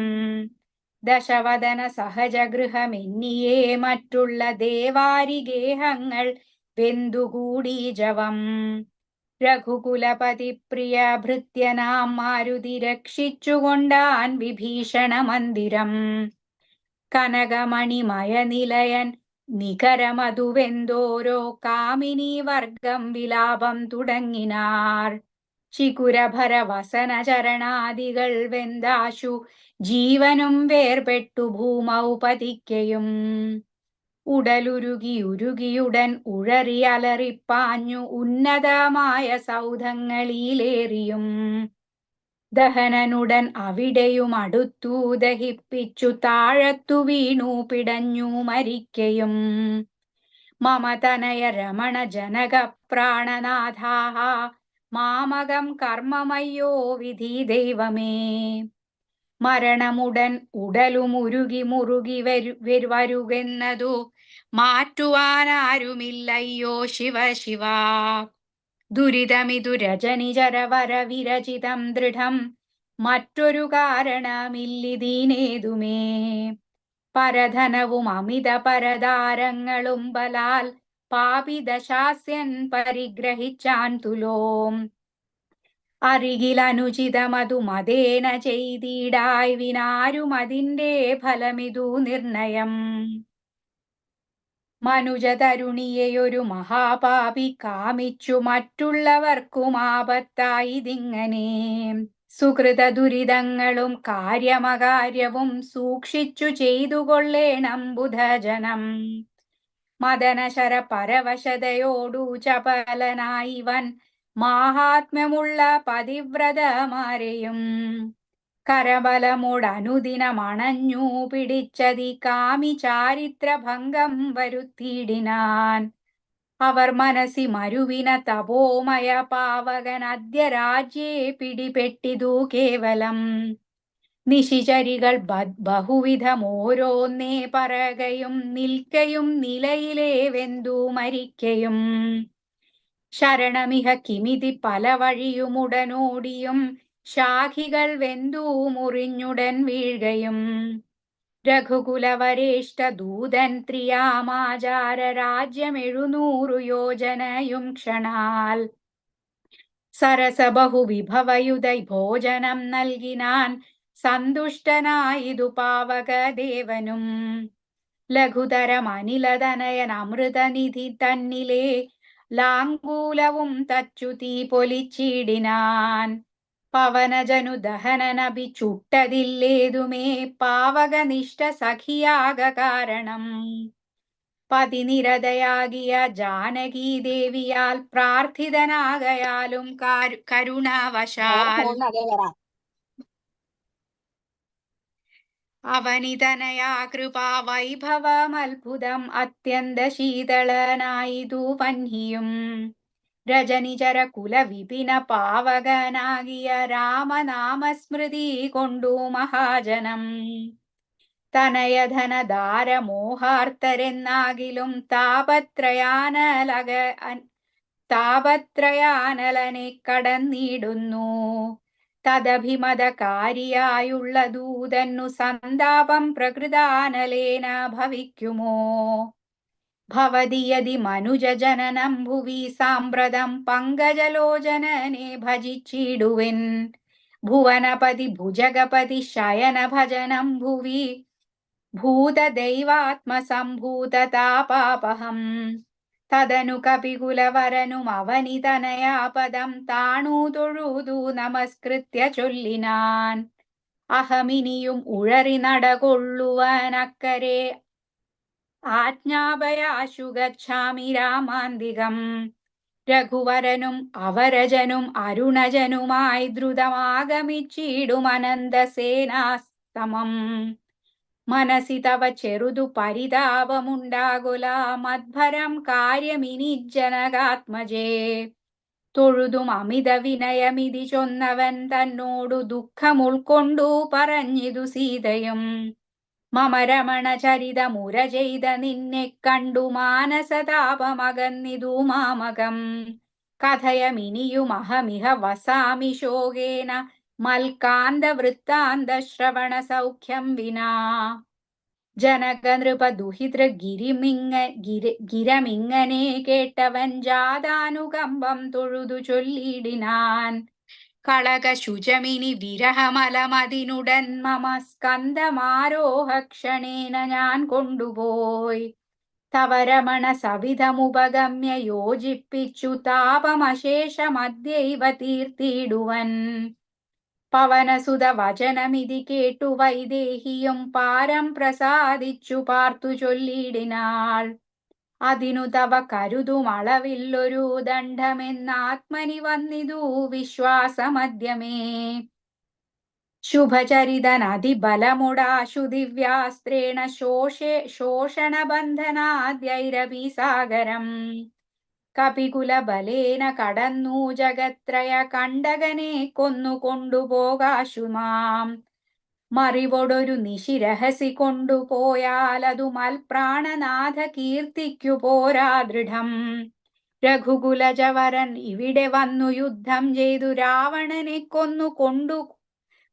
ദശവദന സഹജഗൃഹമെന്നിയേ മറ്റുള്ള ദേവാരിഗേഹങ്ങൾ വെന്തുകൂടി ജവം. രഘുകുലപതി പ്രിയ ഭൃത്യനാം മാരുതി രക്ഷിച്ചുകൊണ്ടാൻ വിഭീഷണ മന്ദിരം. കനകമണിമയ നിലയൻ നികരമതുവെന്തോരോ കാമിനി വർഗം വിലാപം തുടങ്ങിനാർ. ചികുരഭര വസന ചരണാദികൾ വെന്താശു ജീവനും വേർപെട്ടു ഭൂമൗ പതിക്കയും. ഉടലുരുകിയുടൻ ഉഴറിയലറിപ്പാഞ്ഞു ഉന്നതമായ സൗധങ്ങളിലേറിയും. ദഹനനുടൻ അവിടെയും അടുത്തു ദഹിപ്പിച്ചു താഴത്തു വീണു പിടഞ്ഞു മരിക്കയും. മമതനയ രമണ ജനക പ്രാണനാഥാഹ മാമകം കർമ്മമയ്യോ വിധി ദൈവമേ. മരണമുടൻ ഉടലുമുരുകി മുറുകി വരുകെന്നതു മാറ്റുവാനാരുമില്ലയ്യോ ശിവ ശിവ. ദുരിതമിതു രജനിചരവര വിരചിതം ദൃഢം മറ്റൊരു കാരണമില്ലിതീനേതുമേ. പരധനവും അമിത പരദാരങ്ങളും ബലാൽ പാപിദശാസ്യൻ പരിഗ്രഹിച്ചാൻ തുലോം. അരികിലനുചിതമതു മതേന ചെയ്തിടായി വിനാരും അതിന്റെ ഫലമിതു നിർണയം. മനുജതരുണിയെയൊരു മഹാപാപി കാമിച്ചു മറ്റുള്ളവർക്കും ആപത്തായിതിങ്ങനെ. സുകൃത ദുരിതങ്ങളും കാര്യമകാര്യവും സൂക്ഷിച്ചു ചെയ്തുകൊള്ളേണം ബുധജനം. മദനശര പരവശതയോടു ചപലനായിവൻ മാഹാത്മ്യമുള്ള പതിവ്രതമാരെയും കരബലമോടനുദിനമണഞ്ഞു പിടിച്ചതി കാമി ചാരിത്രഭംഗം വരുത്തിയിടിനാൻ. അവർ മനസ്സി മരുവിന തപോമയ പാവകൻ അദ്യ രാജ്യേ പിടിപെട്ടിതു കേവലം. നിശിചരികൾ ബഹുവിധം ഓരോന്നേ പറകയും നിൽക്കയും നിലയിലേ വെന്തു മരിക്കയും. ശരണമിഹ കിമിതി പല വഴിയുമുടനോടിയും ശാഖികൾ വെന്തു മുറിഞ്ഞുടൻ വീഴുകയും. രഘുകുലവരേഷ്ഠ ദൂതൻ ത്രിയാമാചാര രാജ്യം 700 യോജനയും ക്ഷണാൽ. സരസ ബഹുവിഭവയുധൈ ഭോജനം നൽകിനാൻ സന്തുഷ്ടനായിതു പാവകദേവനും. ലഘുതരം അനിലതനയൻ അമൃതനിധി തന്നിലെ ലാങ്കൂലവും തച്ചു തീ പൊലിച്ചിടിനാൻ. പവനജനു ദഹനനഭി ചുട്ടതില്ലേതുമേ പാവകനിഷ്ഠ സഖിയാക കാരണം. പതിനിരതയാകിയ ജാനകി ദേവിയാൽ പ്രാർത്ഥിതനാകയാലും കരുണാവശാൽ അവനിതനയാ കൃപാ വൈഭവമത്ഭുതം അത്യന്ത ശീതളനായിതു വന്ഹിയും രജനിചര കുലവിപിന പാവകനാകിയ രാമനാമസ്മൃതി കൊണ്ടു മഹാജനം തനയധനധാരമോഹാർത്തരെന്നാകിലും താപത്രയാനലനെ കടന്നിടുന്നു തദഭിമതകാരിയായുള്ള ദൂതന്നു സന്താപം പ്രകൃതാനലേന ഭവിക്കുമോ ഭവതിയതി മനുജജനനം ഭുവി സാമ്പ്രതം പങ്കജലോചനനെ ഭജിച്ചിടുവിൻ ഭുവനപതി ഭുജഗപതി ശയന ഭജനം ഭുവി ഭൂതദൈവാത്മസംഭൂതതാപാപഹം തദനു കപികുലവരനും അവനിതനയാപദം താണു തൊഴുതു നമസ്കൃത്യ ചൊല്ലിനാൻ അഹമിനിയും ഉഴറി നടകൊള്ളുവനക്കരെ ആജ്ഞാപയാശു ഗച്ഛാമി രാമാന്തികം രഘുവരനും അവരജനും അരുണജനുമായി ദ്രുതമാഗമിച്ചിടും അനന്തസേനാസ്തമം മനസി തവ ചെറുതു പരിതാപമുണ്ടാകുല മദ്ഭരം കാര്യമിനി ജനകാത്മജേ തൊഴുതും അമിത വിനയമിതി ചൊന്നവൻ തന്നോടു ദുഃഖം ഉൾക്കൊണ്ടു പറഞ്ഞിതു സീതയും മമ രമണ ചരിതമുര ചെയ്ത നിന്നെ കണ്ടു മാനസതാപമകന്നിതു മാമകം കഥയമിനിയും അഹമിഹ വസാമി ശോകേന മൽക്കാന്ത വൃത്താന്ത ശ്രവണ സൗഖ്യം വിനാ ജനക നൃപ ദുഹിതൃ ഗിരമിങ്ങനെ കേട്ടവൻ ജാതാനുകമ്പം തൊഴുതു ചൊല്ലിടിനാൻ കളക ശുചമിനി വിരഹമലമതിനുടൻ മമ സ്കന്ധമാരോഹ ക്ഷണേന ഞാൻ കൊണ്ടുപോയി തവ രമണ സവിധമുപഗമ്യ യോജിപ്പിച്ചു താപമശേഷമദ്യൈവ തീർത്തിടുവൻ പവനസുത വചനമിതി കേട്ടു വൈദേഹിയും പാരം പ്രസാദിച്ചു പാർത്തു ചൊല്ലിടിനാൾ അതിനു തവ കരുതുമളവില്ലൊരു ദണ്ഡമെന്നാത്മനി വന്നിതു വിശ്വാസമദ്യമേ ശുഭചരിതനതിബലമുടാശു ദിവ്യാസ്ത്രേണ ശോഷണബന്ധനാദ്യൈരവിസാഗരം കപികുലബലേന കടന്നു ജഗത്രയ കണ്ടകനെ കൊന്നു കൊണ്ടുപോകാശുമാം മറിവൊടൊരു നിശിരഹസി കൊണ്ടുപോയാലതു മൽപ്രാണനാഥ കീർത്തിക്കു പോരാ ദൃഢം രഘുകുലജവരൻ ഇവിടെ വന്നു യുദ്ധം ചെയ്തു രാവണനെ കൊന്നു കൊണ്ടു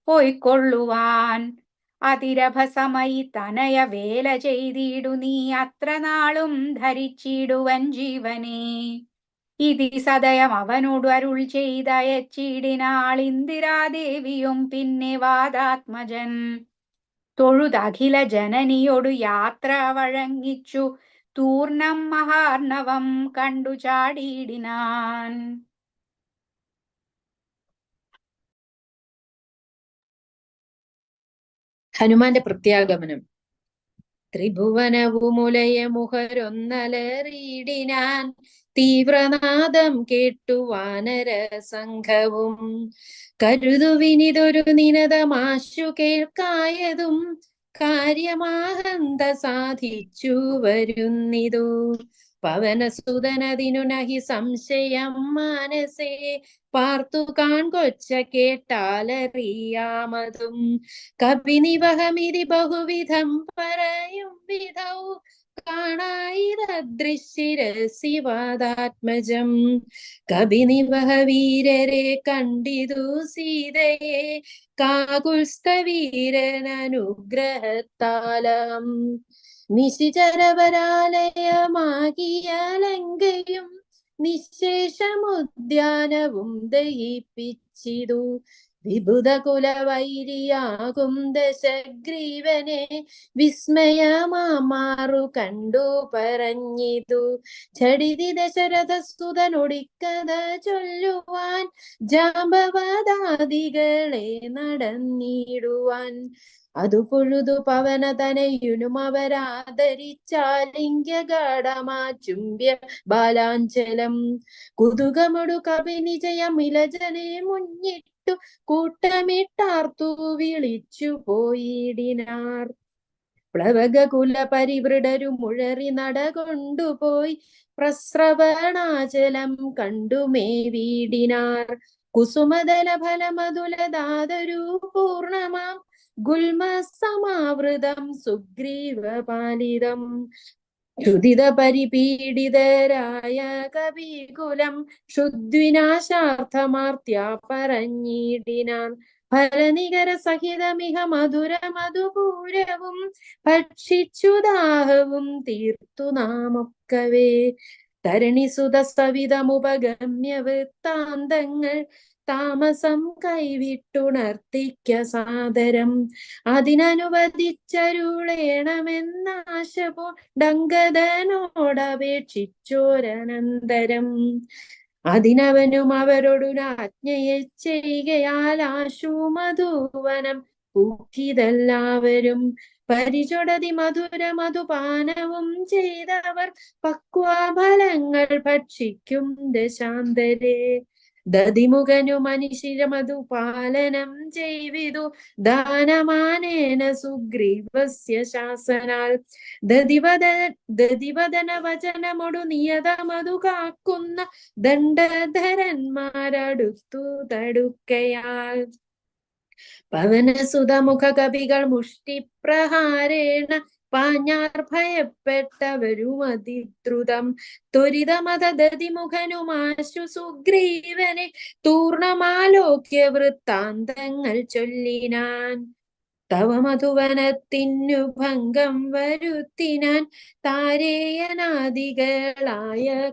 പോയിക്കൊള്ളുവാൻ അതിരഭസമയി തനയ വേല ചെയ്തിടു നീ അത്ര നാളും ധരിച്ചിടുവൻ ജീവനെ ഇതി സദയം അവനോട് അരുൾ ചെയ്തയച്ചിടിനാൾ ഇന്ദിരാദേവിയും പിന്നെ വാദാത്മജൻ തൊഴുതഖില ജനനിയോടു യാത്ര വഴങ്ങിച്ചു തൂർണം മഹാർണവം കണ്ടു ചാടിയിടിനാൻ ഹനുമാന്റെ പ്രത്യാഗമനം. ത്രിഭുവനവുമുലയ മുഖരൊന്നലറിയിടിനാൻ തീവ്രനാദം കേട്ടു വാനര സംഘവും കരുതുവിനിതൊരു നിനതമാശു കേൾക്കായതും കാര്യമാഹന്ത സാധിച്ചു വരുന്നിതു പവനസുതനതിനു നഹി സംശയം മാനസേ പാർത്തു കാൺകൊച്ച കേട്ടാലറിയാമതും കപിനിവഹമിതി ബഹുവിധം പറയും വിധൗ കാണായിരദൃശിരസിവാദാത്മജം കപിനിവഹ വീരരെ കണ്ടിതു സീതയെ കാകുൽസ്ഥവീരനനുഗ്രഹത്താലം നിശിചരവരാലയമാകിയ ലങ്കയും നിശേഷമുദ്യാനവും ദഹിപ്പിച്ചിതു വിബുധകുലവൈരിയാകും ദശഗ്രീവനെ വിസ്മയമാറു കണ്ടു പറഞ്ഞിതു ഝടിതി ദശരഥസുതനൊടിക്കഥ ചൊല്ലുവാൻ ജാമ്പവദാദികളെ നടന്നിടുവാൻ അതു പൊഴുതു പവന തനയുനും അവരാദരിച്ചാലിംഗ്യഗാഢമാ ചുംബ്യ ബാലാഞ്ചലം കുതുകമൊടു കവിനിജയമിലജനെ മുന്നിട്ടു കൂട്ടമിട്ടാർത്തു വിളിച്ചു പോയിടിനാർ. പ്ലവകകുല പരിവൃഢരു മുഴറി നടകൊണ്ടുപോയി പ്രസ്രവണാചലം കണ്ടുമേ വീടിനാർ. കുസുമദല ഫലമതുലദാതരു പൂർണമാം ഗുൽമസമാവൃതം സുഗ്രീവപാലിതം ക്ഷുദിത പരിപീഡിതരായ കവികുലം ക്ഷുദ്വിനാശാർത്ഥമാർത്യാ പറഞ്ഞിടിനാൻ. ഫലനികര സഹിതമിഹ മധുര മധുപൂരവും ഭക്ഷിച്ചു ദാഹവും തീർത്തു നാമൊക്കവേ. തരണിസുത സവിതമുപഗമ്യ വൃത്താന്തങ്ങൾ താമസം കൈവിട്ടുണർത്തിക്ക സാദരം അതിനനുവദിച്ചരുളേണമെന്നാശപൂണ്ടങ്കദനോടപേക്ഷിച്ചോരനന്തരം. അതിനവനും അവരോടു രാജ്ഞയെ ചെയ്യുകയാൽ ആശു മധുവനം പൂക്കിതെല്ലാവരും. പരിചൊടതി മധുര മധുപാനവും ചെയ്തവർ പക്വഫലങ്ങൾ ഭക്ഷിക്കും ദശാന്തരേ. ദതിമുഖനു മനിശിര മധുപാലനം ചെയ്വിതു ദാനമാനേന സുഗ്രീവസ്യ ശാസനാൽ. ദതിവദന വചനമൊടു നിയത മധു കാക്കുന്ന ദണ്ഡധരന്മാരടുത്തു തടുക്കയാൽ. പവനസുതമുഖ കവികൾ മുഷ്ടിപ്രഹാരേണ പാഞ്ഞാർ ഭയപ്പെട്ടവരും അതിദ്രുതം. ത്വരിതമത ദതിമുഖനുമാശു സുഗ്രീവനെ തൂർണമാലോക്യ വൃത്താന്തങ്ങൾ ചൊല്ലിനാൻ. തവ മധുവനത്തിനു ഭംഗം വരുത്തിനാൻ താരേയനാദികളായ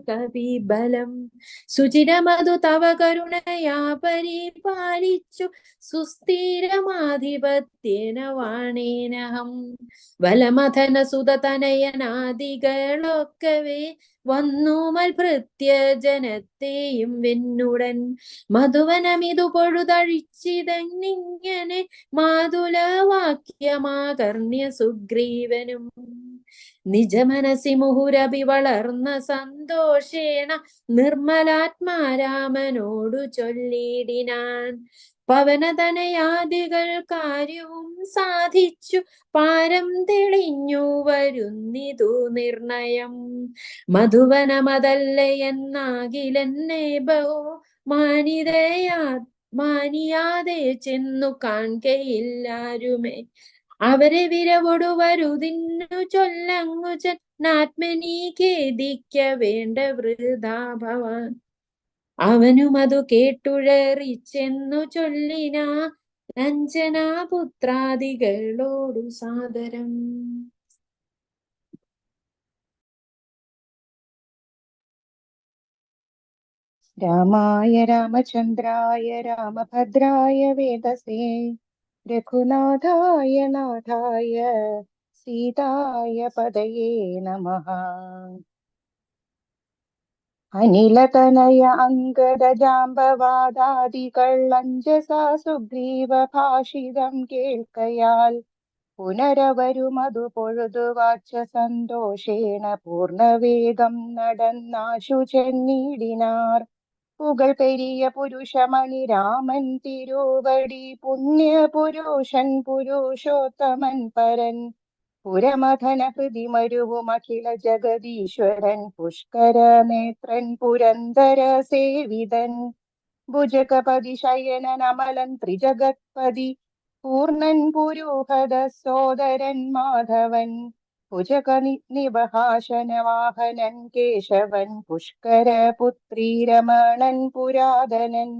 കവിബലം. സുചിരമധു തവ കരുണയാ പരിപാലിച്ചു സുസ്ഥിരമാധിപത്യേന വാണേനഹം. വലമഥന സുതതനയനാദികളൊക്കവേ വന്നു മൽഭൃത്യ ജനത്തെയും വെന്നുടൻ. മധുവനമിതു പൊഴുതഴിച്ചിതന്നിങ്ങനെ മാതുലവാക്യമാകർണ്യ സുഗ്രീവനും. നിജമനസി മുഹുരഭി വളർന്ന സന്തോഷേണ നിർമ്മലാത്മാരാമനോടു ചൊല്ലിടിനാൻ. പവനതനയാദികൾ കാര്യവും സാധിച്ചു പാരം തെളിഞ്ഞു വരുന്നിതു നിർണയം. മധുവനമതല്ലേ എന്നാകിലെന്നെ ബഹു മാനിയാതെ ചെന്നു കാൺകയില്ലാരുമേ. അവരെ വിരവൊടു വരുതിന്നു ചൊല്ലങ്ങു ചെന്നാത്മനീ ഖേദിക്ക വേണ്ട വൃഥാ ഭവാൻ. അവനും അതു കേട്ടുഴറിച്ചെന്നു ചൊല്ലിനാ അഞ്ജനാപുത്രാദികളോടു സാദരം. രാമായ രാമചന്ദ്രായ രാമഭദ്രായ വേദസേ രഘുനാഥായ നാഥായ സീതായ പദയേ നമഃ. അനിലതനയ അങ്കദജാമ്പവാദാദികൾ അഞ്ജസാ സുഗ്രീവ ഭാഷിതം കേൾക്കയാൽ പുനരവരുമതു പൊഴുതു വാച്ച സന്തോഷേണ പൂർണ്ണവേഗം നടന്നാശു ചെന്നിടിനാർ. പുകൾ പെരിയ പുരുഷമണി രാമൻ തിരുവടി പുണ്യപുരുഷൻ പുരുഷോത്തമൻ പരൻ പുരമഥന ഹൃദി മരുവും അഖില ജഗദീശ്വരൻ പുഷ്കര നേത്രൻ പുരന്തര സേവിതൻ ഭുജഗപതി ശയനൻ അമലൻ ത്രിജഗത്പതി പൂർണ്ണൻ പുരുഹദ സോദരൻ മാധവൻ ഭുജക നിവഹാശന വാഹനൻ കേശവൻ പുഷ്കര പുത്രീ രമണൻ പുരാതനൻ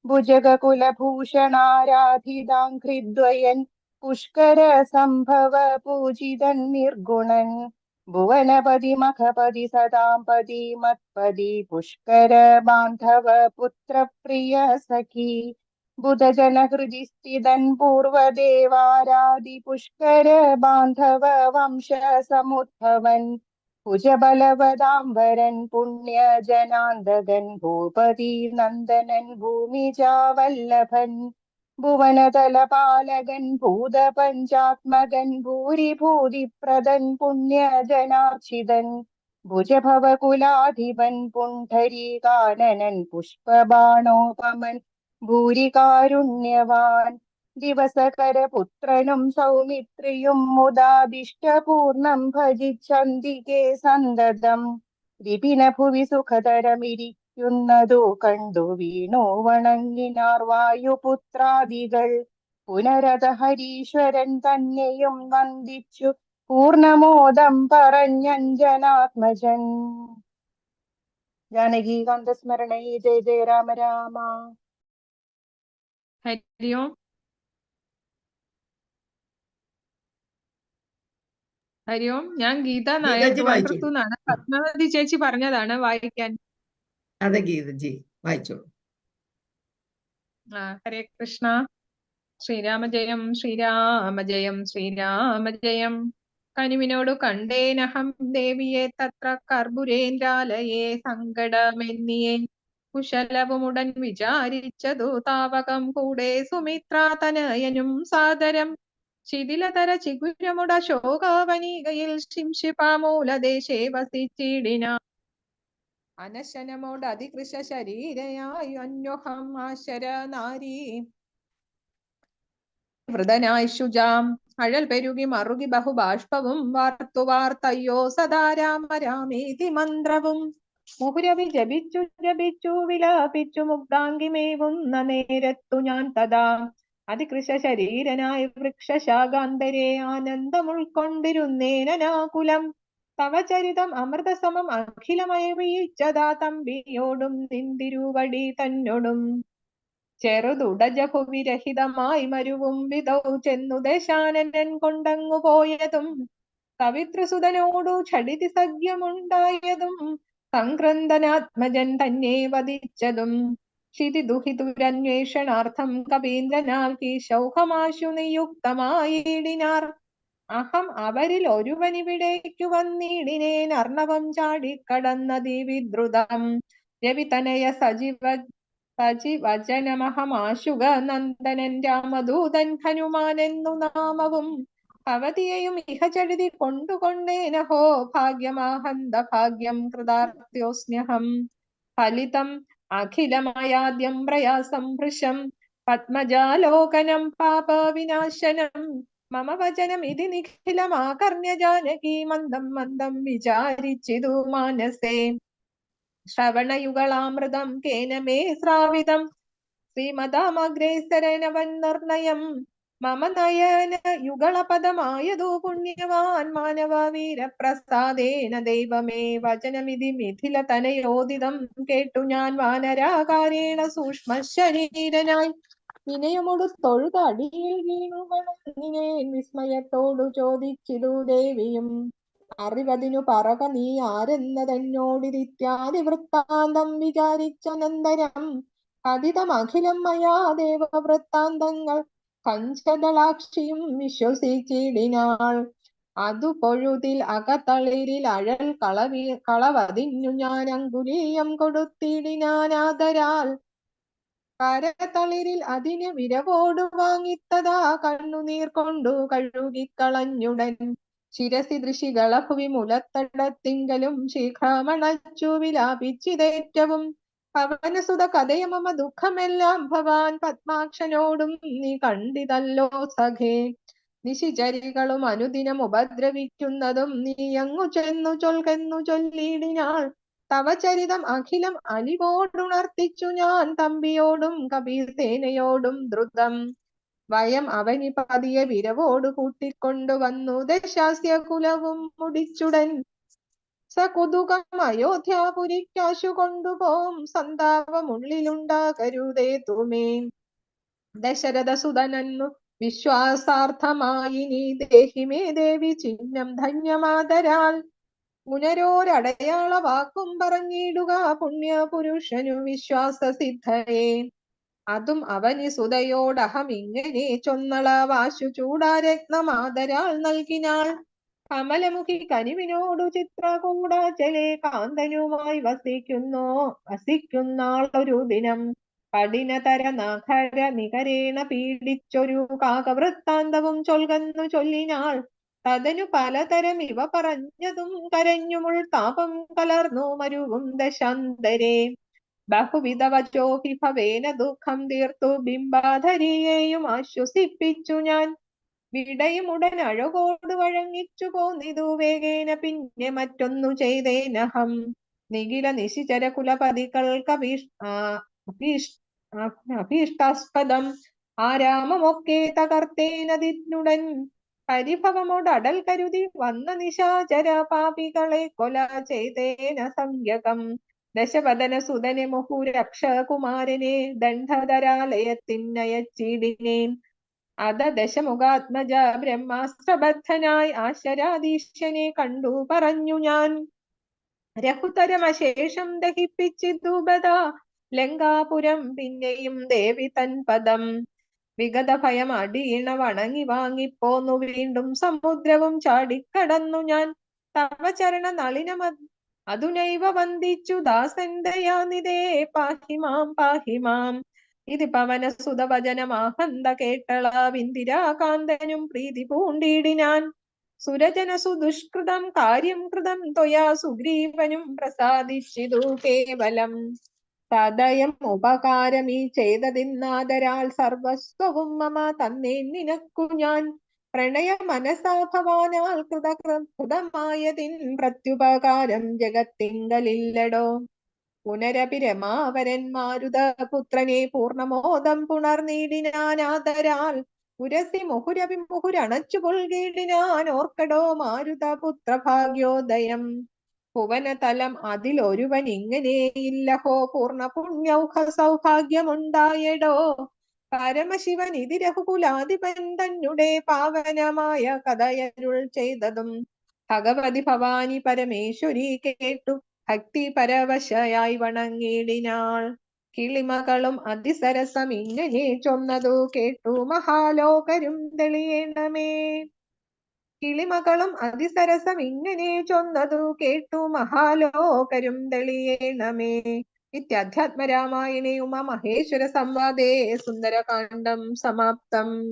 ഭുജക കുലഭൂഷണാരാധിതാംഘ്രിദ്വയൻ പുഷ്കര സംഭവ പൂജിതൻ നിർഗുണൻ ഭുവനപതി മഖപതി സദാംപതി മത്പതി പുഷ്കര ബാന്ധവ പുത്രപ്രിയ സഖി ബുധജന ഹൃദി സ്ഥിതൻ പൂർവദേവാരാദി പുഷ്കര ബാന്ധവ വംശ സമുദ്ഭവൻ ഭുജബലവദാംബരൻ പുണ്യജനാന്തകൻ ഭൂപതി നന്ദനൻ ഭൂമിജാവല്ലഭൻ ഭുവനതലപാലകൻ ഭൂതപഞ്ചാത്മകൻ ഭൂരിഭൂതിപ്രദൻ പുണ്യജനാർച്ചിതൻ ഭുജഭവകുലാധിപൻ പുണ്ഡരീകാനനൻ പുഷ്പബാണോപമൻ ഭൂരികാരുണ്യവാൻ ദിവസകരപുത്രനും സൗമിത്രിയും മുദാദിഷ്ടപൂർണം ഭജിച്ചന്തികെ സന്തതം വിപിനഭുവി സുഖതരമിരിക്കുന്നതു കണ്ടു വീണു വണങ്ങിനാർ വായുപുത്രാദികൾ പുനരത ഹരീശ്വരൻ തന്നെയും വന്ദിച്ചു പൂർണമോദം പറഞ്ഞഞ്ജനാത്മജൻ. ജാനകീകാന്തസ്മരണേ ജയ ജയ രാമ രാമ. ഹരി ഓം. ഹരി ഓം. ഞാൻ ഗീത നായർ ഗീതജി വായിച്ചോളൂ. ട്രിവാൻഡ്രത്തു നിന്നാണ്. പത്മാവതി ചേച്ചി പറഞ്ഞതാണ് വായിക്കാൻ. അതെ ഗീതജി വായിച്ചോളൂ. ഹരേ കൃഷ്ണ. ശ്രീരാമ ജയം ശ്രീരാമ ജയം ശ്രീരാമ ജയം. കനുവിനോടു കണ്ടേനഹം ദേവിയെ തത്ര കർപ്പുരേന്ദ്രാലയേ സങ്കടമെന്നിയേ കുശലവുമുടൻ വിചാരിച്ചതു താവകം കൂടെ സുമിത്രാതനയനും സാദരം ശിഥിലതര ചിഗുരമുട ശോകാവനികയിൽ ശിംശിപാമൂലദേശേ വസിച്ചിടിന അനശനമോട് അതികൃശ ശരീരയായി അന്യോഹം ആശര നാരി വൃതനായി ശുചാം അഴൽ പെരുകി മറുകി ബഹുബാഷ്പവും വാർത്തയ്യോ സദാ രാമ രാമേതി മന്ത്രവും മുഹുരവി ജപിച്ചു വിലാപിച്ചു മുഗ്ധാംഗിമേവുന്ന നേരത്തു ഞാൻ തഥാ അതികൃശ ശരീരനായി വൃക്ഷശാഖാന്തരെ ആനന്ദം ഉൾക്കൊണ്ടിരുന്നേനാകുലം തവ ചരിതം അമൃതസമം അഖിലമയവിയിച്ചതാ തമ്പിയോടും നിന്തിരുവടി തന്നോടും ചെറുതുടജഭുവിരഹിതമായി മരുവും വിധൗ ചെന്നു ദേശാനനൻ കൊണ്ടങ്ങു പോയതും കവിതൃസുതനോടു ഛടിതി സഖ്യമുണ്ടായതും സംക്രന്ദനാത്മജൻ തന്നെ വധിച്ചതും ക്ഷിതിദുഹിതുരന്വേഷണാർത്ഥം കവീന്ദ്രനാൽ കീശൗഹമാശു നിയുക്തമായിടിനാർ അഹം അവരിൽ ഒരുവനിവിടേക്കു വന്നിടിനേൻ അർണവം ചാടിക്കടന്നതി വിദ്രുതം രവിതനയ സജീവജനമഹമാശുക നന്ദനൻ രാമദൂതൻ ഹനുമാനെന്നു നാമവും ഭവതിയെയും ഇഹ ചടിതി കൊണ്ടുകൊണ്ടേനഹോ ഭാഗ്യമാഹന്ത ഭാഗ്യം കൃതാർത്ഥ്യോസ്മ്യഹം ഫലിതം അഖിലമായാദ്യം പ്രയാസം ഭൃശം പത്മജാലോകനം പാപവിനാശനം മമ വചനം ഇതി നിഖിലമാകർണ്യ ജാനകി മന്ദം മന്ദം വിചാരിച്ചിതു മാനസേ ശ്രവണയുഗളാമൃതം കേന മേ ശ്രാവിതം ശ്രീമതാമഗ്രേസരനവൻ നിർണയം മമ നയന യുഗളപദമായതു പുണ്യവാൻ മാനവ വീരപ്രസാദേന ദൈവമേ വചനമിതി മിഥില തനയോദിതം കേട്ടു ഞാൻ വാനരാകാരേണ സൂക്ഷ്മ ശരീരനായി വിനയമൊടു തൊഴുത അടിയിൽ വീണു വണങ്ങിനേൻ വിസ്മയത്തോടു ചോദിച്ചിതു ദേവിയും അറിവതിനു പറക നീ ആരെന്നതെന്നോടിത്യാദി വൃത്താന്തം വിചാരിച്ചനന്തരം കഥിതമഖിലം മയാ ദേവവൃത്താന്തങ്ങൾ കഞ്ചദളാക്ഷിയും വിശ്വസിച്ചിടിനാൾ അതു പൊഴുതിൽ അകത്തളിരിൽ അഴൽ കളവതിന്നു ഞാൻ അങ്കുലീയം കൊടുത്തിടിനാനാദരാൽ കരതളിരിൽ അതിന് വിരവോടു വാങ്ങിത്തതാ കണ്ണുനീർ കൊണ്ടു കഴുകിക്കളഞ്ഞുടൻ ശിരസി ദൃശികളഭുവി മുലത്തടത്തിങ്കലും ശീഘ്രമണച്ചു വിലാപിച്ചിതേറ്റവും പവനസുത കഥയ മമ ദുഃഖമെല്ലാം ഭവാൻ പത്മാക്ഷനോടും നീ കണ്ടിതല്ലോ സഖേ നിശിചരികളും അനുദിനം ഉപദ്രവിക്കുന്നതും നീ അങ്ങു ചെന്നു ചൊൽകെന്നു ചൊല്ലിയിടിനാൾ തവ ചരിതം അഖിലം അലിവോടുണർത്തിച്ചു ഞാൻ തമ്പിയോടും കബീർസേനയോടും ദ്രുതം വയം അവനി പതിയെ വിരവോട് കൂട്ടിക്കൊണ്ടുവന്നു ദശാസ്യ കുലവും മുടിച്ചുടൻ സകുതുകം അയോധ്യാപുരിക്കാശു കൊണ്ടുപോം സന്താപമുള്ളിലുണ്ടാകരുതേ തുമേ ദശരഥ സുതനന്നു വിശ്വാസാർത്ഥമായി നീ ദേഹിമേ ദേവി ചിഹ്നം ധന്യമാതരാൽ പുനരോരടയാള വാക്കും പറഞ്ഞിടുക പുണ്യപുരുഷനു വിശ്വാസസിദ്ധയെ അതും അവനി സുതയോടഹം ഇങ്ങനെ ചൊന്നള വാശു ചൂടാരത്നമാതരാൾ നൽകിനാൾ കമലമുഖി കനിവിനോടു ചിത്രകൂടാചലേ കാന്തനുമായി വസിക്കുന്നാൾ ഒരു ദിനം കഠിനതര നഖര നികരേണ പീഡിച്ചൊരു കാകവൃത്താന്തവും ചൊൽകന്നു ചൊല്ലിനാൾ. തതനു പലതരം ഇവ പറഞ്ഞതും കരഞ്ഞുമുൾ താപം കലർന്നു മരുവും ദശാന്തരേ. ബഹുവിധ വചോഹി ഭവേന ദുഃഖം തീർത്തു ബിംബാധരിയെയും ആശ്വസിപ്പിച്ചു ഞാൻ. വിടയും ഉടൻ അഴകോട് വഴങ്ങിച്ചു പോന്നിതു വേഗേന പിന്നെ മറ്റൊന്നു ചെയ്തേനഹം. നിഖില നിശിചര കുലപതികൾക്കഭീഷ്ടാസ്പദം ആരാമമൊക്കെ തകർത്തേനതിനുടൻ. പരിഭവമോട് അടൽ കരുതി വന്ന നിശാചര പാപികളെ കൊല ചെയ്തേന സംയകം. ദശവദന സുതനെ മുഹുരക്ഷകുമാരനെ ദണ്ഡധരാലയത്തിനയച്ചിടിനേൻ. അത ദശമുഖാത്മജ ബ്രഹ്മാസ്ത്രബദ്ധനായി ആശരാധീശനെ കണ്ടു പറഞ്ഞു ഞാൻ. രഘുതരമശേഷം ദഹിപ്പിച്ചിതുബത ലങ്കാപുരം പിന്നെയും ദേവി തൻ പദം. വിഗത ഭയം അടിയിണ വണങ്ങി വാങ്ങിപ്പോന്നു വീണ്ടും സമുദ്രവും ചാടിക്കടന്നു ഞാൻ. തവ ചരണ നളിനമ അതുനൈവ വന്ദിച്ചു ദാസൻ ദയാനിധേ പാഹിമാം പാഹിമാം. ഇത് പവനസുതവചനമാഹന്ത കേട്ടളാവിന്ദിരാകാന്തനും പ്രീതി പൂണ്ടിടിനാൻ. സുരജന സുദുഷ്കൃതം കാര്യം കൃതം ത്വയാ സുഗ്രീവനും പ്രസാദിച്ചിതു കേവലം. തദയം ഉപകാരമീ ചെയ്തതിന്നാദരാൽ സർവസ്വവും മമ തന്നേൻ നിനക്കു ഞാൻ. പ്രണയ മനസാ ഭവാനാൽ കൃതമായതിൻ പ്രത്യുപകാരം ജഗത്തിങ്കലില്ലടോ. പുനരപി രമാവരൻ മാരുതപുത്രനെ പൂർണ്ണമോദം പുണർനീടിനാനാദരാൽ. ഉരസി മുഹുരപി മുഹുരണച്ചു പുൽകീടിനാൻ ഓർക്കടോ മാരുതപുത്ര ഭാഗ്യോദയം. ഭുവനതലം അതിലൊരുവൻ ഇങ്ങനെയില്ലഹോ പൂർണ്ണ പുണ്യൗഹ സൗഭാഗ്യമുണ്ടായടോ. പരമശിവൻ ഇതി രഘുകുലാധിപൻ തന്നെ പാവനമായ കഥയരുൾ ചെയ്തതും. ഭഗവതി ഭവാനി പരമേശ്വരി കേട്ടു ഭക്തി പരവശയായി വണങ്ങിടിനാൾ. കിളിമകളും അതിസരസം ഇങ്ങനെ ചൊന്നതു കേട്ടു മഹാലോകരും തെളിയണമേ. കിളിമകളും അതിസരസം ഇങ്ങനെ ചൊന്നതു കേട്ടു മഹാലോകരും തെളിയണമേ. ഇത്യധ്യാത്മരാമായണേ ഉമാമഹേശ്വര സംവാദേ സുന്ദരകാണ്ഡം സമാപ്തം.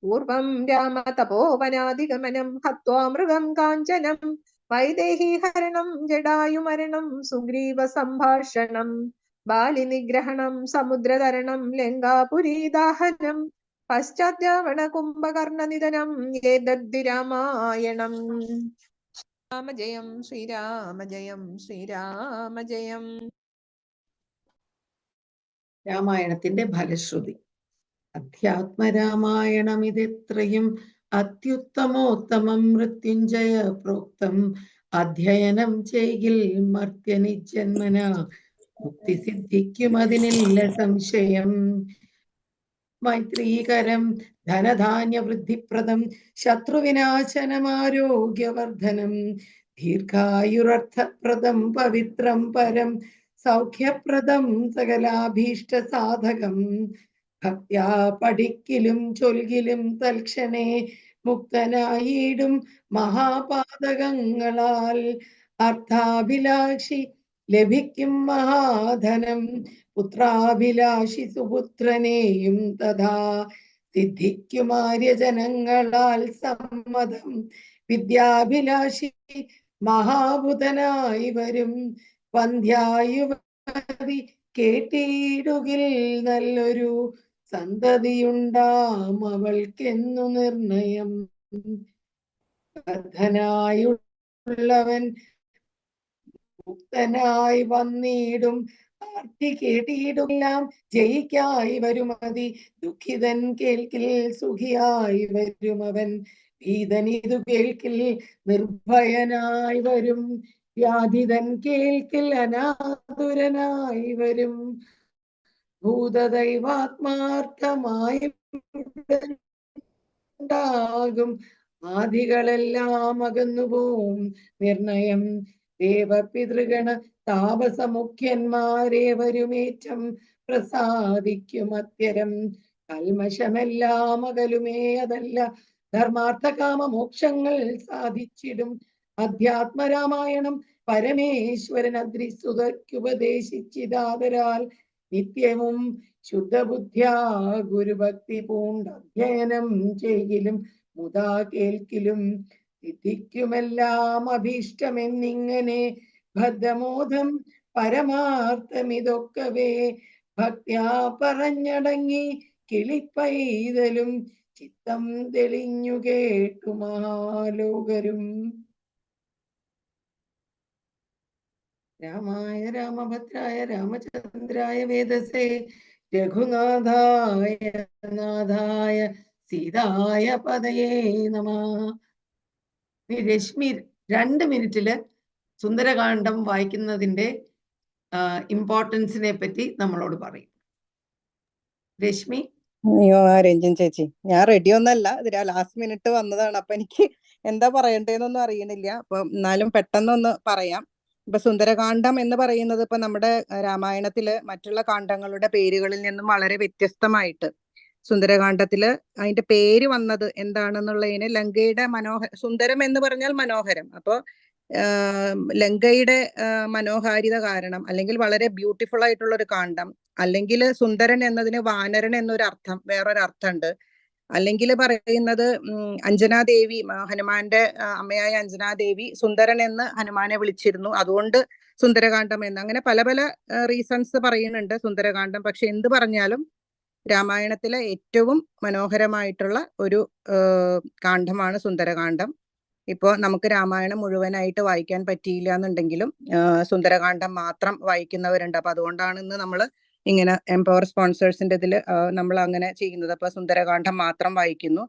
പൂർവം രാമ തപോവനാധിഗമനം ഹത്വാ മൃഗം കാഞ്ചനം വൈദേഹീഹരണം ജടായുമരണം സുഗ്രീവ സംഭാഷണം ബാലി നിഗ്രഹണം സമുദ്രതരണം ലങ്കാപുരീദാഹനം പശ്ചാദ്രാവണ കുംഭകർണ നിധനം ഏതദ്ധി രാമായണം. രാമജയം ശ്രീരാമജയം ശ്രീരാമജയം. രാമായണത്തിന്റെ ഫലശ്രുതി. അധ്യാത്മരാമായണം ഇതെത്രയും അത്യുത്തമോത്തമം മൃത്യുഞ്ജയ പ്രോക്തം. അധ്യയനം ചെയ്യിൽ മർത്യനിജന്മന മുക്തി സിദ്ധിക്കും അതിനില്ല സംശയം. മൈത്രീകരം ധനധാന്യ വൃദ്ധിപ്രദം ശത്രുവിനാശനമാരോഗ്യവർദ്ധനം ദീർഘായുരർത്ഥപ്രദം പവിത്രം പരം സൗഖ്യപ്രദം സകലാഭീഷ്ട സാധകം. ഭക്ത്യാ പഠിക്കിലും ചൊൽകിലും തൽക്ഷണേ മുക്തനായിടും മഹാപാതകങ്ങളാൽ. അർത്ഥാഭിലാഷി ലഭിക്കും മഹാധനം പുത്രാഭിലാഷി സുപുത്രനെയും തഥാ. സിദ്ധിക്കും ആര്യജനങ്ങളാൽ സമ്മതം വിദ്യാഭിലാഷി മഹാബുധനായി വരും. വന്ധ്യായുവതി കേട്ടിടുകിൽ നല്ലൊരു സന്തതിയുണ്ടാം അവൾക്കെന്നു നിർണയം. ബദ്ധനായുള്ളവൻ മുക്തനായി വന്നിടും ആർത്തി കേട്ടിടുമെല്ലാം ജയിക്കായി വരുമതി. ദുഃഖിതൻ കേൾക്കിൽ സുഖിയായി വരുമവൻ ഭീതനിതു കേൾക്കിൽ നിർഭയനായി വരും. വ്യാധിതൻ കേൾക്കിൽ അനാതുരനായി വരും. ഭൂതദൈവാത്മാർത്ഥമായി ഉണ്ടാകും ആദികളെല്ലാം അകന്നുപോം നിർണയം. ദേവപിതൃഗണ താപസമുഖ്യന്മാരേവരുമേറ്റം പ്രസാദിക്കും അത്യരം. കൽമശമെല്ലാം അകലുമേ അതല്ല ധർമാർത്ഥ കാമ മോക്ഷങ്ങൾ സാധിച്ചിടും. അധ്യാത്മരാമായണം പരമേശ്വരൻ അദ്രിസുതയ്ക്കുപദേശിച്ചിതാതരാൽ നിത്യവും ശുദ്ധബുദ്ധ്യാ ഗുരുഭക്തി പൂണ്ടധ്യയനം ചെയ്യിലും മുതാ കേൾക്കിലും സിദ്ധിക്കുമെല്ലാം അഭീഷ്ടമെന്നിങ്ങനെ ഭദ്രമോദം പരമാർത്ഥമിതൊക്കവേ ഭക്ത്യാ പറഞ്ഞടങ്ങി കിളിപ്പൈതലും ചിത്തം തെളിഞ്ഞു കേട്ടു മഹാലോകരും. രാമായ രാമഭദ്രായ രാമചന്ദ്രായ വേദസേ രഘുനാഥായ നാഥായ സീതായ പദയേ നമഃ. രശ്മി 2 മിനിറ്റില് സുന്ദരകാന്ഡം വായിക്കുന്നതിന്റെ ഇമ്പോർട്ടൻസിനെ പറ്റി നമ്മളോട് പറയും. രശ്മി. അയ്യോ രഞ്ജൻ ചേച്ചി, ഞാൻ റെഡി ഒന്നല്ല, ഇത് ലാസ്റ്റ് മിനിറ്റ് വന്നതാണ്. അപ്പൊ എനിക്ക് എന്താ പറയണ്ടേന്നൊന്നും അറിയണില്ല. അപ്പൊ എന്നാലും പെട്ടെന്നൊന്ന് പറയാം. ഇപ്പൊ സുന്ദരകാന്ഡം എന്ന് പറയുന്നത് ഇപ്പൊ നമ്മുടെ രാമായണത്തില് മറ്റുള്ള കാണ്ഡങ്ങളുടെ പേരുകളിൽ നിന്നും വളരെ വ്യത്യസ്തമായിട്ട് സുന്ദരകാന്ഡത്തില് അതിന്റെ പേര് വന്നത് എന്താണെന്നുള്ളതിന് ലങ്കയുടെ സുന്ദരം എന്ന് പറഞ്ഞാൽ മനോഹരം. അപ്പൊ ലങ്കയുടെ മനോഹാരിത കാരണം, അല്ലെങ്കിൽ വളരെ ബ്യൂട്ടിഫുൾ ആയിട്ടുള്ള ഒരു കാണ്ഡം, അല്ലെങ്കിൽ സുന്ദരൻ എന്നതിന് വാനരൻ എന്നൊരു അർത്ഥം, വേറൊരു അർത്ഥമുണ്ട്. അല്ലെങ്കിൽ പറയുന്നത് അഞ്ജനാദേവി, ഹനുമാന്റെ അമ്മയായ അഞ്ജനാദേവി സുന്ദരൻ എന്ന് ഹനുമാനെ വിളിച്ചിരുന്നു, അതുകൊണ്ട് സുന്ദരകാന്ഡം എന്ന്. അങ്ങനെ പല പല റീസൺസ് പറയുന്നുണ്ട് സുന്ദരകാന്ഡം. പക്ഷെ എന്ത് പറഞ്ഞാലും രാമായണത്തിലെ ഏറ്റവും മനോഹരമായിട്ടുള്ള ഒരു കാണ്ഡമാണ് സുന്ദരകാന്ഡം. ഇപ്പോൾ നമുക്ക് രാമായണം മുഴുവനായിട്ട് വായിക്കാൻ പറ്റിയില്ല എന്നുണ്ടെങ്കിലും സുന്ദരകാന്ഡം മാത്രം വായിക്കുന്നവരുണ്ട്. അപ്പൊ അതുകൊണ്ടാണ് ഇന്ന് നമ്മൾ ഇങ്ങനെ എംപവർ സ്പോൺസേഴ്സിന്റെ ഇതിൽ നമ്മൾ അങ്ങനെ ചെയ്യുന്നത്. അപ്പൊ സുന്ദരകാന്ഡം മാത്രം വായിക്കുന്നു.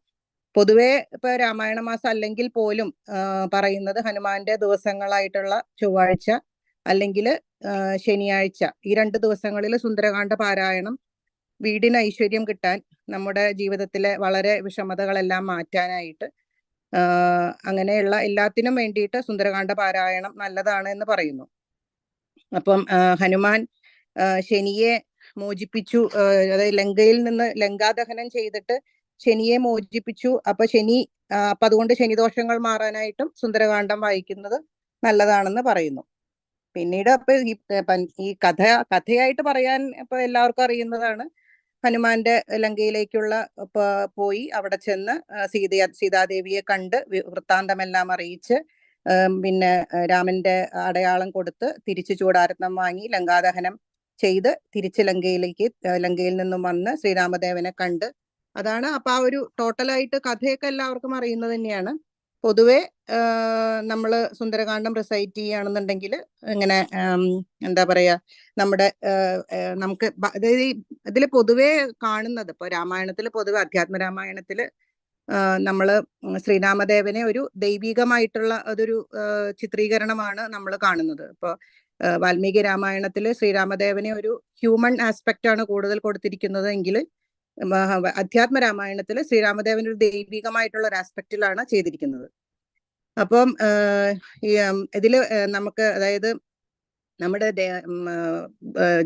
പൊതുവെ ഇപ്പൊ രാമായണ മാസം അല്ലെങ്കിൽ പോലും പറയുന്നത് ഹനുമാന്റെ ദിവസങ്ങളായിട്ടുള്ള ചൊവ്വാഴ്ച അല്ലെങ്കിൽ ശനിയാഴ്ച, ഈ 2 ദിവസങ്ങളിൽ സുന്ദരകാന്ഡ പാരായണം വീടിന് ഐശ്വര്യം കിട്ടാൻ, നമ്മുടെ ജീവിതത്തിലെ വളരെ വിഷമതകളെല്ലാം മാറ്റാനായിട്ട്, അങ്ങനെയുള്ള എല്ലാത്തിനും വേണ്ടിയിട്ട് സുന്ദരകാന്ഡ പാരായണം നല്ലതാണ് എന്ന് പറയുന്നു. അപ്പം ഹനുമാൻ ശനിയെ മോചിപ്പിച്ചു, അതായത് ലങ്കയിൽ നിന്ന് ലങ്കാദഹനം ചെയ്തിട്ട് ശനിയെ മോചിപ്പിച്ചു. അപ്പൊ അതുകൊണ്ട് ശനിദോഷങ്ങൾ മാറാനായിട്ടും സുന്ദരകാന്ഡം വായിക്കുന്നത് നല്ലതാണെന്ന് പറയുന്നു. പിന്നീട് അപ്പൊ ഈ കഥയായിട്ട് പറയാൻ ഇപ്പൊ എല്ലാവർക്കും അറിയുന്നതാണ്. ഹനുമാന്റെ ലങ്കയിലേക്കുള്ള പോയി അവിടെ ചെന്ന് സീതാദേവിയെ കണ്ട് വൃത്താന്തമെല്ലാം അറിയിച്ച്, പിന്നെ രാമന്റെ അടയാളം കൊടുത്ത് തിരിച്ചു ചൂടാരത്നം വാങ്ങി ലങ്കാദഹനം ചെയ്ത് തിരിച്ച് ലങ്കയിൽ നിന്നും വന്ന് ശ്രീരാമദേവനെ കണ്ട്, അതാണ്. അപ്പൊ ആ ഒരു ടോട്ടലായിട്ട് കഥയൊക്കെ എല്ലാവർക്കും അറിയുന്നത് തന്നെയാണ്. പൊതുവെ നമ്മൾ സുന്ദരകാന്ഡം റിസൈറ്റ് ചെയ്യുകയാണെന്നുണ്ടെങ്കിൽ ഇങ്ങനെ എന്താ പറയാ, നമുക്ക് അതായത് ഇതിൽ പൊതുവെ കാണുന്നത്, ഇപ്പൊ രാമായണത്തിൽ പൊതുവെ അധ്യാത്മ രാമായണത്തില് നമ്മള് ശ്രീരാമദേവനെ ഒരു ദൈവികമായിട്ടുള്ള അതൊരു ചിത്രീകരണമാണ് നമ്മൾ കാണുന്നത്. ഇപ്പൊ വാൽമീകി രാമായണത്തില് ശ്രീരാമദേവനെ ഒരു ഹ്യൂമൻ ആസ്പെക്റ്റ് ആണ് കൂടുതൽ കൊടുത്തിരിക്കുന്നത് എങ്കിൽ അധ്യാത്മ രാമായണത്തില് ശ്രീരാമദേവൻ ഒരു ദൈവികമായിട്ടുള്ള ഒരു ആസ്പെക്റ്റിലാണ് ചെയ്തിരിക്കുന്നത്. അപ്പം ഇതില് നമുക്ക്, അതായത് നമ്മുടെ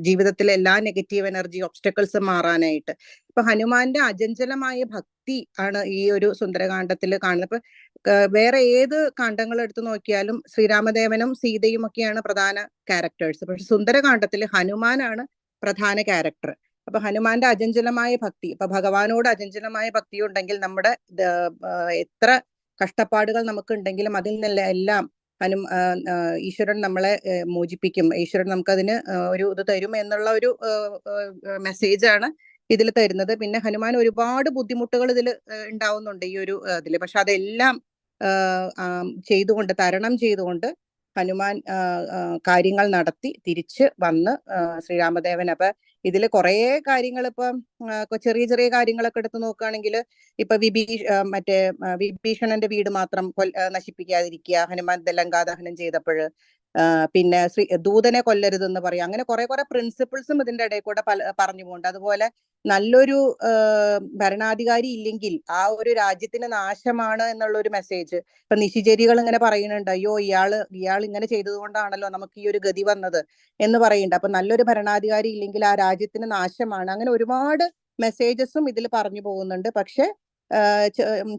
ജീവിതത്തിലെ എല്ലാ നെഗറ്റീവ് എനർജി ഒബ്സ്റ്റക്കിൾസ് മാറാനായിട്ട് ഇപ്പൊ ഹനുമാന്റെ അചഞ്ചലമായ ഭക്തി ആണ് ഈ ഒരു സുന്ദരകാന്ഡത്തിൽ കാണുന്നത്. ഇപ്പൊ വേറെ ഏത് കാണ്ഡങ്ങൾ എടുത്തു നോക്കിയാലും ശ്രീരാമദേവനും സീതയും ഒക്കെയാണ് പ്രധാന ക്യാരക്ടേഴ്സ്. പക്ഷെ സുന്ദരകാന്ഡത്തിൽ ഹനുമാനാണ് പ്രധാന ക്യാരക്ടർ. അപ്പൊ ഹനുമാന്റെ അചഞ്ചലമായ ഭക്തി, ഇപ്പൊ ഭഗവാനോട് അചഞ്ചലമായ ഭക്തി ഉണ്ടെങ്കിൽ നമ്മുടെ എത്ര കഷ്ടപ്പാടുകൾ നമുക്ക് ഉണ്ടെങ്കിലും അതിൽ നിന്നെല്ലാം ഈശ്വരൻ നമ്മളെ മോചിപ്പിക്കും, ഈശ്വരൻ നമുക്കതിന് ഒരു ഇത് തരും എന്നുള്ള ഒരു മെസ്സേജാണ് ഇതിൽ തരുന്നത്. പിന്നെ ഹനുമാൻ ഒരുപാട് ബുദ്ധിമുട്ടുകൾ ഇതിൽ ഉണ്ടാവുന്നുണ്ട് ഈ ഒരു ഇതില്. പക്ഷെ അതെല്ലാം തരണം ചെയ്തുകൊണ്ട് ഹനുമാൻ കാര്യങ്ങൾ നടത്തി തിരിച്ച് വന്ന് ശ്രീരാമദേവൻ. അപ്പൊ ഇതില് കുറെ കാര്യങ്ങൾ, ഇപ്പൊ ചെറിയ ചെറിയ കാര്യങ്ങളൊക്കെ എടുത്ത് നോക്കുകയാണെങ്കിൽ, ഇപ്പൊ വിഭീഷണന്റെ വീട് മാത്രം നശിപ്പിക്കാതിരിക്കുക ഹനുമാൻ ലങ്കാദഹനം ചെയ്തപ്പോഴ്, പിന്നെ ദൂതനെ കൊല്ലരുതെന്ന് പറയും. അങ്ങനെ കുറെ പ്രിൻസിപ്പിൾസും ഇതിന്റെ ഇടയിൽ കൂടെ പറഞ്ഞു പോകുന്നുണ്ട്. അതുപോലെ നല്ലൊരു ഭരണാധികാരി ഇല്ലെങ്കിൽ ആ ഒരു രാജ്യത്തിന് നാശമാണ് എന്നുള്ള ഒരു മെസ്സേജ്. ഇപ്പൊ നിശിചരികൾ ഇങ്ങനെ പറയുന്നുണ്ട്, അയ്യോ ഇയാൾ ഇങ്ങനെ ചെയ്തത് കൊണ്ടാണല്ലോ നമുക്ക് ഈ ഒരു ഗതി വന്നത് എന്ന് പറയുന്നുണ്ട്. അപ്പൊ നല്ലൊരു ഭരണാധികാരി ഇല്ലെങ്കിൽ ആ രാജ്യത്തിന് നാശമാണ്. അങ്ങനെ ഒരുപാട് മെസ്സേജസും ഇതിൽ പറഞ്ഞു പോകുന്നുണ്ട്. പക്ഷെ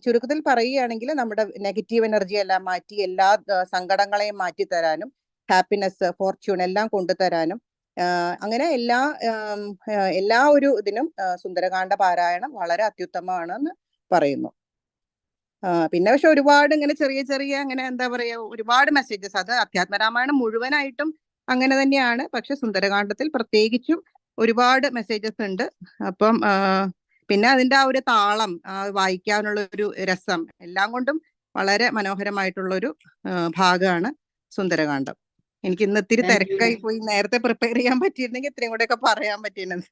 ചുരുക്കത്തിൽ പറയുകയാണെങ്കിൽ നമ്മുടെ നെഗറ്റീവ് എനർജി എല്ലാം മാറ്റി എല്ലാ സങ്കടങ്ങളെയും മാറ്റി തരാനും ഹാപ്പിനെസ്, ഫോർച്യൂൺ എല്ലാം കൊണ്ടുതരാനും അങ്ങനെ എല്ലാ ഒരു ഇതിനും സുന്ദരകാന്ഡ പാരായണം വളരെ അത്യുത്തമമാണെന്ന് പറയുന്നു. പിന്നെ പക്ഷെ ഒരുപാട് ഇങ്ങനെ ചെറിയ ചെറിയ അങ്ങനെ എന്താ പറയാ ഒരുപാട് മെസ്സേജസ്, അത് അധ്യാത്മരാമായണം മുഴുവനായിട്ടും അങ്ങനെ തന്നെയാണ്, പക്ഷെ സുന്ദരകാന്ഡത്തിൽ പ്രത്യേകിച്ചും ഒരുപാട് മെസ്സേജസ് ഉണ്ട്. അപ്പം പിന്നെ അതിന്റെ ആ ഒരു താളം, വായിക്കാനുള്ള ഒരു രസം, എല്ലാം കൊണ്ടും വളരെ മനോഹരമായിട്ടുള്ള ഒരു ഭാഗമാണ് സുന്ദരകാന്ഡം. എനിക്ക് ഇന്ന് ഇത്തിരി തിരക്കായി പോയി, നേരത്തെ പ്രിപ്പയർ ചെയ്യാൻ പറ്റിയിരുന്നെങ്കിൽ ഇത്രയും കൂടെ ഒക്കെ പറയാൻ പറ്റിയിരുന്നത്.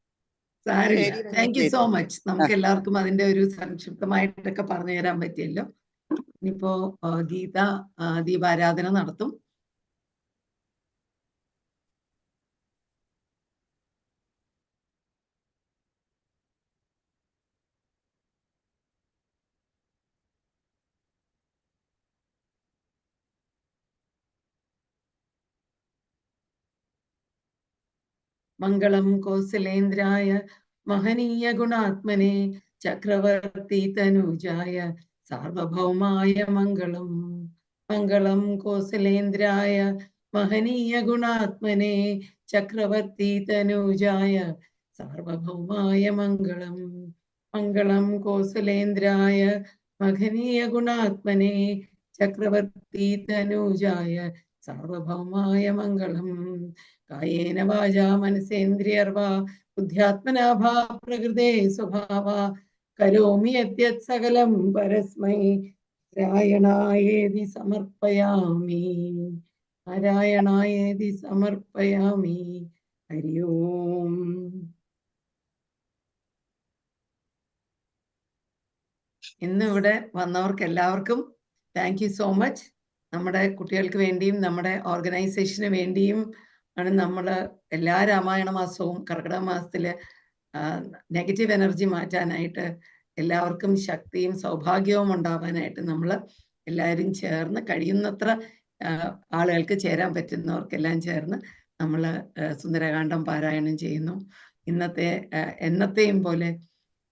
Thank you so much. നമുക്ക് എല്ലാവർക്കും അതിന്റെ ഒരു സംക്ഷിപ്തമായിട്ടൊക്കെ പറഞ്ഞു തരാൻ പറ്റിയല്ലോ. ഇനിയിപ്പോ ഗീത ദീപാരാധന നടത്തും. മംഗളം കൗസലേന്ദ്രായ മഹനീയ ഗുണാത്മനെ ചക്രവർത്തി തനുജായ സാർവഭൗമായ മംഗളം. മംഗളം കൗസലേന്ദ്രായ മഹനീയ ഗുണാത്മനെ ചക്രവർത്തി തനുജായ സാർവഭൗമായ മംഗളം. മംഗളം കൗസലേന്ദ്രായ മഹനീയ ഗുണാത്മനെ ചക്രവർത്തി തനുജായ സാർവഭൗമായ മംഗളം. കായേന വാചാ മനസേന്ദ്രിയർവാ ബുദ്ധ്യാത്മനാ ഭാ പ്രകൃതേ സ്വഭാവ കരോമി യദ്യത് സകലം പരസ്മൈ നാരായണായേതി സമർപ്പയാമി. നാരായണായേതി സമർപ്പയാമി. ഹരി ഓം. ഇന്ന് ഇവിടെ വന്നവർക്ക് എല്ലാവർക്കും താങ്ക് യു സോ മച്ച്. നമ്മുടെ കുട്ടികൾക്ക് വേണ്ടിയും നമ്മുടെ ഓർഗനൈസേഷന് വേണ്ടിയും ആണ് നമ്മൾ എല്ലാ രാമായണ മാസവും കർക്കിടക മാസത്തില് നെഗറ്റീവ് എനർജി മാറ്റാനായിട്ട് എല്ലാവർക്കും ശക്തിയും സൗഭാഗ്യവും ഉണ്ടാവാനായിട്ട് നമ്മൾ എല്ലാവരും ചേർന്ന് കഴിയുന്നത്ര ആളുകൾക്ക് ചേരാൻ പറ്റുന്നവർക്കെല്ലാം ചേർന്ന് നമ്മൾ സുന്ദരകാന്ഡം പാരായണം ചെയ്യുന്നു. എന്നത്തെയും പോലെ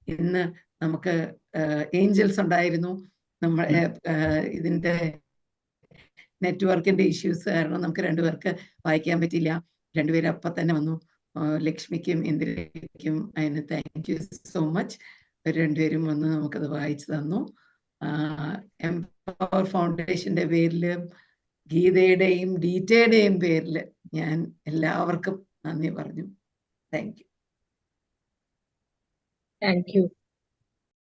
ഇന്ന് നമുക്ക് ഏഞ്ചൽസ് ഉണ്ടായിരുന്നു. നമ്മൾ ഇതിന്റെ നെറ്റ്വർക്കിന്റെ ഇഷ്യൂസ് കാരണം നമുക്ക് രണ്ടുപേർക്ക് വായിക്കാൻ പറ്റില്ല. രണ്ടുപേരും അപ്പം തന്നെ വന്നു. ലക്ഷ്മിക്കും ഇന്ദിരയ്ക്കും അതിന് താങ്ക് യു സോ മച്ച്. രണ്ടുപേരും വന്ന് നമുക്കത് വായിച്ചു തന്നു. എംപവർ ഫൗണ്ടേഷന്റെ പേരിലും ഗീതയുടെയും ഡീറ്റയുടെയും പേരിൽ ഞാൻ എല്ലാവർക്കും നന്ദി പറഞ്ഞു. Thank you.